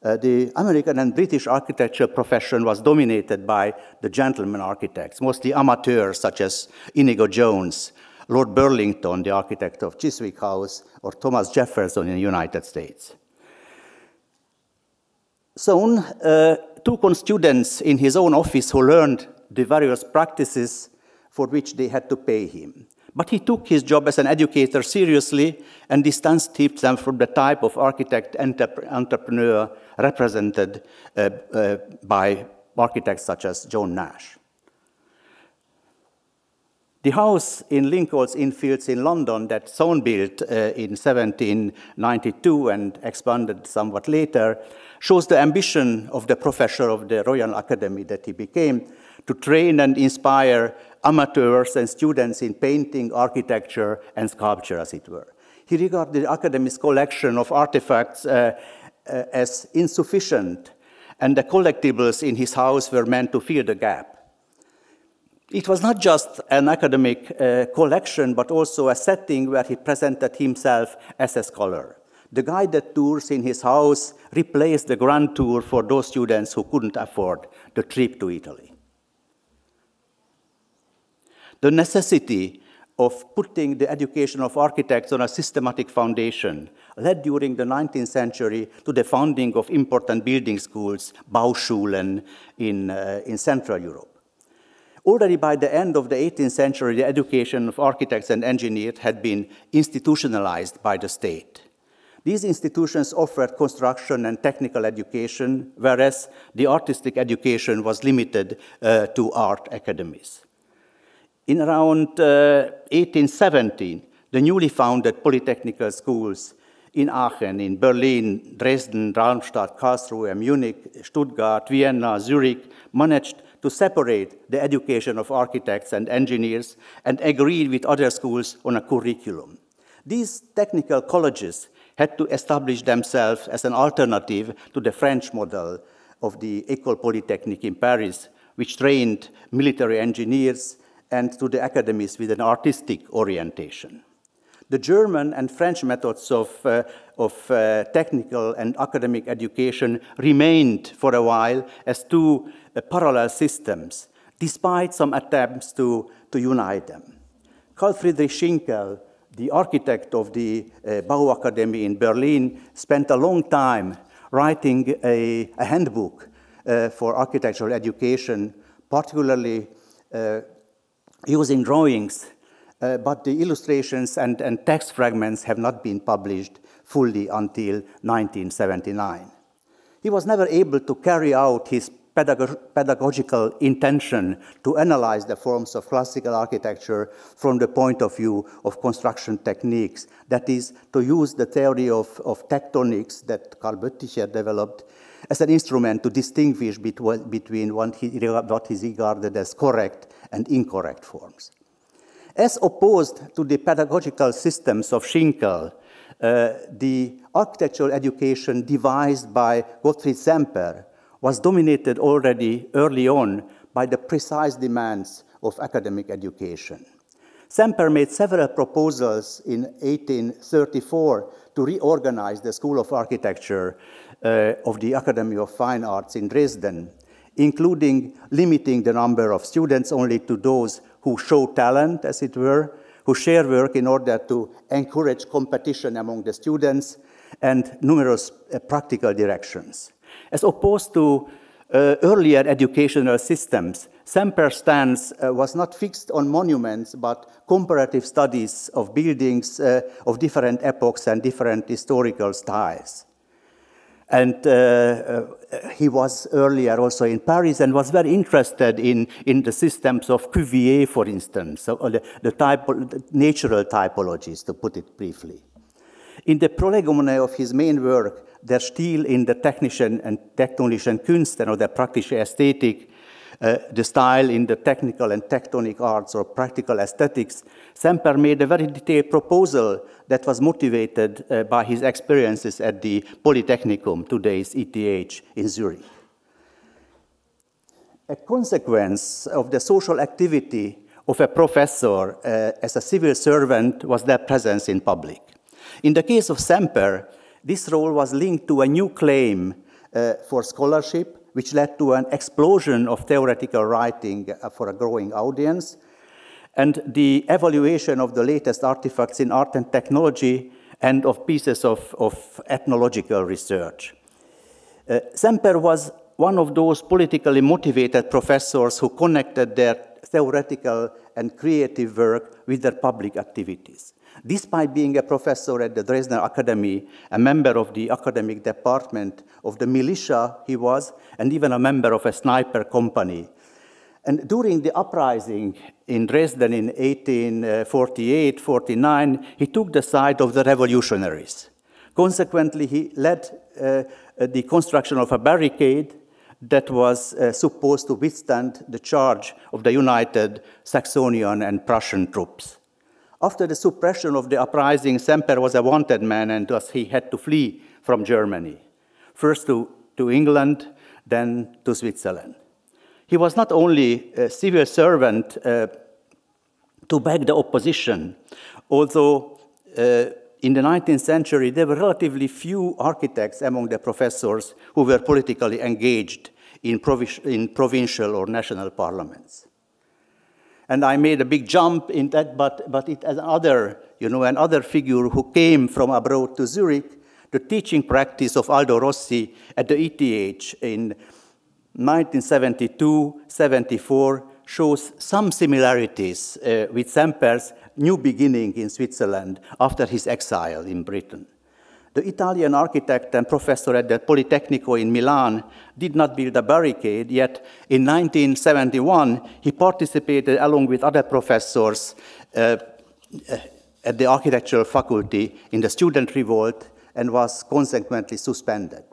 the American and British architecture profession was dominated by the gentleman architects, mostly amateurs such as Inigo Jones, Lord Burlington, the architect of Chiswick House, or Thomas Jefferson in the United States. Soane took on students in his own office who learned the various practices for which they had to pay him. But he took his job as an educator seriously and distanced himself from the type of architect entrepreneur represented by architects such as John Nash. The house in Lincoln's Inn Fields in London that Soane built in 1792 and expanded somewhat later shows the ambition of the professor of the Royal Academy that he became to train and inspire amateurs and students in painting, architecture, and sculpture, as it were. He regarded the Academy's collection of artifacts as insufficient, and the collectibles in his house were meant to fill the gap. It was not just an academic collection, but also a setting where he presented himself as a scholar. The guided tours in his house replaced the grand tour for those students who couldn't afford the trip to Italy. The necessity of putting the education of architects on a systematic foundation led during the 19th century to the founding of important building schools, Bauschulen, in Central Europe. Already by the end of the 18th century, the education of architects and engineers had been institutionalized by the state. These institutions offered construction and technical education, whereas the artistic education was limited to art academies. In around 1817, the newly founded polytechnical schools in Aachen, in Berlin, Dresden, Darmstadt, Karlsruhe, Munich, Stuttgart, Vienna, Zurich managed to separate the education of architects and engineers and agreed with other schools on a curriculum. These technical colleges had to establish themselves as an alternative to the French model of the École Polytechnique in Paris, which trained military engineers and to the academies with an artistic orientation. The German and French methods of technical and academic education remained for a while as two parallel systems, despite some attempts to unite them. Karl Friedrich Schinkel, the architect of the Bauakademie in Berlin, spent a long time writing a handbook for architectural education, particularly using drawings, but the illustrations and text fragments have not been published fully until 1979. He was never able to carry out his pedagogical intention to analyze the forms of classical architecture from the point of view of construction techniques, that is, to use the theory of tectonics that Karl Bötticher developed as an instrument to distinguish between what he regarded as correct and incorrect forms. As opposed to the pedagogical systems of Schinkel, the architectural education devised by Gottfried Semper was dominated already early on by the precise demands of academic education. Semper made several proposals in 1834 to reorganize the School of Architecture of the Academy of Fine Arts in Dresden, including limiting the number of students only to those who show talent, as it were, who share work in order to encourage competition among the students, and numerous practical directions. As opposed to earlier educational systems, Semper's stance was not fixed on monuments, but comparative studies of buildings of different epochs and different historical styles. And he was earlier also in Paris and was very interested in the systems of Cuvier, for instance, so the natural typologies, to put it briefly. In the Prolegomene of his main work, Der Stil in der technischen und tektonischen Künsten, or der praktische Ästhetik, the style in the technical and tectonic arts or practical aesthetics, Semper made a very detailed proposal that was motivated by his experiences at the Polytechnicum, today's ETH, in Zurich. A consequence of the social activity of a professor as a civil servant was their presence in public. In the case of Semper, this role was linked to a new claim for scholarship, which led to an explosion of theoretical writing for a growing audience, and the evaluation of the latest artifacts in art and technology, and of pieces of ethnological research. Semper was one of those politically motivated professors who connected their theoretical and creative work with their public activities. Despite being a professor at the Dresdner Academy, a member of the academic department of the militia he was, and even a member of a sniper company. And during the uprising in Dresden in 1848-49, he took the side of the revolutionaries. Consequently, he led the construction of a barricade that was supposed to withstand the charge of the united Saxonian and Prussian troops. After the suppression of the uprising, Semper was a wanted man, and thus he had to flee from Germany, first to England, then to Switzerland. He was not only a civil servant to back the opposition, although in the 19th century there were relatively few architects among the professors who were politically engaged in provincial or national parliaments. And I made a big jump in that, but it as another figure who came from abroad to Zurich, the teaching practice of Aldo Rossi at the ETH in 1972-74 shows some similarities with Semper's new beginning in Switzerland after his exile in Britain. The Italian architect and professor at the Politecnico in Milan did not build a barricade, yet in 1971 he participated along with other professors at the architectural faculty in the student revolt and was consequently suspended.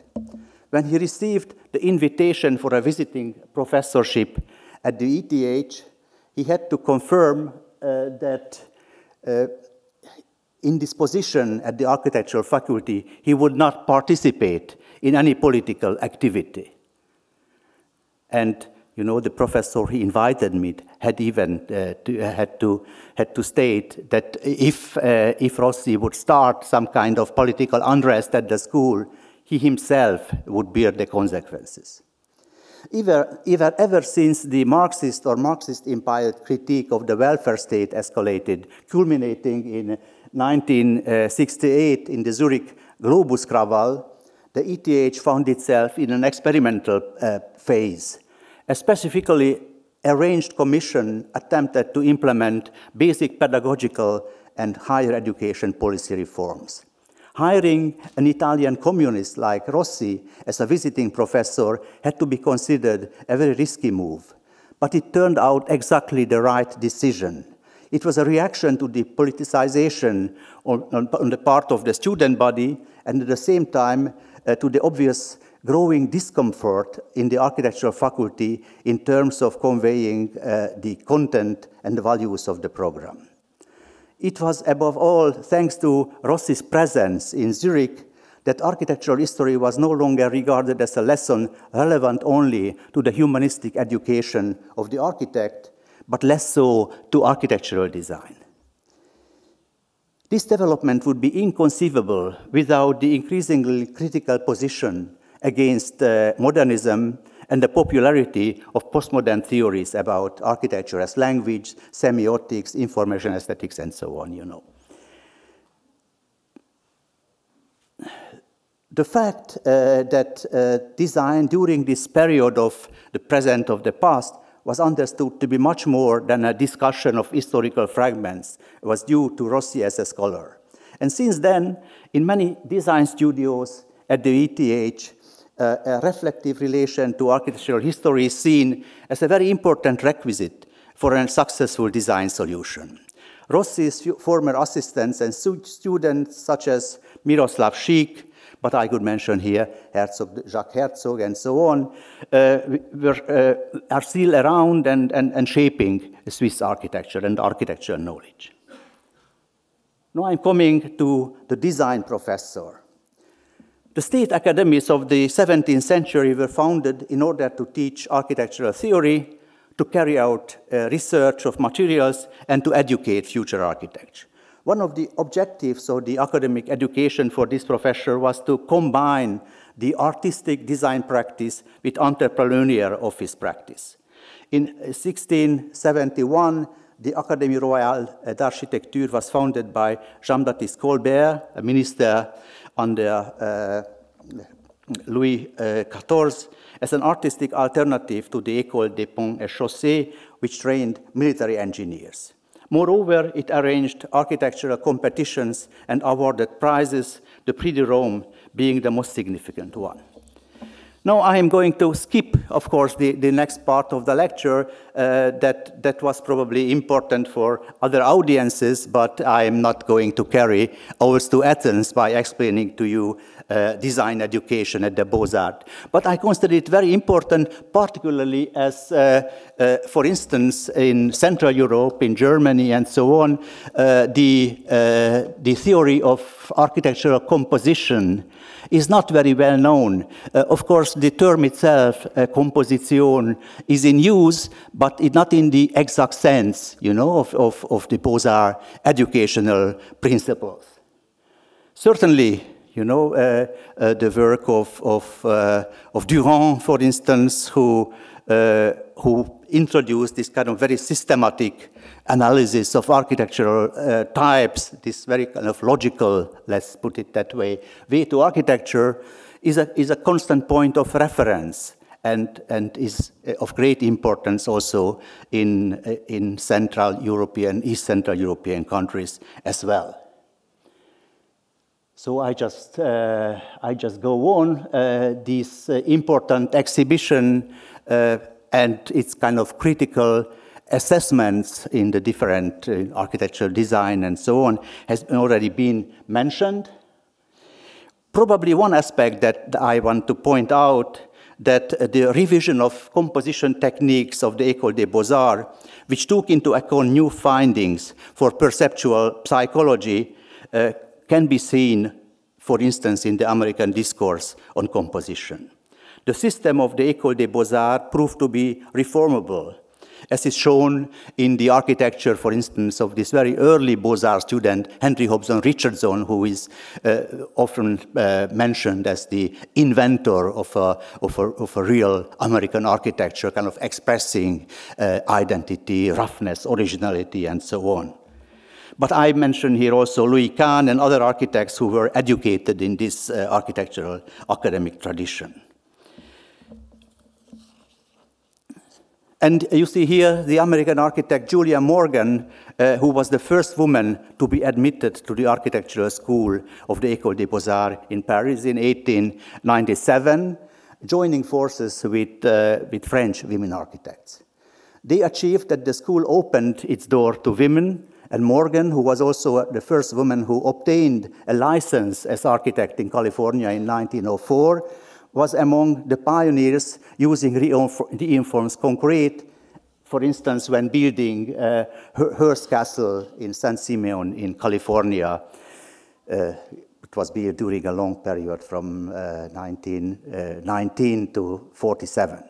When he received the invitation for a visiting professorship at the ETH, he had to confirm that in this position at the architectural faculty, he would not participate in any political activity. And You know, the professor who invited me had even had to state that if Rossi would start some kind of political unrest at the school, he himself would bear the consequences. Ever since the Marxist or Marxist-inspired critique of the welfare state escalated, culminating in 1968 in the Zurich Globus Krawall, the ETH found itself in an experimental phase. A specifically arranged commission attempted to implement basic pedagogical and higher education policy reforms. Hiring an Italian communist like Rossi as a visiting professor had to be considered a very risky move, but it turned out exactly the right decision. It was a reaction to the politicization on the part of the student body, and at the same time to the obvious growing discomfort in the architectural faculty in terms of conveying the content and the values of the program. It was above all thanks to Rossi's presence in Zurich that architectural history was no longer regarded as a lesson relevant only to the humanistic education of the architect, but less so to architectural design. This development would be inconceivable without the increasingly critical position against modernism and the popularity of postmodern theories about architecture as language, semiotics, information aesthetics, and so on, you know. The fact that design during this period of the present of the past was understood to be much more than a discussion of historical fragments was due to Rossi as a scholar. And since then, in many design studios at the ETH, a reflective relation to architectural history is seen as a very important requisite for a successful design solution. Rossi's former assistants and students such as Miroslav Schick, but I could mention here Jacques Herzog and so on, are still around and shaping Swiss architecture and architectural knowledge. Now I'm coming to the design professor. The state academies of the 17th century were founded in order to teach architectural theory, to carry out research of materials, and to educate future architects. One of the objectives of the academic education for this professor was to combine the artistic design practice with entrepreneurial office practice. In 1671, the Académie Royale d'Architecture was founded by Jean-Baptiste Colbert, a minister under Louis XIV, as an artistic alternative to the École des Ponts et Chaussées, which trained military engineers. Moreover, it arranged architectural competitions and awarded prizes, the Prix de Rome being the most significant one. Now I am going to skip, of course, the next part of the lecture that was probably important for other audiences, but I am not going to carry ours to Athens by explaining to you design education at the Beaux-Arts. But I consider it very important, particularly as, for instance, in Central Europe, in Germany, and so on, the theory of architectural composition is not very well known. Of course, the term itself, composition, is in use, but not in the exact sense, you know, of the Beaux-Arts educational principles. Certainly, you know, the work of Durand, for instance, who introduced this kind of very systematic analysis of architectural types, this very kind of logical, let's put it that way to architecture, is a constant point of reference and is of great importance also in Central European, East Central European countries as well. So I just go on this important exhibition and its kind of critical assessments in the different architectural design and so on has already been mentioned. Probably one aspect that I want to point out, that the revision of composition techniques of the École des Beaux-Arts, which took into account new findings for perceptual psychology, can be seen, for instance, in the American discourse on composition. the system of the École des Beaux-Arts proved to be reformable, as is shown in the architecture, for instance, of this very early Beaux-Arts student, Henry Hobson Richardson, who is often mentioned as the inventor of a real American architecture, kind of expressing identity, roughness, originality, and so on. But I mention here also Louis Kahn and other architects who were educated in this architectural academic tradition. And you see here the American architect Julia Morgan, who was the first woman to be admitted to the architectural school of the École des Beaux-Arts in Paris in 1897, joining forces with French women architects. They achieved that the school opened its door to women, and Morgan, who was also the first woman who obtained a license as architect in California in 1904, was among the pioneers using reinforced concrete, for instance, when building Hearst Castle in San Simeon in California. It was built during a long period from 1919 to 47.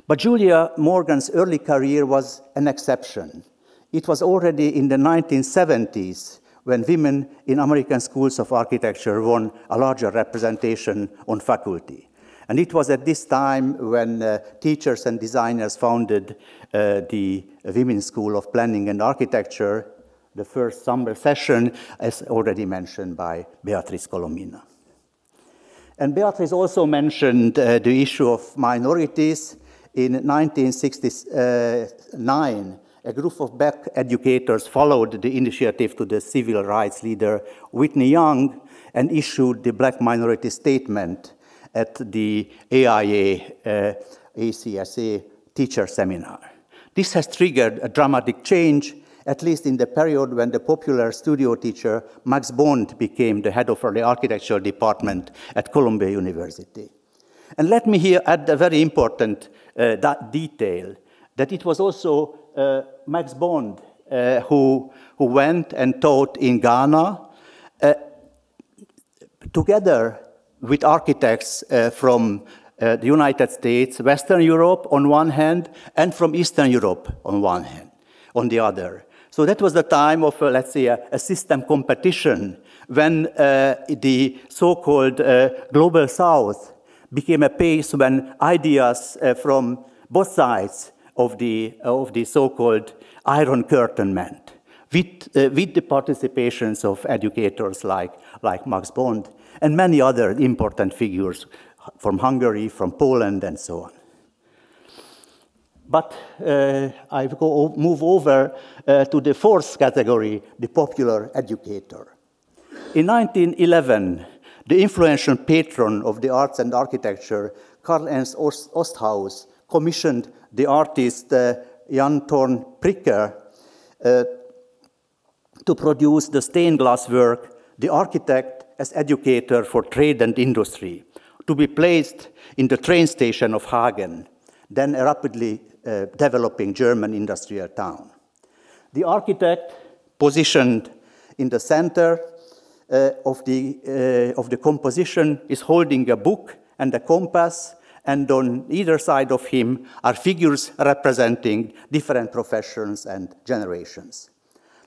But Julia Morgan's early career was an exception. It was already in the 1970s when women in American schools of architecture won a larger representation on faculty. And it was at this time when teachers and designers founded the Women's School of Planning and Architecture, the first summer session, as already mentioned by Beatrice Colomina. And Beatrice also mentioned the issue of minorities. In 1969, a group of black educators followed the initiative to the civil rights leader Whitney Young and issued the Black Minority Statement at the AIA ACSA teacher seminar. This has triggered a dramatic change, at least in the period when the popular studio teacher Max Bond became the head of the architectural department at Columbia University. And let me here add a very important detail, that it was also Max Bond who went and taught in Ghana together with architects from the United States, Western Europe on one hand, and from Eastern Europe on one hand, on the other. So that was the time of, let's say, a system competition when the so-called Global South became a place when ideas from both sides of the so-called Iron Curtain meant, with the participations of educators like Max Bond and many other important figures from Hungary, from Poland, and so on. But I move over to the fourth category, the popular educator. In 1911, the influential patron of the arts and architecture, Karl Ernst Osthaus, commissioned the artist Jan Thorn Pricker to produce the stained glass work, The Architect as Educator for Trade and Industry, to be placed in the train station of Hagen, then a rapidly developing German industrial town. The architect, positioned in the center of the composition, is holding a book and a compass, and on either side of him are figures representing different professions and generations.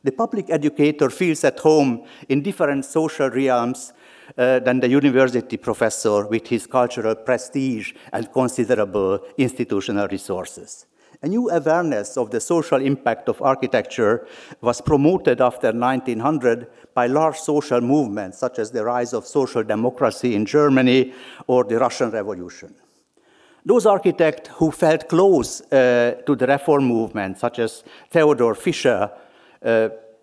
The public educator feels at home in different social realms than the university professor with his cultural prestige and considerable institutional resources. A new awareness of the social impact of architecture was promoted after 1900 by large social movements, such as the rise of social democracy in Germany or the Russian Revolution. Those architects who felt close to the reform movement, such as Theodor Fischer,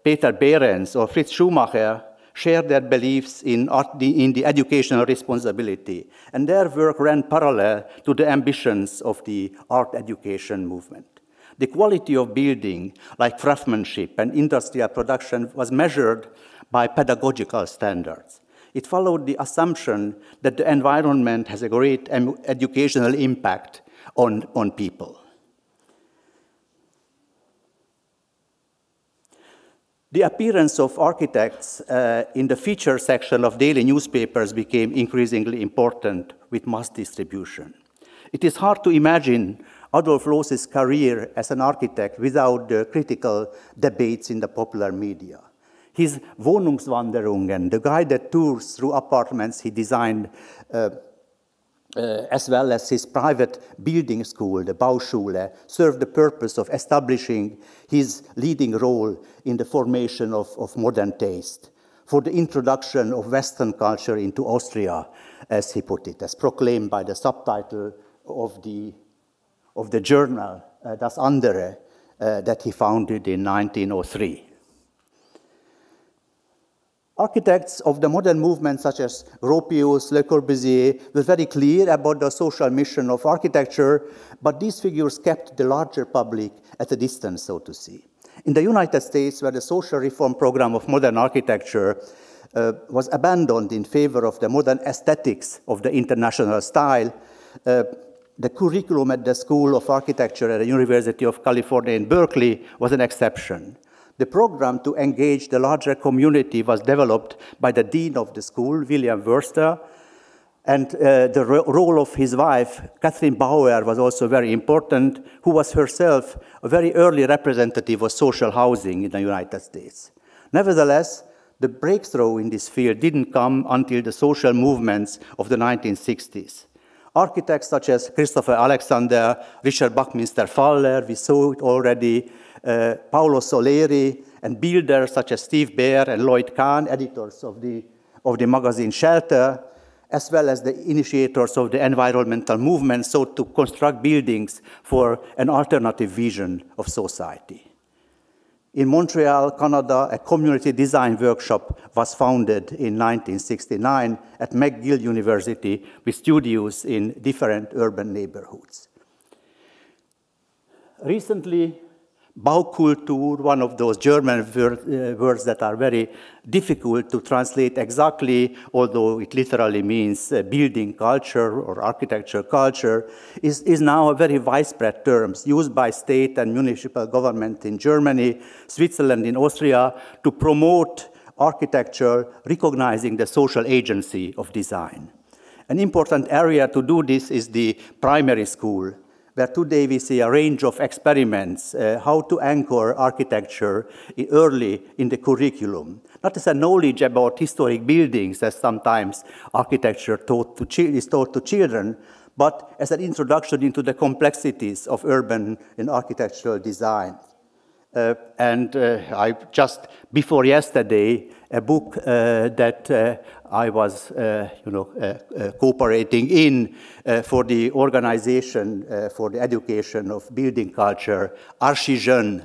Peter Behrens, or Fritz Schumacher, shared their beliefs in the educational responsibility, and their work ran parallel to the ambitions of the art education movement. The quality of building, like craftsmanship and industrial production, was measured by pedagogical standards. It followed the assumption that the environment has a great educational impact on people. The appearance of architects in the feature section of daily newspapers became increasingly important with mass distribution. It is hard to imagine Adolf Loos's career as an architect without the critical debates in the popular media. His Wohnungswanderungen, the guided tours through apartments he designed, as well as his private building school, the Bauschule, served the purpose of establishing his leading role in the formation of modern taste, for the introduction of Western culture into Austria, as he put it, as proclaimed by the subtitle of the journal, Das andere, that he founded in 1903. Architects of the modern movement, such as Gropius, Le Corbusier, were very clear about the social mission of architecture, but these figures kept the larger public at a distance, so to say. In the United States, where the social reform program of modern architecture was abandoned in favor of the modern aesthetics of the international style, the curriculum at the School of Architecture at the University of California in Berkeley was an exception. The program to engage the larger community was developed by the dean of the school, William Wurster, and the role of his wife, Catherine Bauer, was also very important, who was herself a very early representative of social housing in the United States. Nevertheless, the breakthrough in this field didn't come until the social movements of the 1960s. Architects such as Christopher Alexander, Richard Buckminster Fuller, we saw it already, Paolo Soleri, and builders such as Steve Baer and Lloyd Kahn, editors of the magazine Shelter, as well as the initiators of the environmental movement, sought to construct buildings for an alternative vision of society. In Montreal, Canada, a community design workshop was founded in 1969 at McGill University with studios in different urban neighborhoods. Recently, Baukultur, one of those German words that are very difficult to translate exactly, although it literally means building culture or architecture culture, is now a very widespread term used by state and municipal government in Germany, Switzerland, and Austria to promote architecture, recognizing the social agency of design. An important area to do this is the primary school, where today we see a range of experiments, how to anchor architecture early in the curriculum. Not as a knowledge about historic buildings, as sometimes architecture is taught to children, but as an introduction into the complexities of urban and architectural design. I just, before yesterday, a book that I was cooperating in for the organization for the education of building culture, Archijeune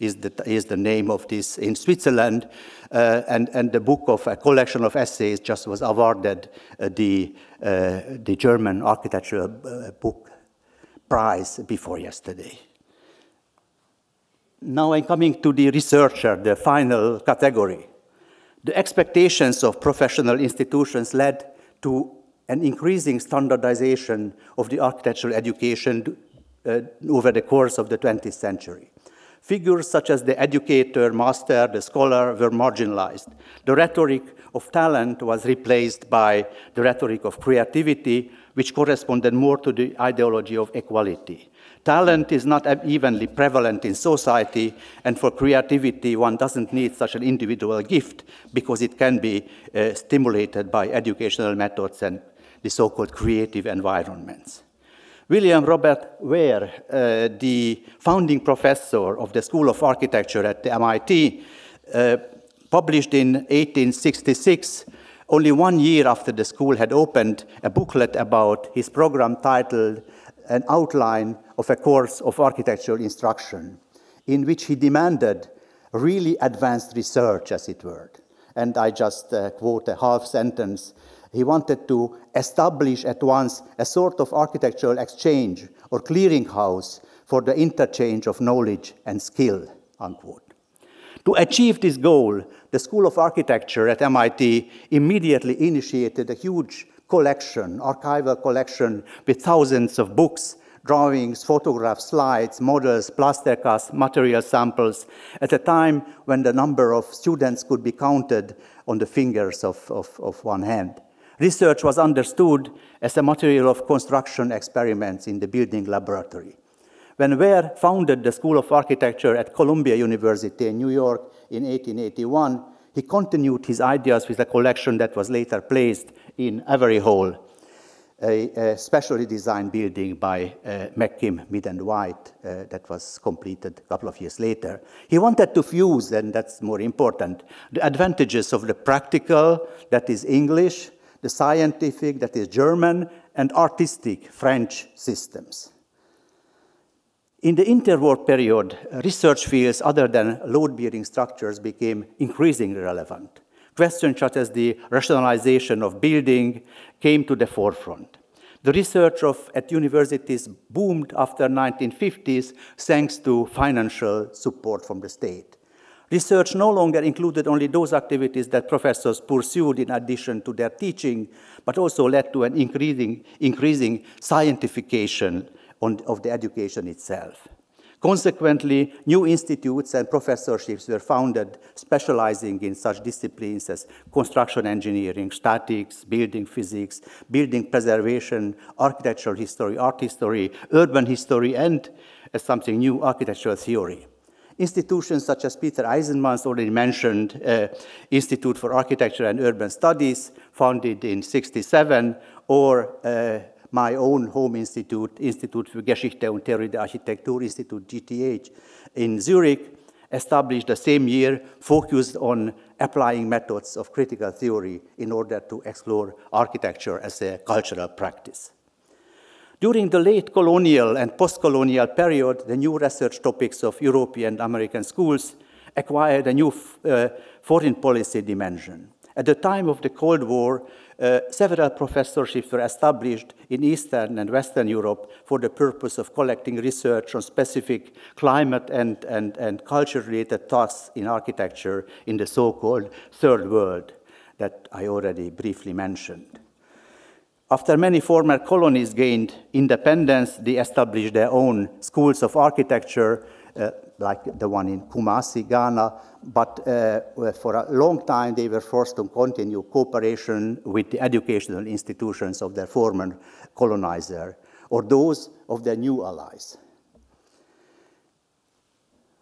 is the name of this in Switzerland, and the book of a collection of essays just was awarded the German Architectural Book Prize before yesterday. Now I'm coming to the researcher, the final category. The expectations of professional institutions led to an increasing standardization of the architectural education over the course of the 20th century. Figures such as the educator, master, the scholar were marginalized. The rhetoric of talent was replaced by the rhetoric of creativity, which corresponded more to the ideology of equality. Talent is not evenly prevalent in society, and for creativity, one doesn't need such an individual gift because it can be stimulated by educational methods and the so-called creative environments. William Robert Ware, the founding professor of the School of Architecture at the MIT, published in 1866, only 1 year after the school had opened, a booklet about his program titled An Outline of a Course of Architectural Instruction, in which he demanded really advanced research, as it were. And I just quote a half sentence. He wanted to establish at once a sort of architectural exchange or clearinghouse for the interchange of knowledge and skill, unquote. To achieve this goal, the School of Architecture at MIT immediately initiated a huge collection, archival collection with thousands of books, drawings, photographs, slides, models, plaster casts, material samples, at a time when the number of students could be counted on the fingers of one hand. Research was understood as a material of construction experiments in the building laboratory. When Ware founded the School of Architecture at Columbia University in New York in 1881, he continued his ideas with a collection that was later placed in Avery Hall, a specially designed building by McKim, Mead and White that was completed a couple of years later. He wanted to fuse, and that's more important, the advantages of the practical, that is English, the scientific, that is German, and artistic, French systems. In the interwar period, research fields other than load-bearing structures became increasingly relevant. Questions such as the rationalization of building came to the forefront. The research at universities boomed after the 1950s thanks to financial support from the state. Research no longer included only those activities that professors pursued in addition to their teaching, but also led to an increasing scientification of the education itself. Consequently, new institutes and professorships were founded specializing in such disciplines as construction engineering, statics, building physics, building preservation, architectural history, art history, urban history, and, as something new, architectural theory. Institutions such as Peter Eisenman's already mentioned Institute for Architecture and Urban Studies, founded in 1967, or my own home institute, Institut für Geschichte und Theorie der Architektur, Institute GTH, in Zurich, established the same year, focused on applying methods of critical theory in order to explore architecture as a cultural practice. During the late colonial and post-colonial period, the new research topics of European and American schools acquired a new foreign policy dimension. At the time of the Cold War, several professorships were established in Eastern and Western Europe for the purpose of collecting research on specific climate and culture-related tasks in architecture in the so-called Third World that I already briefly mentioned. After many former colonies gained independence, they established their own schools of architecture, like the one in Kumasi, Ghana, but for a long time they were forced to continue cooperation with the educational institutions of their former colonizer, or those of their new allies.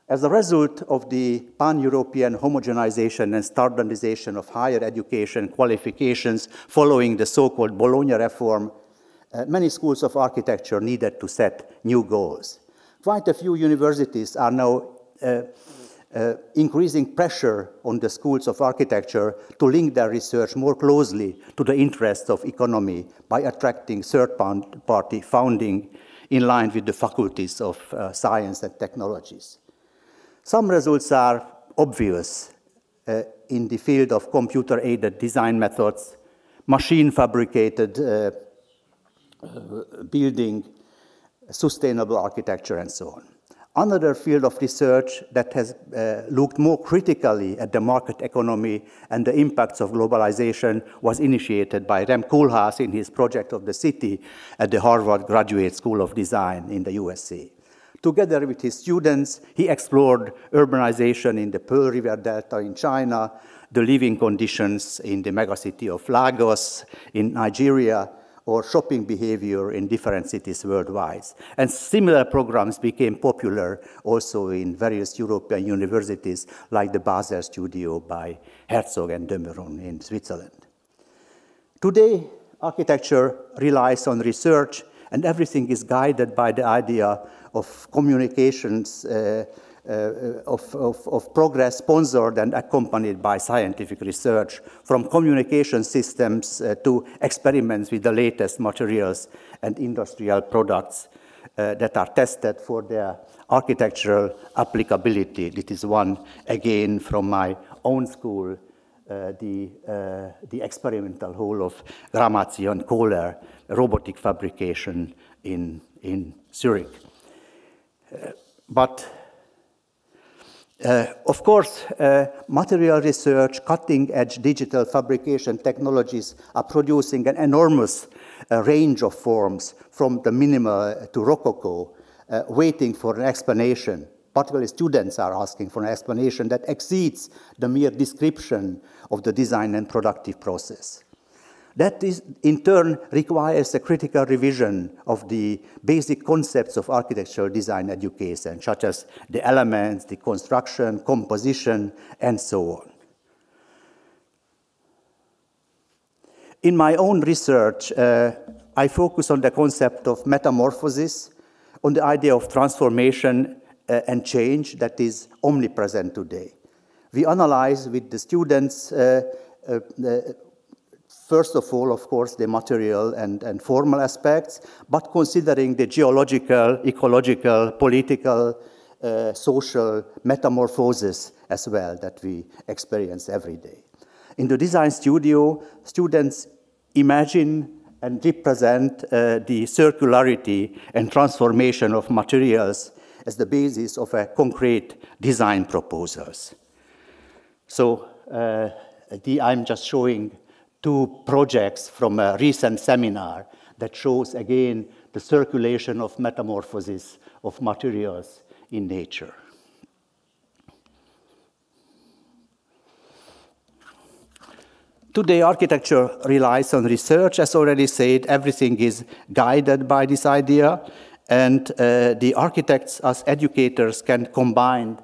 As a result of the pan-European homogenization and standardization of higher education qualifications following the so-called Bologna reform, many schools of architecture needed to set new goals. Quite a few universities are now increasing pressure on the schools of architecture to link their research more closely to the interests of economy by attracting third-party funding in line with the faculties of science and technologies. Some results are obvious in the field of computer-aided design methods, machine-fabricated building, sustainable architecture, and so on. Another field of research that has looked more critically at the market economy and the impacts of globalization was initiated by Rem Koolhaas in his project of the City at the Harvard Graduate School of Design in the USA. Together with his students, he explored urbanization in the Pearl River Delta in China, the living conditions in the megacity of Lagos in Nigeria, or shopping behavior in different cities worldwide. And similar programs became popular also in various European universities, like the Basel Studio by Herzog and de Meuron in Switzerland. Today, architecture relies on research, and everything is guided by the idea of communications, of progress sponsored and accompanied by scientific research, from communication systems to experiments with the latest materials and industrial products that are tested for their architectural applicability. This is one, again, from my own school, the experimental hall of Gramazio and Kohler, robotic fabrication in Zurich. But Of course, material research, cutting-edge digital fabrication technologies are producing an enormous range of forms, from the minimal to rococo, waiting for an explanation. Particularly students are asking for an explanation that exceeds the mere description of the design and productive process. That in turn requires a critical revision of the basic concepts of architectural design education, such as the elements, the construction, composition, and so on. In my own research, I focus on the concept of metamorphosis, on the idea of transformation and change that is omnipresent today. We analyze with the students first of all, of course, the material and formal aspects, but considering the geological, ecological, political, social metamorphosis as well that we experience every day. In the design studio, students imagine and represent the circularity and transformation of materials as the basis of a concrete design proposals. So I'm just showing two projects from a recent seminar that shows again the circulation of metamorphosis of materials in nature. Today, architecture relies on research. As already said, everything is guided by this idea, and the architects as educators can combine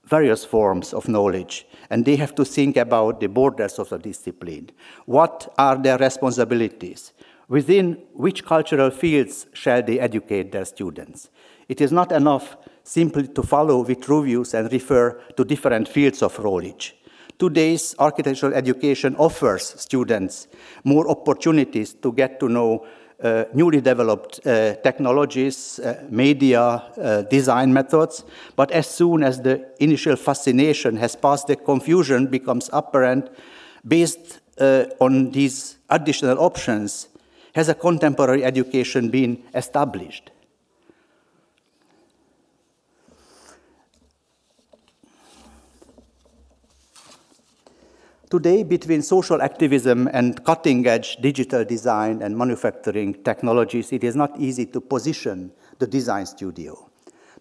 various forms of knowledge, and they have to think about the borders of the discipline. What are their responsibilities? Within which cultural fields shall they educate their students? It is not enough simply to follow Vitruvius and refer to different fields of knowledge. Today's architectural education offers students more opportunities to get to know newly developed technologies, media, design methods, but as soon as the initial fascination has passed, the confusion becomes apparent. Based on these additional options, has a contemporary education been established? Today, between social activism and cutting-edge digital design and manufacturing technologies, it is not easy to position the design studio.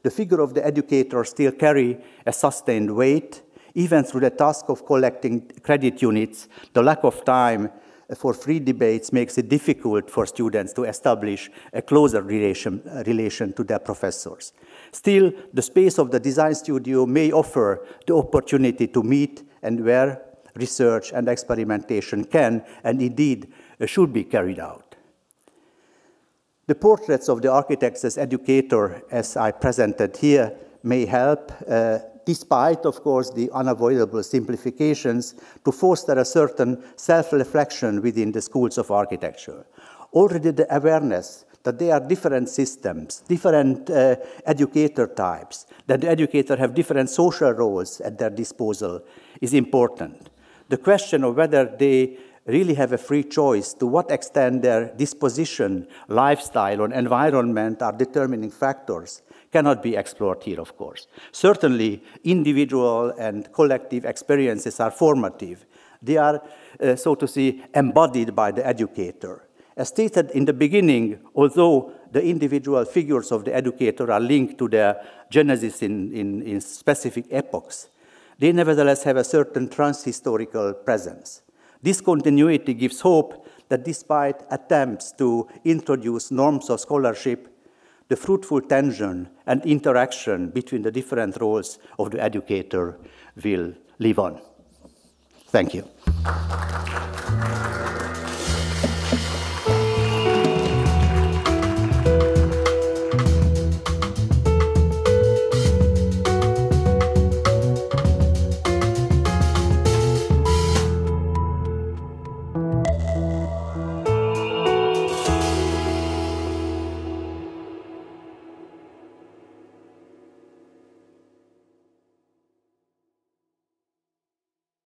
The figure of the educator still carries a sustained weight. Even through the task of collecting credit units, the lack of time for free debates makes it difficult for students to establish a closer relation to their professors. Still, the space of the design studio may offer the opportunity to meet and where research and experimentation can and indeed should be carried out. The portraits of the architects as educator, as I presented here, may help, despite, of course, the unavoidable simplifications, to foster a certain self-reflection within the schools of architecture. Already the awareness that there are different systems, different educator types, that the educator have different social roles at their disposal is important. The question of whether they really have a free choice, to what extent their disposition, lifestyle, or environment are determining factors, cannot be explored here, of course. Certainly, individual and collective experiences are formative. They are, so to say, embodied by the educator. As stated in the beginning, although the individual figures of the educator are linked to their genesis in specific epochs, they nevertheless have a certain transhistorical presence. This continuity gives hope that despite attempts to introduce norms of scholarship, the fruitful tension and interaction between the different roles of the educator will live on. Thank you.